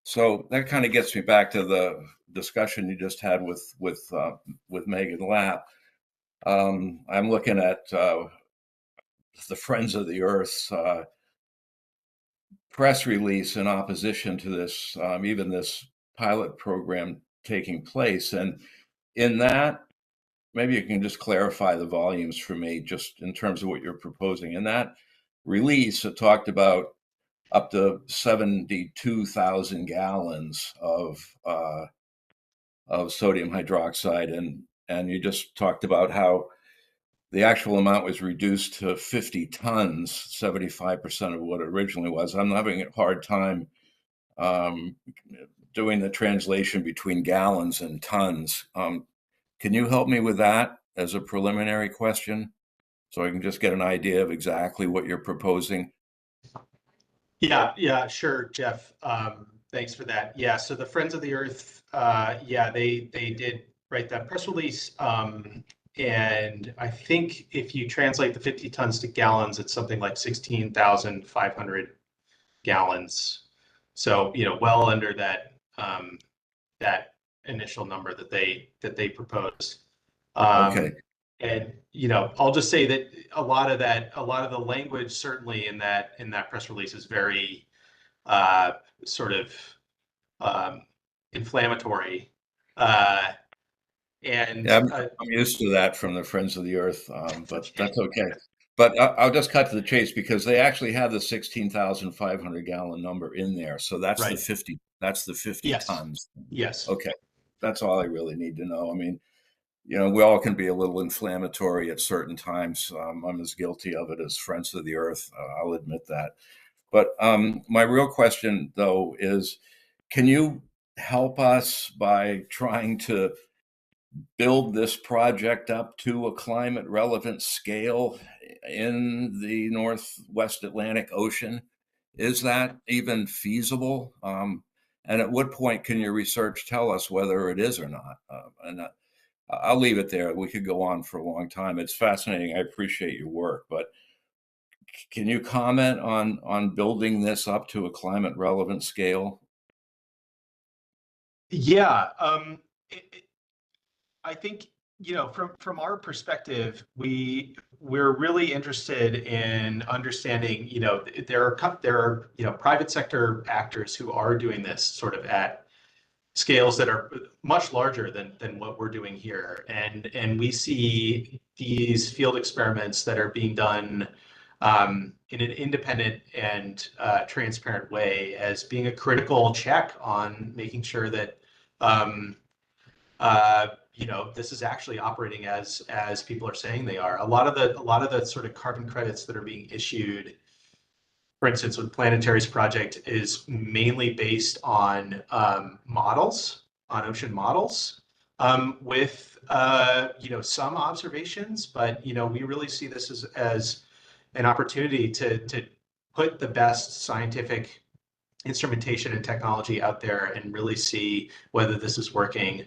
So that kind of gets me back to the discussion you just had with Megan Lapp. I'm looking at the Friends of the Earth's press release in opposition to this, even this pilot program taking place. And in that, maybe you can just clarify the volumes for me, just in terms of what you're proposing. In that release, it talked about up to 72,000 gallons of sodium hydroxide, and you just talked about how the actual amount was reduced to 50 tons, 75% of what it originally was. I'm having a hard time doing the translation between gallons and tons. Can you help me with that as a preliminary question, so I can just get an idea of exactly what you're proposing? Yeah, sure, Jeff. Thanks for that. Yeah, so the Friends of the Earth, they did write that press release. And I think if you translate the 50 tons to gallons, it's something like 16,500 gallons. So, well under that that initial number that they proposed. Okay. And I'll just say that a lot of the language certainly in that press release is very sort of inflammatory. And yeah, I'm used to that from the Friends of the Earth, but that's okay. But I'll just cut to the chase, because they actually have the 16,500 gallon number in there. So that's right. The 50. That's the 50 yes. tons. Yes. Okay, that's all I really need to know. I mean, we all can be a little inflammatory at certain times. I'm as guilty of it as Friends of the Earth. I'll admit that. But my real question, though, is, can you help us by trying to build this project up to a climate relevant scale in the Northwest Atlantic Ocean? Is that even feasible? And at what point can your research tell us whether it is or not? And I'll leave it there. We could go on for a long time. It's fascinating. I appreciate your work, but can you comment on building this up to a climate relevant scale? Yeah, I think from our perspective, we're really interested in understanding, there are private sector actors who are doing this sort of at scales that are much larger than what we're doing here. And we see these field experiments that are being done in an independent and transparent way as being a critical check on making sure that this is actually operating as people are saying they are. A lot of the sort of carbon credits that are being issued, for instance, with Planetary's project, is mainly based on models, on ocean models, with some observations, but we really see this as an opportunity to put the best scientific instrumentation and technology out there and really see whether this is working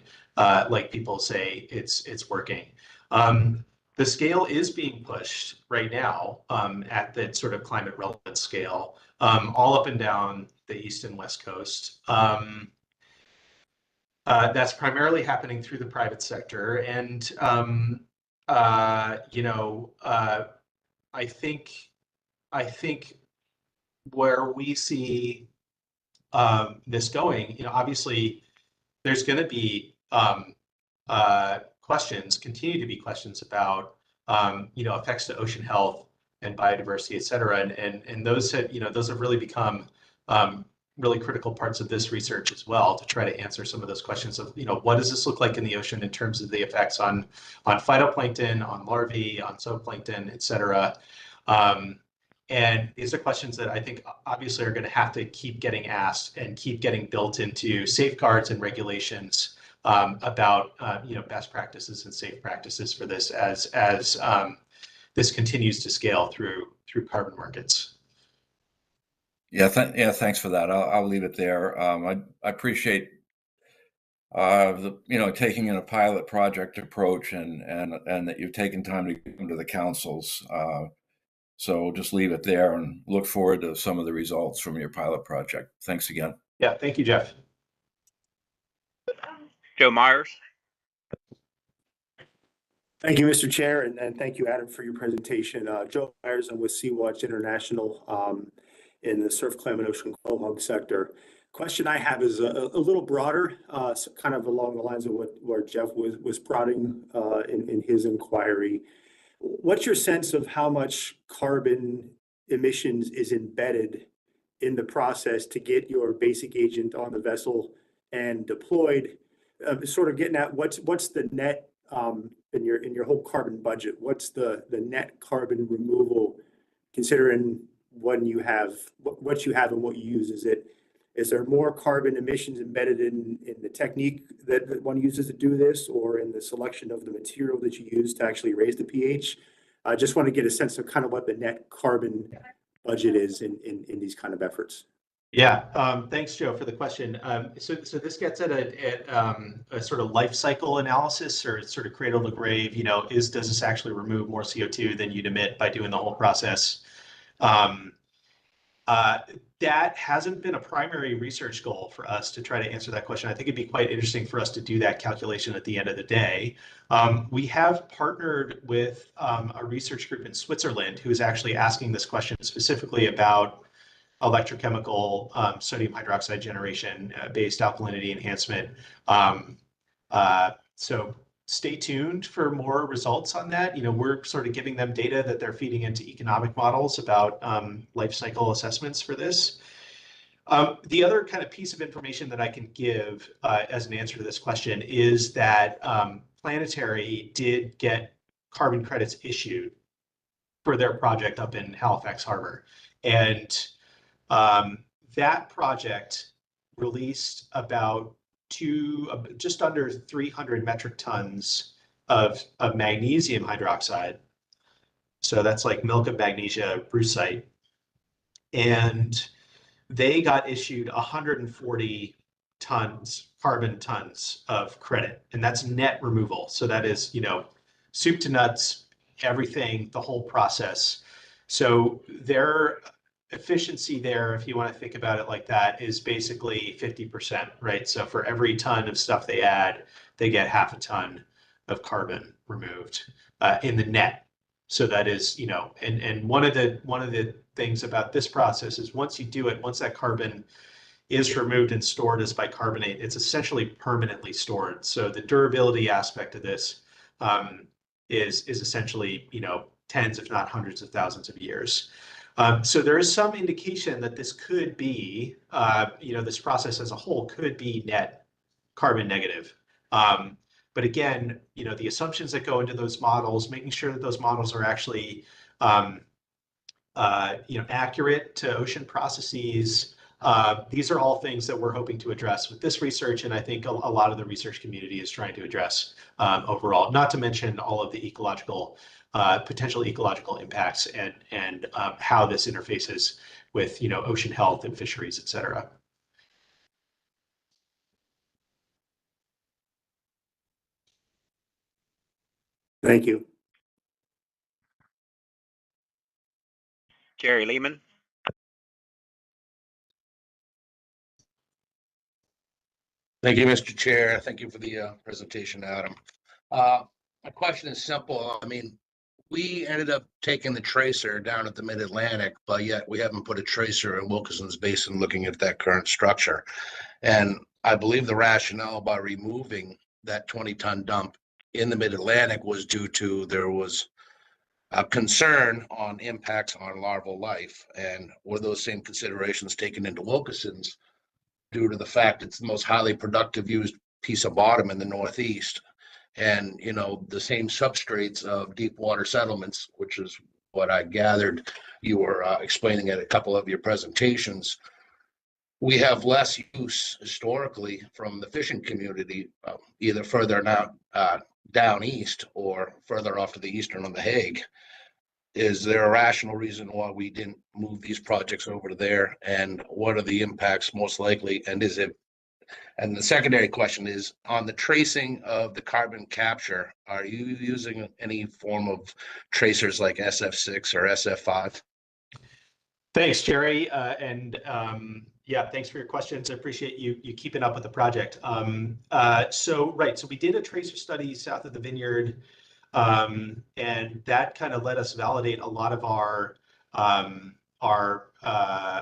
like people say it's working. The scale is being pushed right now at the sort of climate relevant scale, all up and down the East and West Coast. That's primarily happening through the private sector. And, I think where we see this going, obviously there's going to be continue to be questions about, effects to ocean health and biodiversity, et cetera. And those have really become really critical parts of this research as well, to try to answer some of those questions of, what does this look like in the ocean in terms of the effects on phytoplankton, on larvae, on zooplankton, et cetera. And these are questions that I think obviously are going to have to keep getting asked and keep getting built into safeguards and regulations about best practices and safe practices for this as this continues to scale through carbon markets. Yeah, thanks for that. I'll leave it there. I appreciate taking in a pilot project approach and that you've taken time to come to the councils. So just leave it there and look forward to some of the results from your pilot project. Thanks again. Yeah, thank you, Jeff. Joe Myers. Thank you, Mr. Chair, and thank you, Adam, for your presentation. Joe Myers, I'm with Sea-Watch International in the surf, clam, and ocean quahog sector. Question I have is a little broader, so kind of along the lines of where Jeff was prodding in his inquiry. What's your sense of how much carbon emissions is embedded in the process to get your basic agent on the vessel and deployed? Sort of getting at what's the net in your whole carbon budget? What's the net carbon removal, considering what you have and what you use? Is there more carbon emissions embedded in the technique that one uses to do this, or in the selection of the material that you use to actually raise the pH? I just want to get a sense of kind of what the net carbon budget is in these kind of efforts. Yeah, thanks, Joe, for the question. So this gets at a sort of life cycle analysis, or sort of cradle to grave. Does this actually remove more CO2 than you'd emit by doing the whole process? That hasn't been a primary research goal for us to try to answer that question. I think it'd be quite interesting for us to do that calculation at the end of the day. We have partnered with a research group in Switzerland who is actually asking this question specifically about electrochemical sodium hydroxide generation based alkalinity enhancement. So stay tuned for more results on that. We're sort of giving them data that they're feeding into economic models about life cycle assessments for this. The other kind of piece of information that I can give as an answer to this question is that Planetary did get carbon credits issued for their project up in Halifax Harbor. And that project released about just under 300 metric tons of magnesium hydroxide. So that's like milk of magnesia brucite. And they got issued 140 carbon tons of credit. And that's net removal. So that is, soup to nuts, everything, the whole process. So their efficiency there, if you want to think about it like that, is basically 50%, right? So for every ton of stuff they add, they get half a ton of carbon removed in the net. So that is, and one of the things about this process is once you do it, once that carbon is removed and stored as bicarbonate, it's essentially permanently stored. So the durability aspect of this is essentially, tens, if not hundreds of thousands of years. So there is some indication that this could be, this process as a whole could be net carbon negative. But again, the assumptions that go into those models, making sure that those models are actually, accurate to ocean processes. These are all things that we're hoping to address with this research, and I think a lot of the research community is trying to address overall. Not to mention all of the potential ecological impacts and how this interfaces with ocean health and fisheries, et cetera. Thank you. Jerry Lehman. Thank you, Mr. Chair. Thank you for the presentation, Adam. My question is simple. I mean, we ended up taking the tracer down at the Mid-Atlantic, but yet we haven't put a tracer in Wilkinson's Basin looking at that current structure. And I believe the rationale by removing that 20-ton dump in the Mid-Atlantic was due to there was a concern on impacts on larval life. And were those same considerations taken into Wilkinson's due to the fact it's the most highly productive used piece of bottom in the Northeast? And, the same substrates of deep water settlements, which is what I gathered you were explaining at a couple of your presentations. We have less use historically from the fishing community, either further down east or further off to the eastern on the Hague. Is there a rational reason why we didn't move these projects over to there? And what are the impacts most likely? And the secondary question is on the tracing of the carbon capture, are you using any form of tracers like SF6 or SF5? Thanks, Jerry. Thanks for your questions. I appreciate you keeping up with the project. So we did a tracer study south of the Vineyard, and that kind of let us validate a lot of our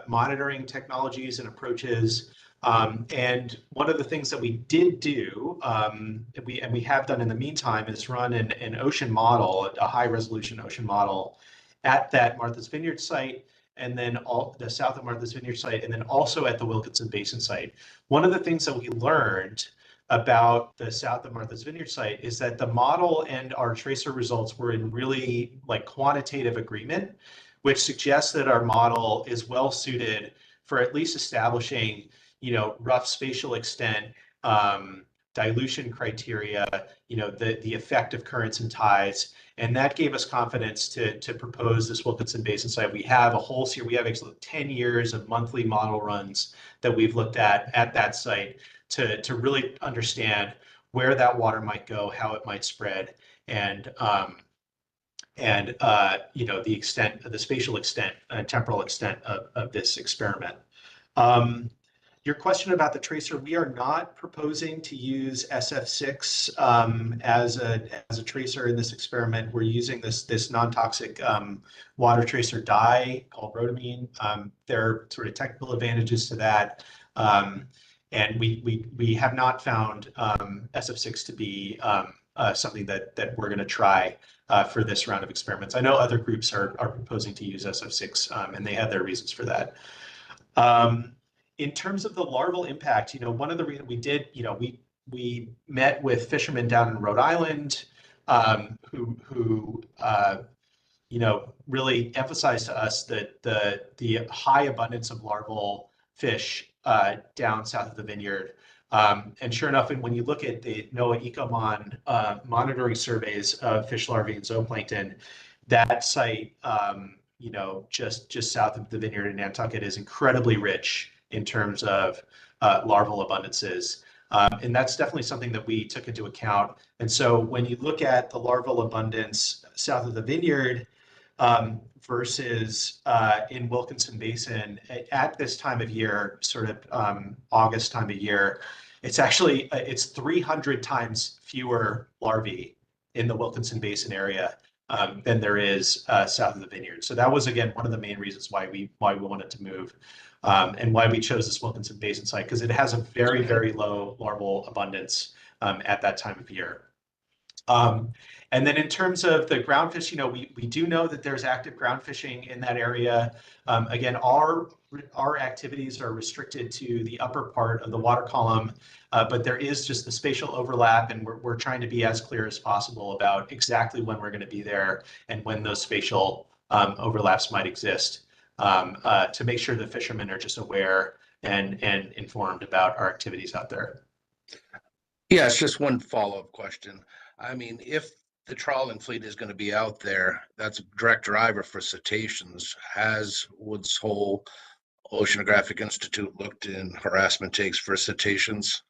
monitoring technologies and approaches. And one of the things that we did do, and we have done in the meantime, is run an ocean model, a high resolution ocean model at that Martha's Vineyard site, and then the south of Martha's Vineyard site, and then also at the Wilkinson Basin site. One of the things that we learned about the south of Martha's Vineyard site is that the model and our tracer results were in really quantitative agreement, which suggests that our model is well suited for at least establishing, rough spatial extent, dilution criteria, the effect of currents and tides. And that gave us confidence to propose this Wilkinson Basin site. We have we have actually 10 years of monthly model runs that we've looked at that site to really understand where that water might go, how it might spread, and the extent, the spatial extent, temporal extent of this experiment. Your question about the tracer, we are not proposing to use SF6 as a tracer in this experiment. We're using this non-toxic water tracer dye called rhodamine. There are sort of technical advantages to that. And we have not found SF6 to be something that we're going to try for this round of experiments. I know other groups are proposing to use SF6, and they have their reasons for that. In terms of the larval impact, one of the reasons we did, we met with fishermen down in Rhode Island who really emphasized to us that the high abundance of larval fish down south of the Vineyard. And sure enough, and when you look at the NOAA EcoMon monitoring surveys of fish larvae and zooplankton, that site, just south of the Vineyard in Nantucket is incredibly rich in terms of larval abundances. And that's definitely something that we took into account. And so when you look at the larval abundance south of the Vineyard versus in Wilkinson Basin at this time of year, sort of August time of year, it's actually, it's 300 times fewer larvae in the Wilkinson Basin area than there is south of the vineyard. So that was, again, one of the main reasons why we wanted to move, and why we chose this Wilkinson Basin site, because it has a very, very low larval abundance at that time of year. And then in terms of the ground fish, we do know that there's active ground fishing in that area. Again, our activities are restricted to the upper part of the water column, but there is just the spatial overlap, and we're trying to be as clear as possible about exactly when we're going to be there and when those spatial overlaps might exist, to make sure the fishermen are just aware and informed about our activities out there. Yes, just one follow-up question. I mean, if the trawling fleet is going to be out there, that's a direct driver for cetaceans. Has Woods Hole Oceanographic Institute looked in harassment takes for cetaceans?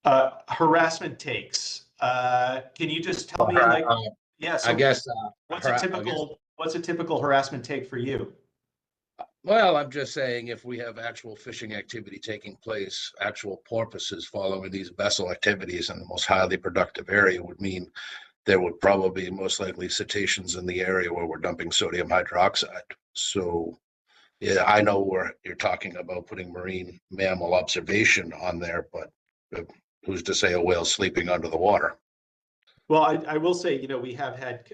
Harassment takes. Can you just tell me, like, yeah? So I guess what's a typical harassment take for you? Well, I'm just saying, if we have actual fishing activity taking place, actual porpoises following these vessel activities in the most highly productive area would mean there would probably most likely cetaceans in the area where we're dumping sodium hydroxide. So yeah, I know where you're talking about putting marine mammal observation on there, but who's to say a whale sleeping under the water? Well, I will say, we have had,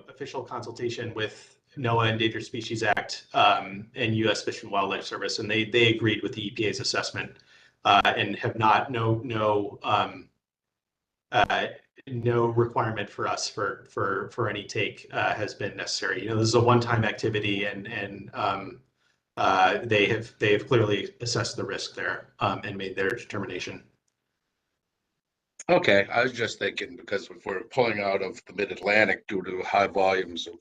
official consultation with NOAA Endangered Species Act and U.S. Fish and Wildlife Service, and they agreed with the EPA's assessment and have no requirement for us for any take has been necessary. This is a one-time activity, and they have clearly assessed the risk there and made their determination. Okay, I was just thinking, because if we're pulling out of the mid-Atlantic due to high volumes of,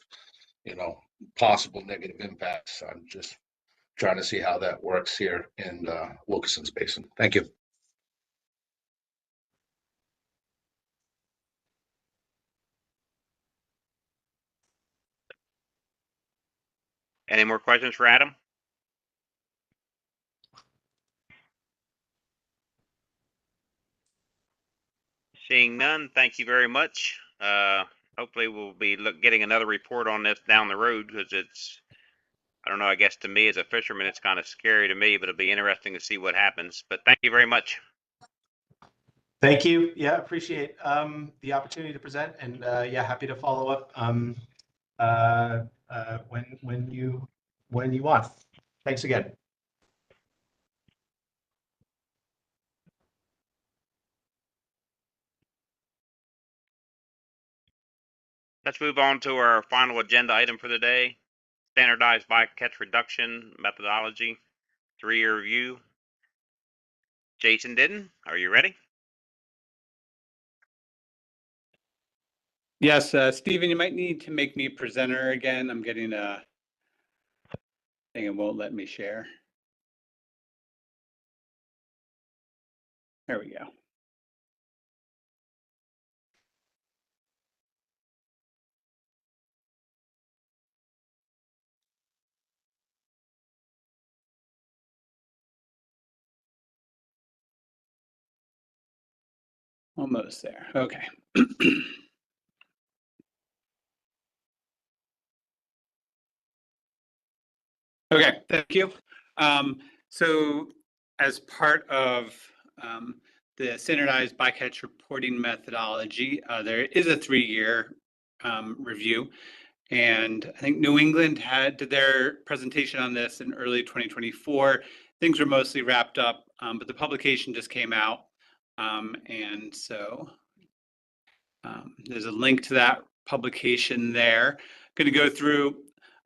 possible negative impacts, I'm just trying to see how that works here in Wilkinson's Basin. Thank you. Any more questions for Adam? Seeing none, thank you very much. Hopefully we'll be getting another report on this down the road, because I don't know, I guess to me as a fisherman, it's kind of scary to me, but it'll be interesting to see what happens. But thank you very much. Thank you. Yeah, appreciate the opportunity to present, and happy to follow up when you want. Thanks again. Let's move on to our final agenda item for the day: standardized bycatch reduction methodology, 3-year review. Jason Didden, are you ready? Yes, Stephen, you might need to make me a presenter again. I'm getting a thing, it won't let me share. There we go. Almost there. Okay. Okay, thank you. So as part of the standardized bycatch reporting methodology, there is a 3-year review. And I think New England did their presentation on this in early 2024. Things were mostly wrapped up, but the publication just came out. And so there's a link to that publication there. I'm going to go through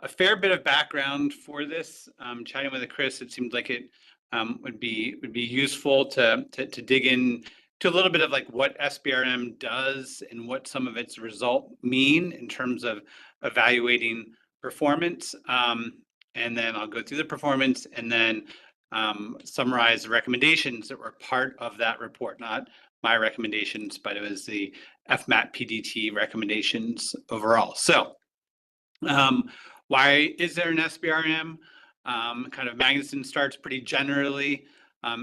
a fair bit of background for this. Chatting with Chris, it seemed like it would be useful to dig in to a little bit of like what SBRM does and what some of its results mean in terms of evaluating performance. And then I'll go through the performance and then summarize the recommendations that were part of that report, not my recommendations, but it was the FMAT PDT recommendations overall. So why is there an SBRM? Kind of Magnuson starts pretty generally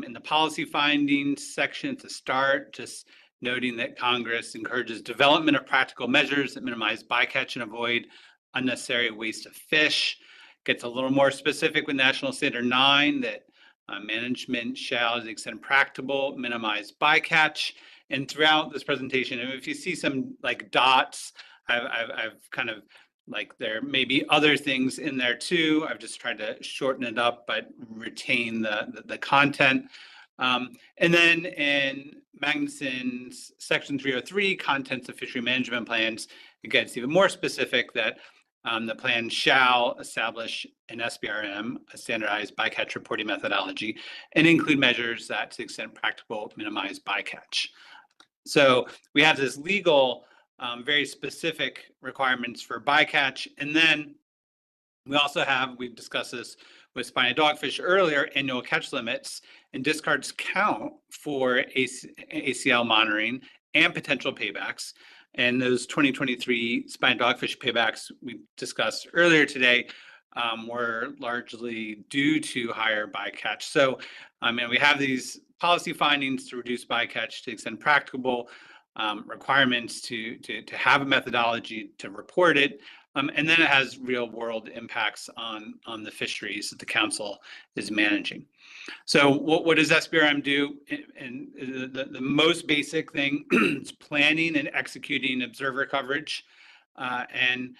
in the policy findings section to start, just noting that Congress encourages development of practical measures that minimize bycatch and avoid unnecessary waste of fish. Gets a little more specific with National Standard 9 that management shall, to the extent practicable, minimize bycatch. And throughout this presentation, and if you see some like dots, I've kind of like there may be other things in there too. I've just tried to shorten it up, but retain the content. And then in Magnuson's section 303, contents of fishery management plans, it gets even more specific that the plan shall establish an SBRM, a standardized bycatch reporting methodology, and include measures that, to the extent practicable, minimize bycatch. So we have this legal, very specific requirements for bycatch, and then we also have, we've discussed this with spiny dogfish earlier, annual catch limits and discards count for ACL monitoring and potential paybacks. And those 2023 spiny dogfish paybacks we discussed earlier today were largely due to higher bycatch. So, and we have these policy findings to reduce bycatch to the extent practicable, requirements to have a methodology to report it, and then it has real world impacts on the fisheries that the council is managing. So what does SBRM do? And the most basic thing is planning and executing observer coverage. And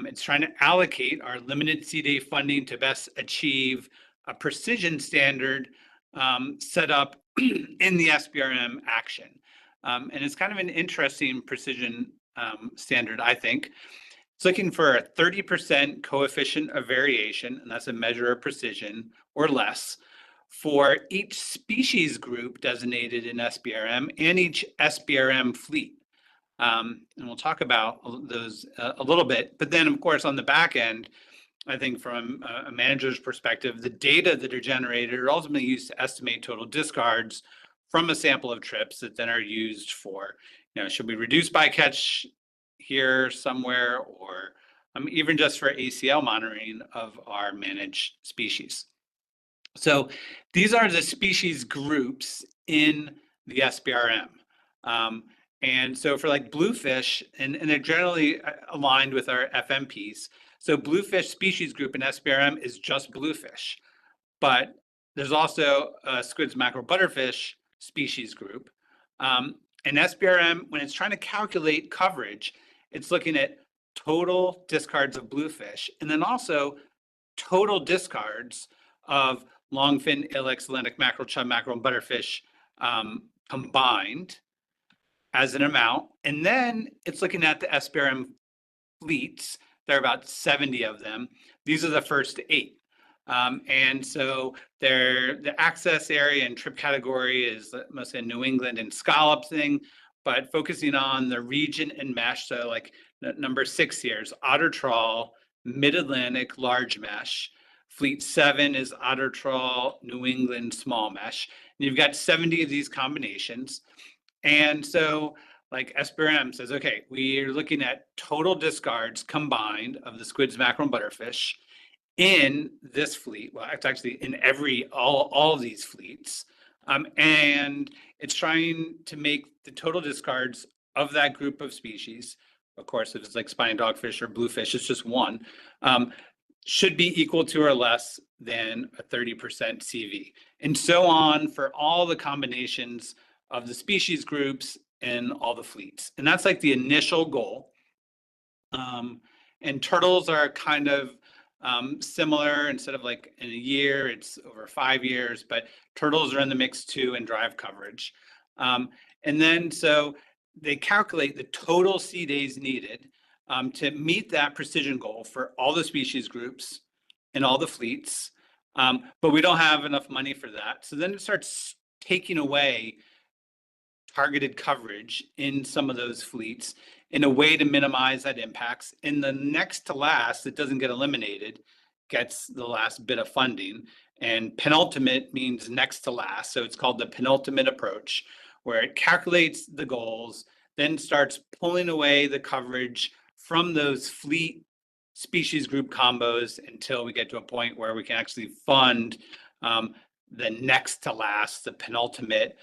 it's trying to allocate our limited C-Day funding to best achieve a precision standard set up in the SBRM action. And it's kind of an interesting precision standard, I think. It's looking for a 30% coefficient of variation, and that's a measure of precision or less, for each species group designated in SBRM and each SBRM fleet. And we'll talk about those a little bit. But then, of course, on the back end, I think from a manager's perspective, the data that are generated are ultimately used to estimate total discards from a sample of trips that then are used for, should we reduce bycatch here somewhere, or even just for ACL monitoring of our managed species. So these are the species groups in the SBRM. And so for like bluefish, and they're generally aligned with our FMPs. So bluefish species group in SBRM is just bluefish, but there's also a squids, mackerel, butterfish species group. And SBRM, when it's trying to calculate coverage, it's looking at total discards of bluefish, and then also total discards of longfin, ilex, Atlantic mackerel, chub mackerel, and butterfish combined as an amount. And then it's looking at the SBRM fleets. There are about 70 of them. These are the first 8. And so the access area and trip category is mostly a New England and scallop thing, but focusing on the region and mesh. So like number 6 here is otter trawl, mid-Atlantic large mesh. Fleet 7 is otter trawl, New England small mesh. And you've got 70 of these combinations. And so like SBRM says, okay, we're looking at total discards combined of the squids, mackerel, and butterfish in this fleet. Well, it's actually in all of these fleets. And it's trying to make the total discards of that group of species. Of course, if it's like spiny dogfish or bluefish, it's just one, should be equal to or less than a 30% CV. And so on for all the combinations of the species groups and all the fleets. And that's like the initial goal. And turtles are kind of similar. Instead of like in a year, it's over 5 years, but turtles are in the mix too and drive coverage. And then so they calculate the total sea days needed to meet that precision goal for all the species groups and all the fleets. But we don't have enough money for that. So then it starts taking away targeted coverage in some of those fleets in a way to minimize that impacts. And the next to last that doesn't get eliminated gets the last bit of funding. And penultimate means next to last. So it's called the penultimate approach, where it calculates the goals, then starts pulling away the coverage from those fleet species group combos until we get to a point where we can actually fund the next to last, the penultimate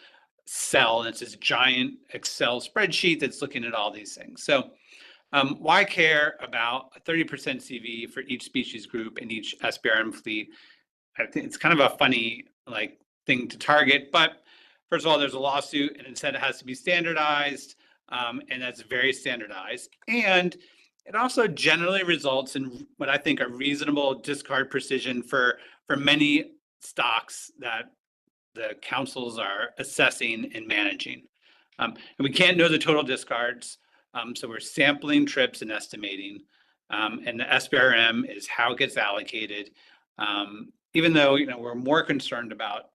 cell, and it's this giant Excel spreadsheet that's looking at all these things. So why care about a 30% CV for each species group in each SBRM fleet? I think it's kind of a funny thing to target, but first of all, there's a lawsuit and it said it has to be standardized, and that's very standardized. And it also generally results in what I think are reasonable discard precision for many stocks that the councils are assessing and managing. And we can't know the total discards, so we're sampling trips and estimating. And the SBRM is how it gets allocated. Even though we're more concerned about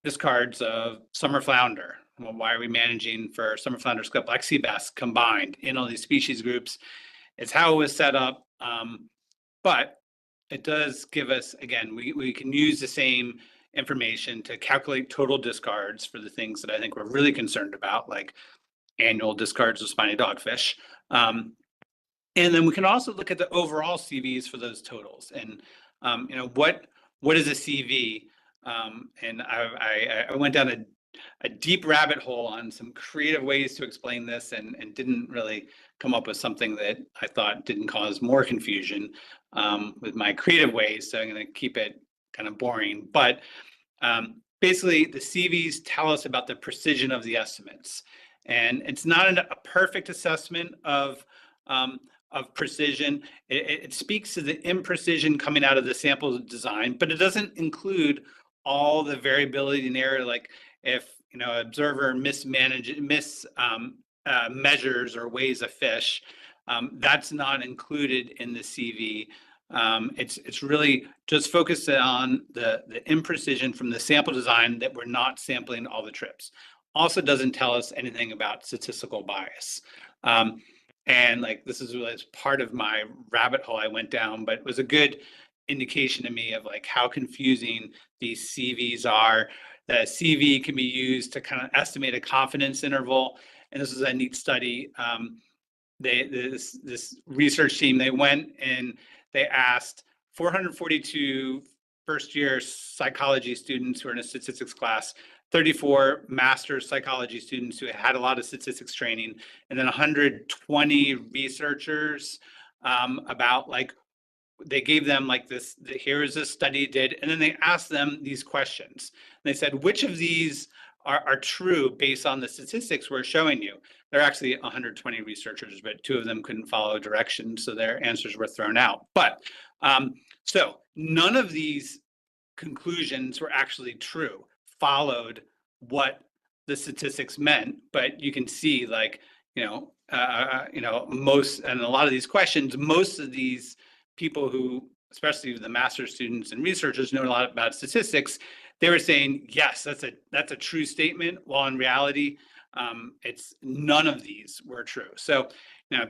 discards of summer flounder. Well, why are we managing for summer flounder, scallop, black sea bass combined in all these species groups? It's how it was set up, but it does give us, again, we can use the same information to calculate total discards for the things that I think we're really concerned about, like annual discards of spiny dogfish. And then we can also look at the overall CVs for those totals. And what is a CV? And I went down a deep rabbit hole on some creative ways to explain this, and didn't really come up with something that I thought didn't cause more confusion with my creative ways. So I'm going to keep it kind of boring. But basically, the CVs tell us about the precision of the estimates, and it's not a perfect assessment of precision. It speaks to the imprecision coming out of the sample design, but it doesn't include all the variability and error, like if observer measures or weighs a fish. That's not included in the CV. It's really just focused on the imprecision from the sample design, that we're not sampling all the trips. Also doesn't tell us anything about statistical bias. And this is really part of my rabbit hole I went down, but it was a good indication to me of how confusing these CVs are. The CV can be used to kind of estimate a confidence interval. And this is a neat study. This research team, they went and they asked 442 first-year psychology students who are in a statistics class, 34 master's psychology students who had a lot of statistics training, and then 120 researchers about they gave them this, here is a study did, and then they asked them these questions. And they said, which of these are true based on the statistics we're showing you? There are actually 120 researchers, but 2 of them couldn't follow directions, so their answers were thrown out. But so none of these conclusions were actually true, followed what the statistics meant. But you can see most, and a lot of these questions, most of these people who, especially the master's students and researchers, know a lot about statistics, they were saying, yes, that's a true statement, while in reality, it's none of these were true. So,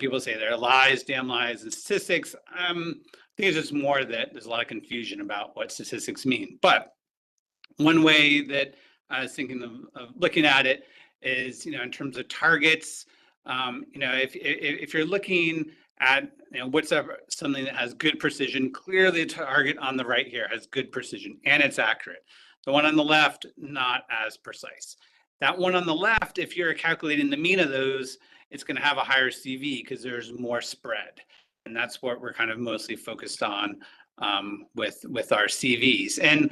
people say there are lies, damn lies, and statistics. I think it's just more that there's a lot of confusion about what statistics mean. But one way that I was thinking of looking at it is, in terms of targets, if you're looking at what's something that has good precision, clearly the target on the right here has good precision and it's accurate. The one on the left, not as precise. That one on the left, if you're calculating the mean of those, it's going to have a higher CV because there's more spread. And that's what we're kind of mostly focused on with our CVs. And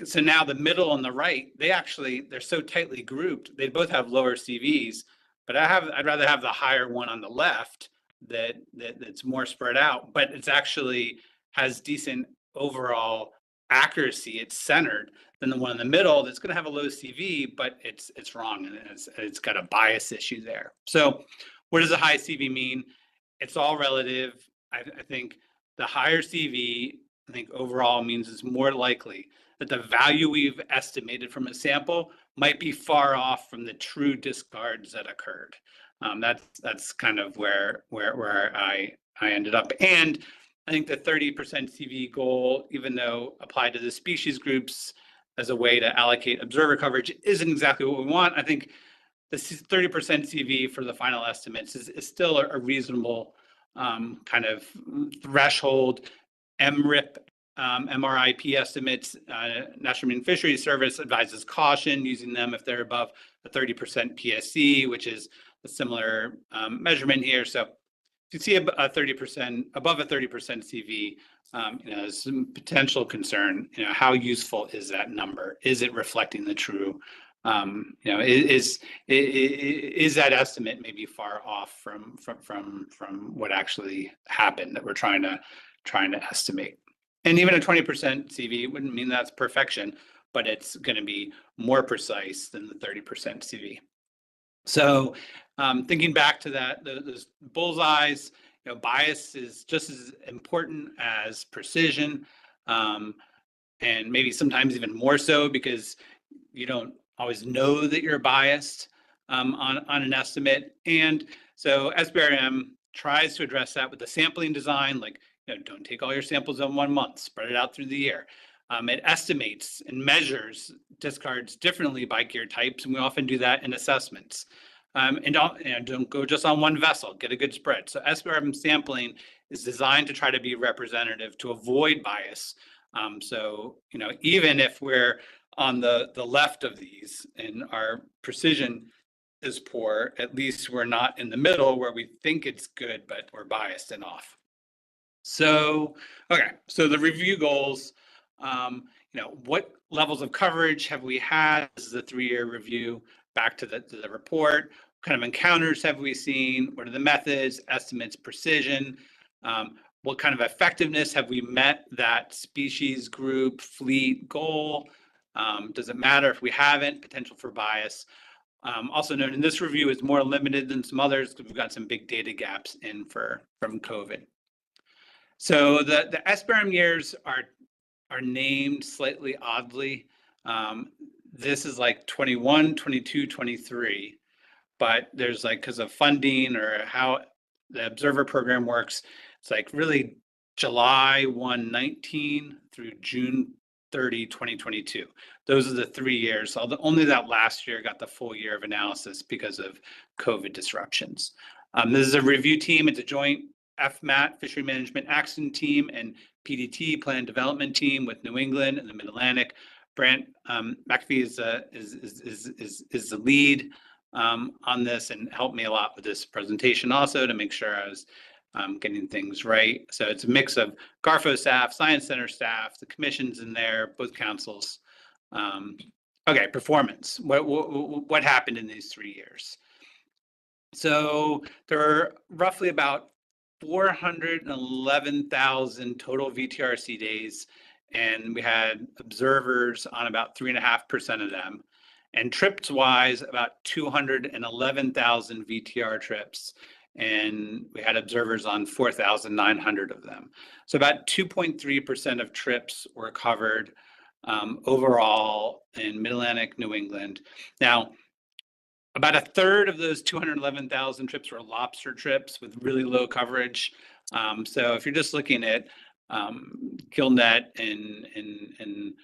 so now the middle and the right, they're so tightly grouped, they both have lower CVs, but I'd rather have the higher one on the left that's more spread out, but it's actually has decent overall accuracy. It's centered, than the one in the middle that's going to have a low CV, but it's wrong, and it's got a bias issue there. So what does a high CV mean? It's all relative. I think the higher CV, I think overall means it's more likely that the value we've estimated from a sample might be far off from the true discards that occurred. That's kind of where I ended up. And I think the 30% CV goal, even though applied to the species groups as a way to allocate observer coverage, isn't exactly what we want. I think the 30% CV for the final estimates is still a reasonable kind of threshold. MRIP MRIP estimates, National Marine Fisheries Service advises caution using them if they're above a 30% PSC, which is a similar measurement here. So if you see a 30%, above a 30% CV, there's some potential concern. How useful is that number? Is it reflecting the true? Is that estimate maybe far off from what actually happened that we're trying to estimate? And even a 20% CV wouldn't mean that's perfection, but it's going to be more precise than the 30% CV. So thinking back to that, those bullseyes, bias is just as important as precision, and maybe sometimes even more so, because you don't always know that you're biased on an estimate. And so SBRM tries to address that with the sampling design, like, don't take all your samples in 1 month, spread it out through the year. It estimates and measures discards differently by gear types, and we often do that in assessments. And don't go just on one vessel, get a good spread. So SBRM sampling is designed to try to be representative to avoid bias. So, even if we're on the left of these and our precision is poor, at least we're not in the middle where we think it's good, but we're biased and off. So, okay, so the review goals, what levels of coverage have we had? This is a 3-year review. Back to the report, what kind of encounters have we seen? What are the methods, estimates, precision? What kind of effectiveness have we met that species group fleet goal? Does it matter if we haven't? Potential for bias. Also note in this review is more limited than some others because we've got some big data gaps in from COVID. So the SBRM years are named slightly oddly. This is like 21, 22, 23, but there's because of funding or how the observer program works, it's really July 1, 19 through June 30, 2022. Those are the 3 years. Only that last year got the full year of analysis because of COVID disruptions. This is a review team. It's a joint FMAT, Fishery Management Action Team, and PDT, Plan Development Team, with New England and the Mid-Atlantic. Brant McAfee is the lead on this and helped me a lot with this presentation also to make sure I was getting things right. So it's a mix of GARFO staff, Science Center staff, the commissions in there, both councils. Okay, performance. What happened in these 3 years? So there are roughly about 411,000 total VTRC days, and we had observers on about 3.5% of them. And trips wise, about 211,000 VTR trips, and we had observers on 4,900 of them. So about 2.3% of trips were covered overall in Mid-Atlantic, New England. Now, about a third of those 211,000 trips were lobster trips with really low coverage. So if you're just looking at gillnet and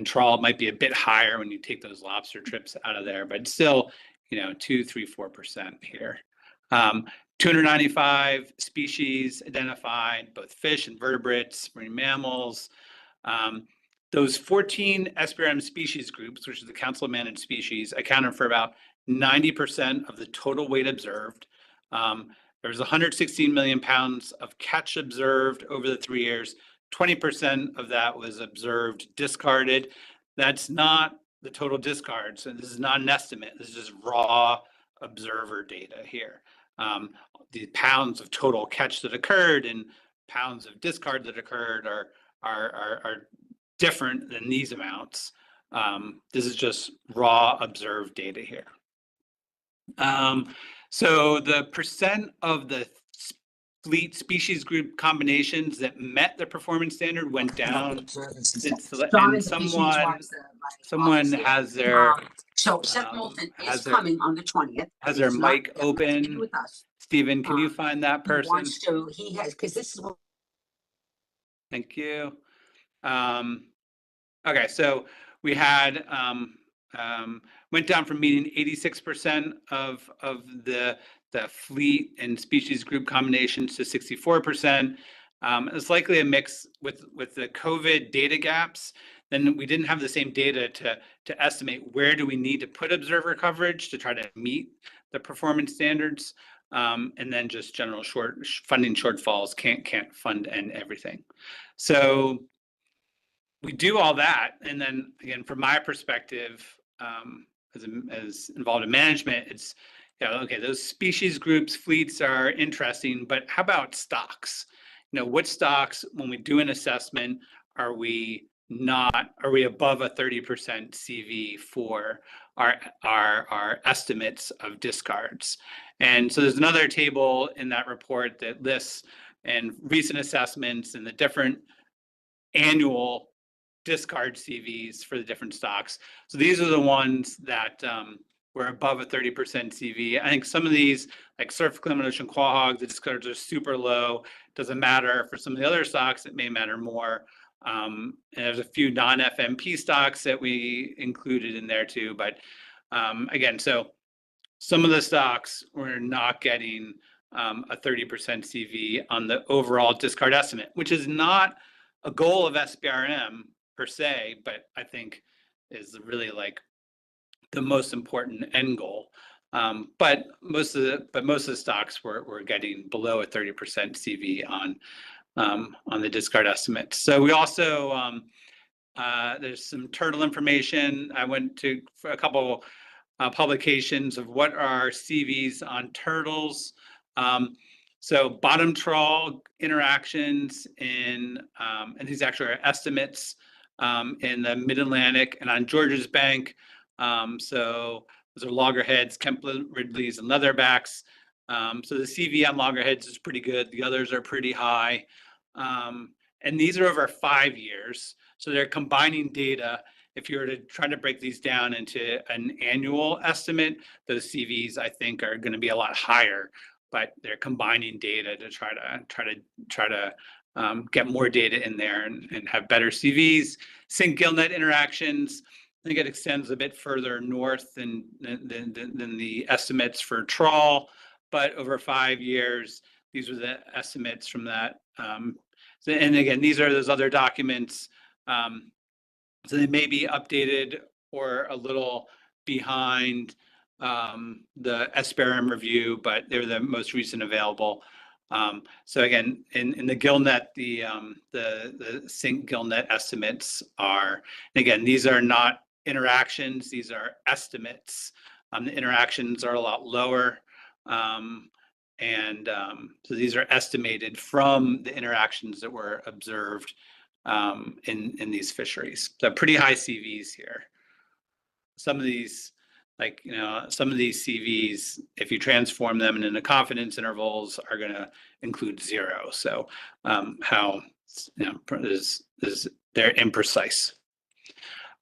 trawl, it might be a bit higher when you take those lobster trips out of there, but still, 2, 3, 4% here. 295 species identified, both fish and vertebrates, marine mammals. Those 14 SBRM species groups, which is the Council Managed Species, accounted for about 90% of the total weight observed. There was 116 million pounds of catch observed over the 3 years. 20% of that was observed discarded. That's not the total discards, and this is not an estimate. This is just raw observer data here. The pounds of total catch that occurred and pounds of discard that occurred are different than these amounts. This is just raw observed data here. So the percent of the fleet species group combinations that met the performance standard went down. And someone has their has their mic open. Stephen, can you find that person? Thank you. Okay, so we had went down from meeting 86% of the fleet and species group combinations to 64%. It's likely a mix with the COVID data gaps. Then we didn't have the same data to estimate where do we need to put observer coverage to try to meet the performance standards, and then just general funding shortfalls can't fund and everything. So we do all that, and then again, from my perspective, as involved in management, it's okay, those species groups, fleets are interesting, but how about stocks? What stocks, when we do an assessment, are we above a 30% CV for our estimates of discards? And so there's another table in that report that lists and recent assessments and the different annual discard CVs for the different stocks. So these are the ones that were above a 30% CV. I think some of these, like surf clam and ocean quahog, the discards are super low. Doesn't matter. For some of the other stocks, it may matter more. And there's a few non-FMP stocks that we included in there too. But again, so some of the stocks were not getting a 30% CV on the overall discard estimate, which is not a goal of SBRM per se, but I think is really like the most important end goal. But most of the stocks were getting below a 30% CV on the discard estimates. So we also there's some turtle information. I went to a couple publications of what are CVs on turtles. So bottom trawl interactions and these actually are estimates in the Mid-Atlantic and on Georges Bank. So those are loggerheads, Kemp Ridleys, and leatherbacks. So the CV on loggerheads is pretty good. The others are pretty high. And these are over 5 years. So they're combining data. If you were to try to break these down into an annual estimate, those CVs I think are going to be a lot higher. But they're combining data to try to get more data in there and have better CVs. Sync gillnet interactions, I think it extends a bit further north than the estimates for trawl, but over 5 years, these were the estimates from that. And again, these are those other documents. So they may be updated or a little behind the SBRM review, but they're the most recent available. So again, in the gillnet, the sync gillnet estimates are, and again, these are not interactions, these are estimates. The interactions are a lot lower. So these are estimated from the interactions that were observed in these fisheries. So pretty high CVs here. Some of these, some of these CVs, if you transform them into confidence intervals, are going to include 0. So they're imprecise.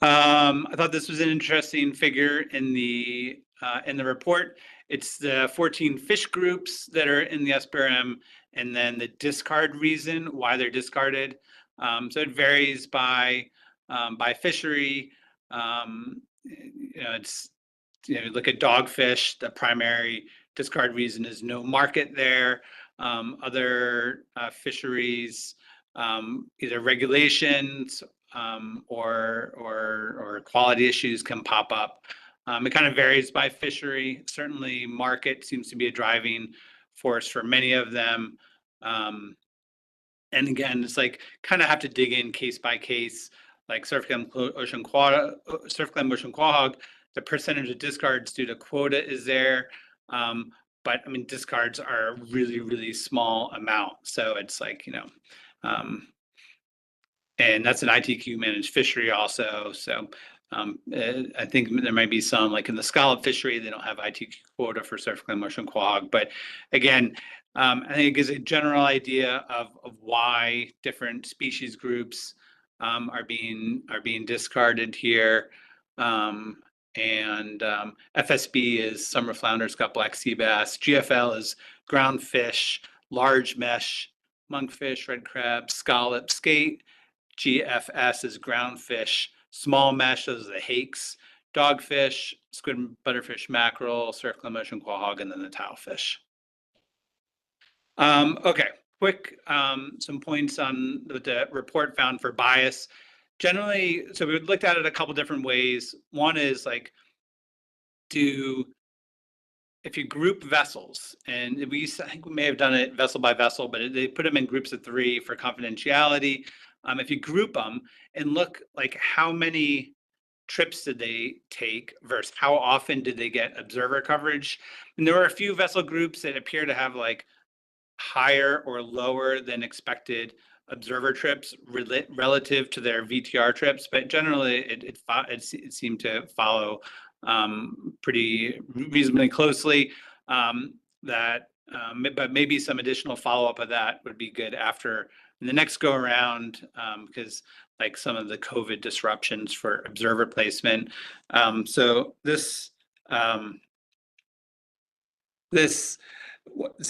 I thought this was an interesting figure in the report. It's the 14 fish groups that are in the SBRM, and then the discard reason why they're discarded. So it varies by fishery. Look at dogfish. The primary discard reason is no market there. Other fisheries, either regulations or quality issues can pop up. It kind of varies by fishery. Certainly, market seems to be a driving force for many of them. And again, it's like kind of have to dig in case by case. Like surf clam ocean quahog, the percentage of discards due to quota is there. But I mean, discards are a really, really small amount. So it's like, and that's an ITQ managed fishery also. So I think there might be some, like in the scallop fishery, they don't have ITQ quota for surf clam ocean quahog. But again, I think it gives a general idea of why different species groups are being discarded here. FSB is summer flounder, scut black sea bass. GFL is ground fish, large mesh, monkfish, red crab, scallop, skate. GFS is ground fish, small mesh, those are the hakes, dogfish, squid, butterfish, mackerel, surf clam ocean quahog, and then the tilefish. Okay, quick, some points on what the report found for bias. Generally, so we looked at it a couple different ways. One is like, if you group vessels, and I think we may have done it vessel by vessel, but they put them in groups of 3 for confidentiality. If you group them and look like how many trips did they take versus how often did they get observer coverage, and there were a few vessel groups that appear to have like higher or lower than expected observer trips relative to their VTR trips, but generally it seemed to follow pretty reasonably closely. But maybe some additional follow-up of that would be good after the next go around, because like some of the COVID disruptions for observer placement. So this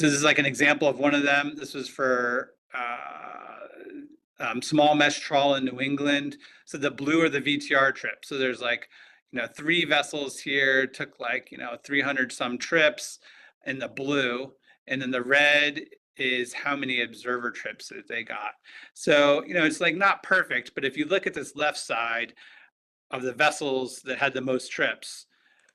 is like an example of one of them. This was for small mesh trawl in New England. So the blue are the VTR trips. So there's like, 3 vessels here, took like, 300 some trips in the blue. And then the red is how many observer trips that they got. So, it's like not perfect, but if you look at this left side of the vessels that had the most trips,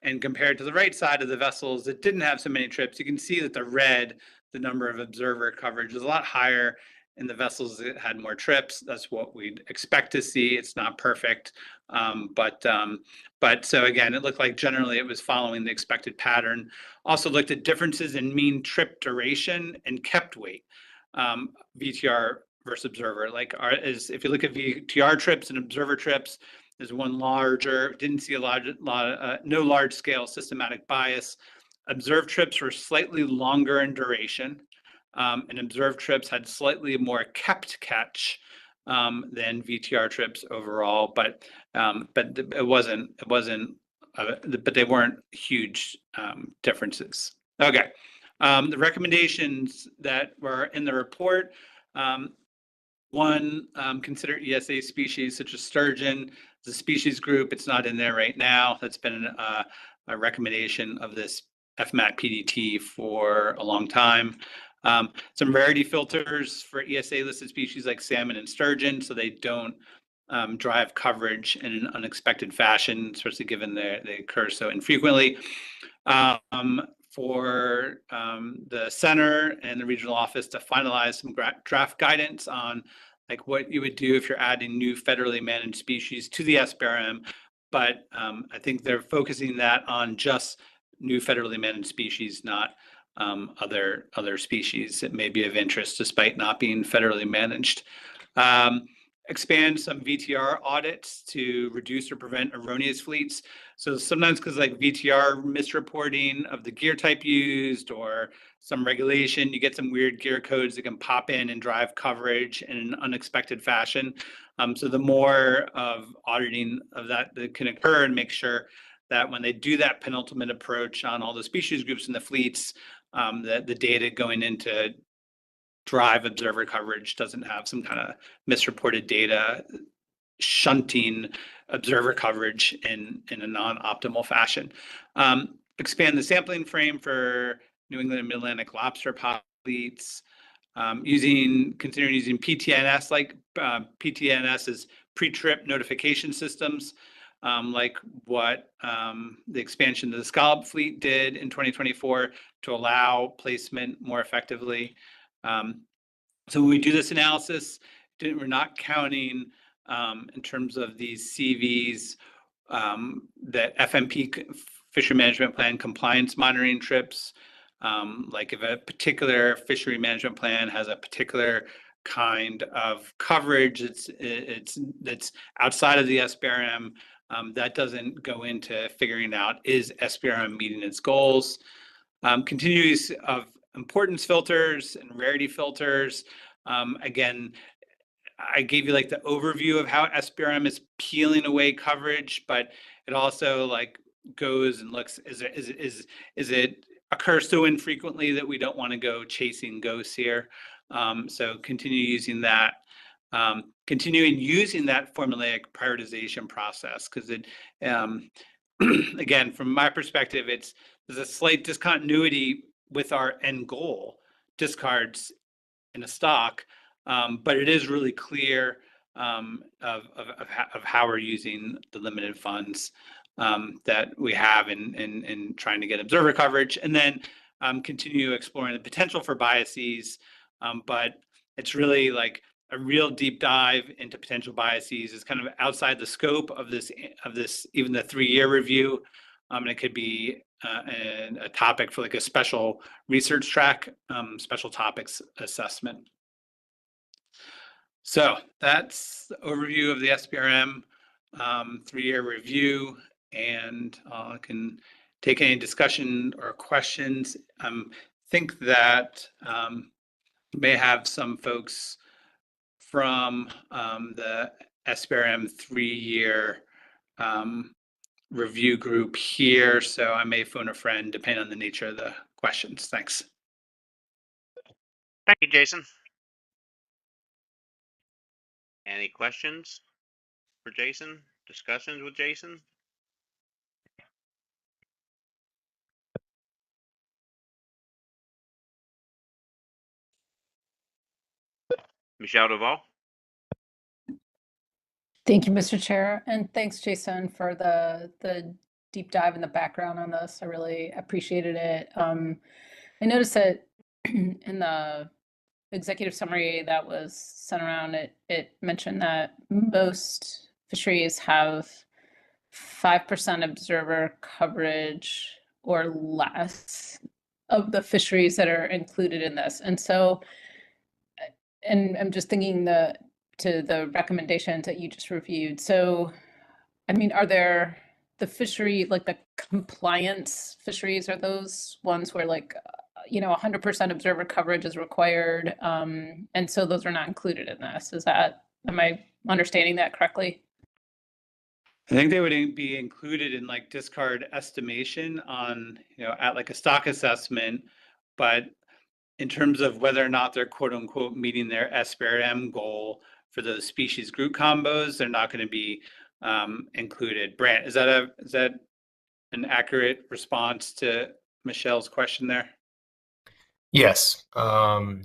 and compared to the right side of the vessels that didn't have so many trips, you can see that the red, the number of observer coverage, is a lot higher in the vessels that had more trips. That's what we'd expect to see. It's not perfect, but so again, it looked like generally it was following the expected pattern. Also looked at differences in mean trip duration and kept weight, VTR versus observer. Like if you look at VTR trips and observer trips, there's one larger, didn't see no large scale systematic bias. Observed trips were slightly longer in duration, and observed trips had slightly more kept catch than VTR trips overall, but it wasn't, but they weren't huge differences. Okay, the recommendations that were in the report. One, consider ESA species such as sturgeon as a species group. It's not in there right now. That's been a recommendation of this FMAT PDT for a long time. Some rarity filters for ESA listed species like salmon and sturgeon, so they don't drive coverage in an unexpected fashion, especially given they occur so infrequently. For the center and the regional office to finalize some draft guidance on like what you would do if you're adding new federally managed species to the SBRM. But I think they're focusing that on just new federally managed species, not other species that may be of interest despite not being federally managed. Expand some VTR audits to reduce or prevent erroneous fleets. So sometimes because like VTR misreporting of the gear type used or some regulation, you get some weird gear codes that can pop in and drive coverage in an unexpected fashion. So the more of auditing of that can occur, and make sure that when they do that penultimate approach on all the species groups and the fleets, that the data going into drive observer coverage doesn't have some kind of misreported data shunting observer coverage in a non-optimal fashion. Expand the sampling frame for New England and Mid-Atlantic lobster fleets, considering using PTNS, like PTNS is pre-trip notification systems, like what the expansion of the scallop fleet did in 2024 to allow placement more effectively. So when we do this analysis, we're not counting in terms of these CVs that FMP fishery management plan compliance monitoring trips. Like if a particular fishery management plan has a particular kind of coverage that's outside of the SBRM, that doesn't go into figuring out is SBRM meeting its goals. Continuous of importance filters and rarity filters. Again, I gave you like the overview of how SBRM is peeling away coverage, but it also like goes and looks, is it occurs so infrequently that we don't want to go chasing ghosts here. So continue using that. Continuing using that formulaic prioritization process, because it, again, from my perspective, there's a slight discontinuity with our end goal, discards in a stock, but it is really clear of how we're using the limited funds that we have in trying to get observer coverage, and then continue exploring the potential for biases. But it's really like a real deep dive into potential biases is kind of outside the scope of this even the 3-year review. And it could be a topic for like a special research track, special topics assessment. So that's the overview of the SPRM 3-year review, and I can take any discussion or questions. Think that we may have some folks from the SPRM 3-year review group here, so I may phone a friend depending on the nature of the questions. Thanks. Thank you, Jason. Any questions for Jason? Discussions with Jason? Michelle Duval? Thank you, Mr. Chair, and thanks, Jason, for the deep dive in the background on this. I really appreciated it. I noticed that in the executive summary that was sent around, it mentioned that most fisheries have 5% observer coverage or less of the fisheries that are included in this. And so, and I'm just thinking to the recommendations that you just reviewed. So, I mean, are there the fishery, like the compliance fisheries, are those ones where like, 100% observer coverage is required? And so those are not included in this. Am I understanding that correctly? I think they would be included in like discard estimation on, at like a stock assessment, but in terms of whether or not they're quote unquote meeting their SPRM goal for those species group combos, they're not going to be included. Brant, is that an accurate response to Michelle's question there? Yes, the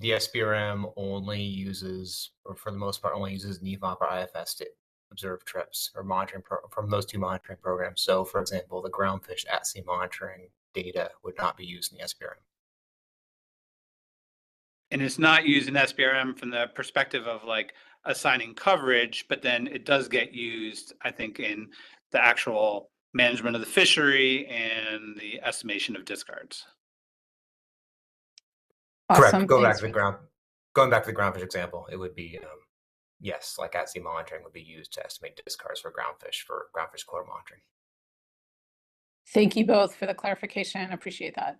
SPRM only uses, or for the most part, only uses NEFOP or IFS to observe trips or monitoring from those 2 monitoring programs. So, for example, the groundfish at sea monitoring data would not be used in the SPRM. And it's not used in SPRM from the perspective of like assigning coverage, but then it does get used, I think, in the actual management of the fishery and the estimation of discards. Awesome. Correct. Going back to the groundfish example, it would be yes, like at sea monitoring would be used to estimate discards for groundfish core monitoring. Thank you both for the clarification. I appreciate that.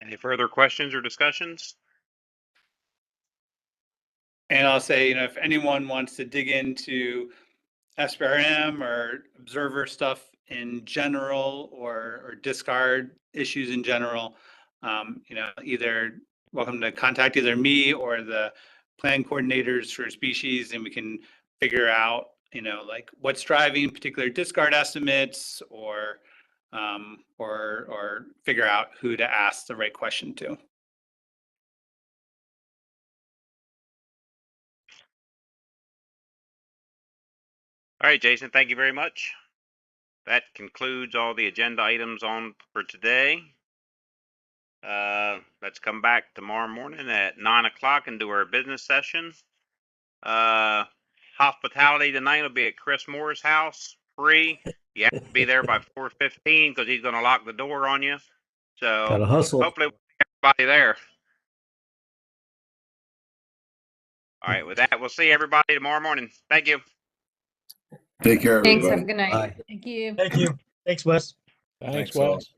Any further questions or discussions? And I'll say, if anyone wants to dig into SPRM or observer stuff in general, or discard issues in general, either welcome to contact either me or the plan coordinators for species, and we can figure out, like what's driving particular discard estimates, or figure out who to ask the right question to. All right, Jason, thank you very much. That concludes all the agenda items on for today. Let's come back tomorrow morning at 9 o'clock and do our business session. Hospitality tonight will be at Chris Moore's house, free. You have to be there by 4:15 because he's going to lock the door on you. So Gotta hustle. hopefully we'll get everybody there. All right, with that, we'll see everybody tomorrow morning. Thank you. Take care, everybody. Thanks. Have a good night. Bye. Thank you. Thank you. Thanks, Wes. Thanks, Wes.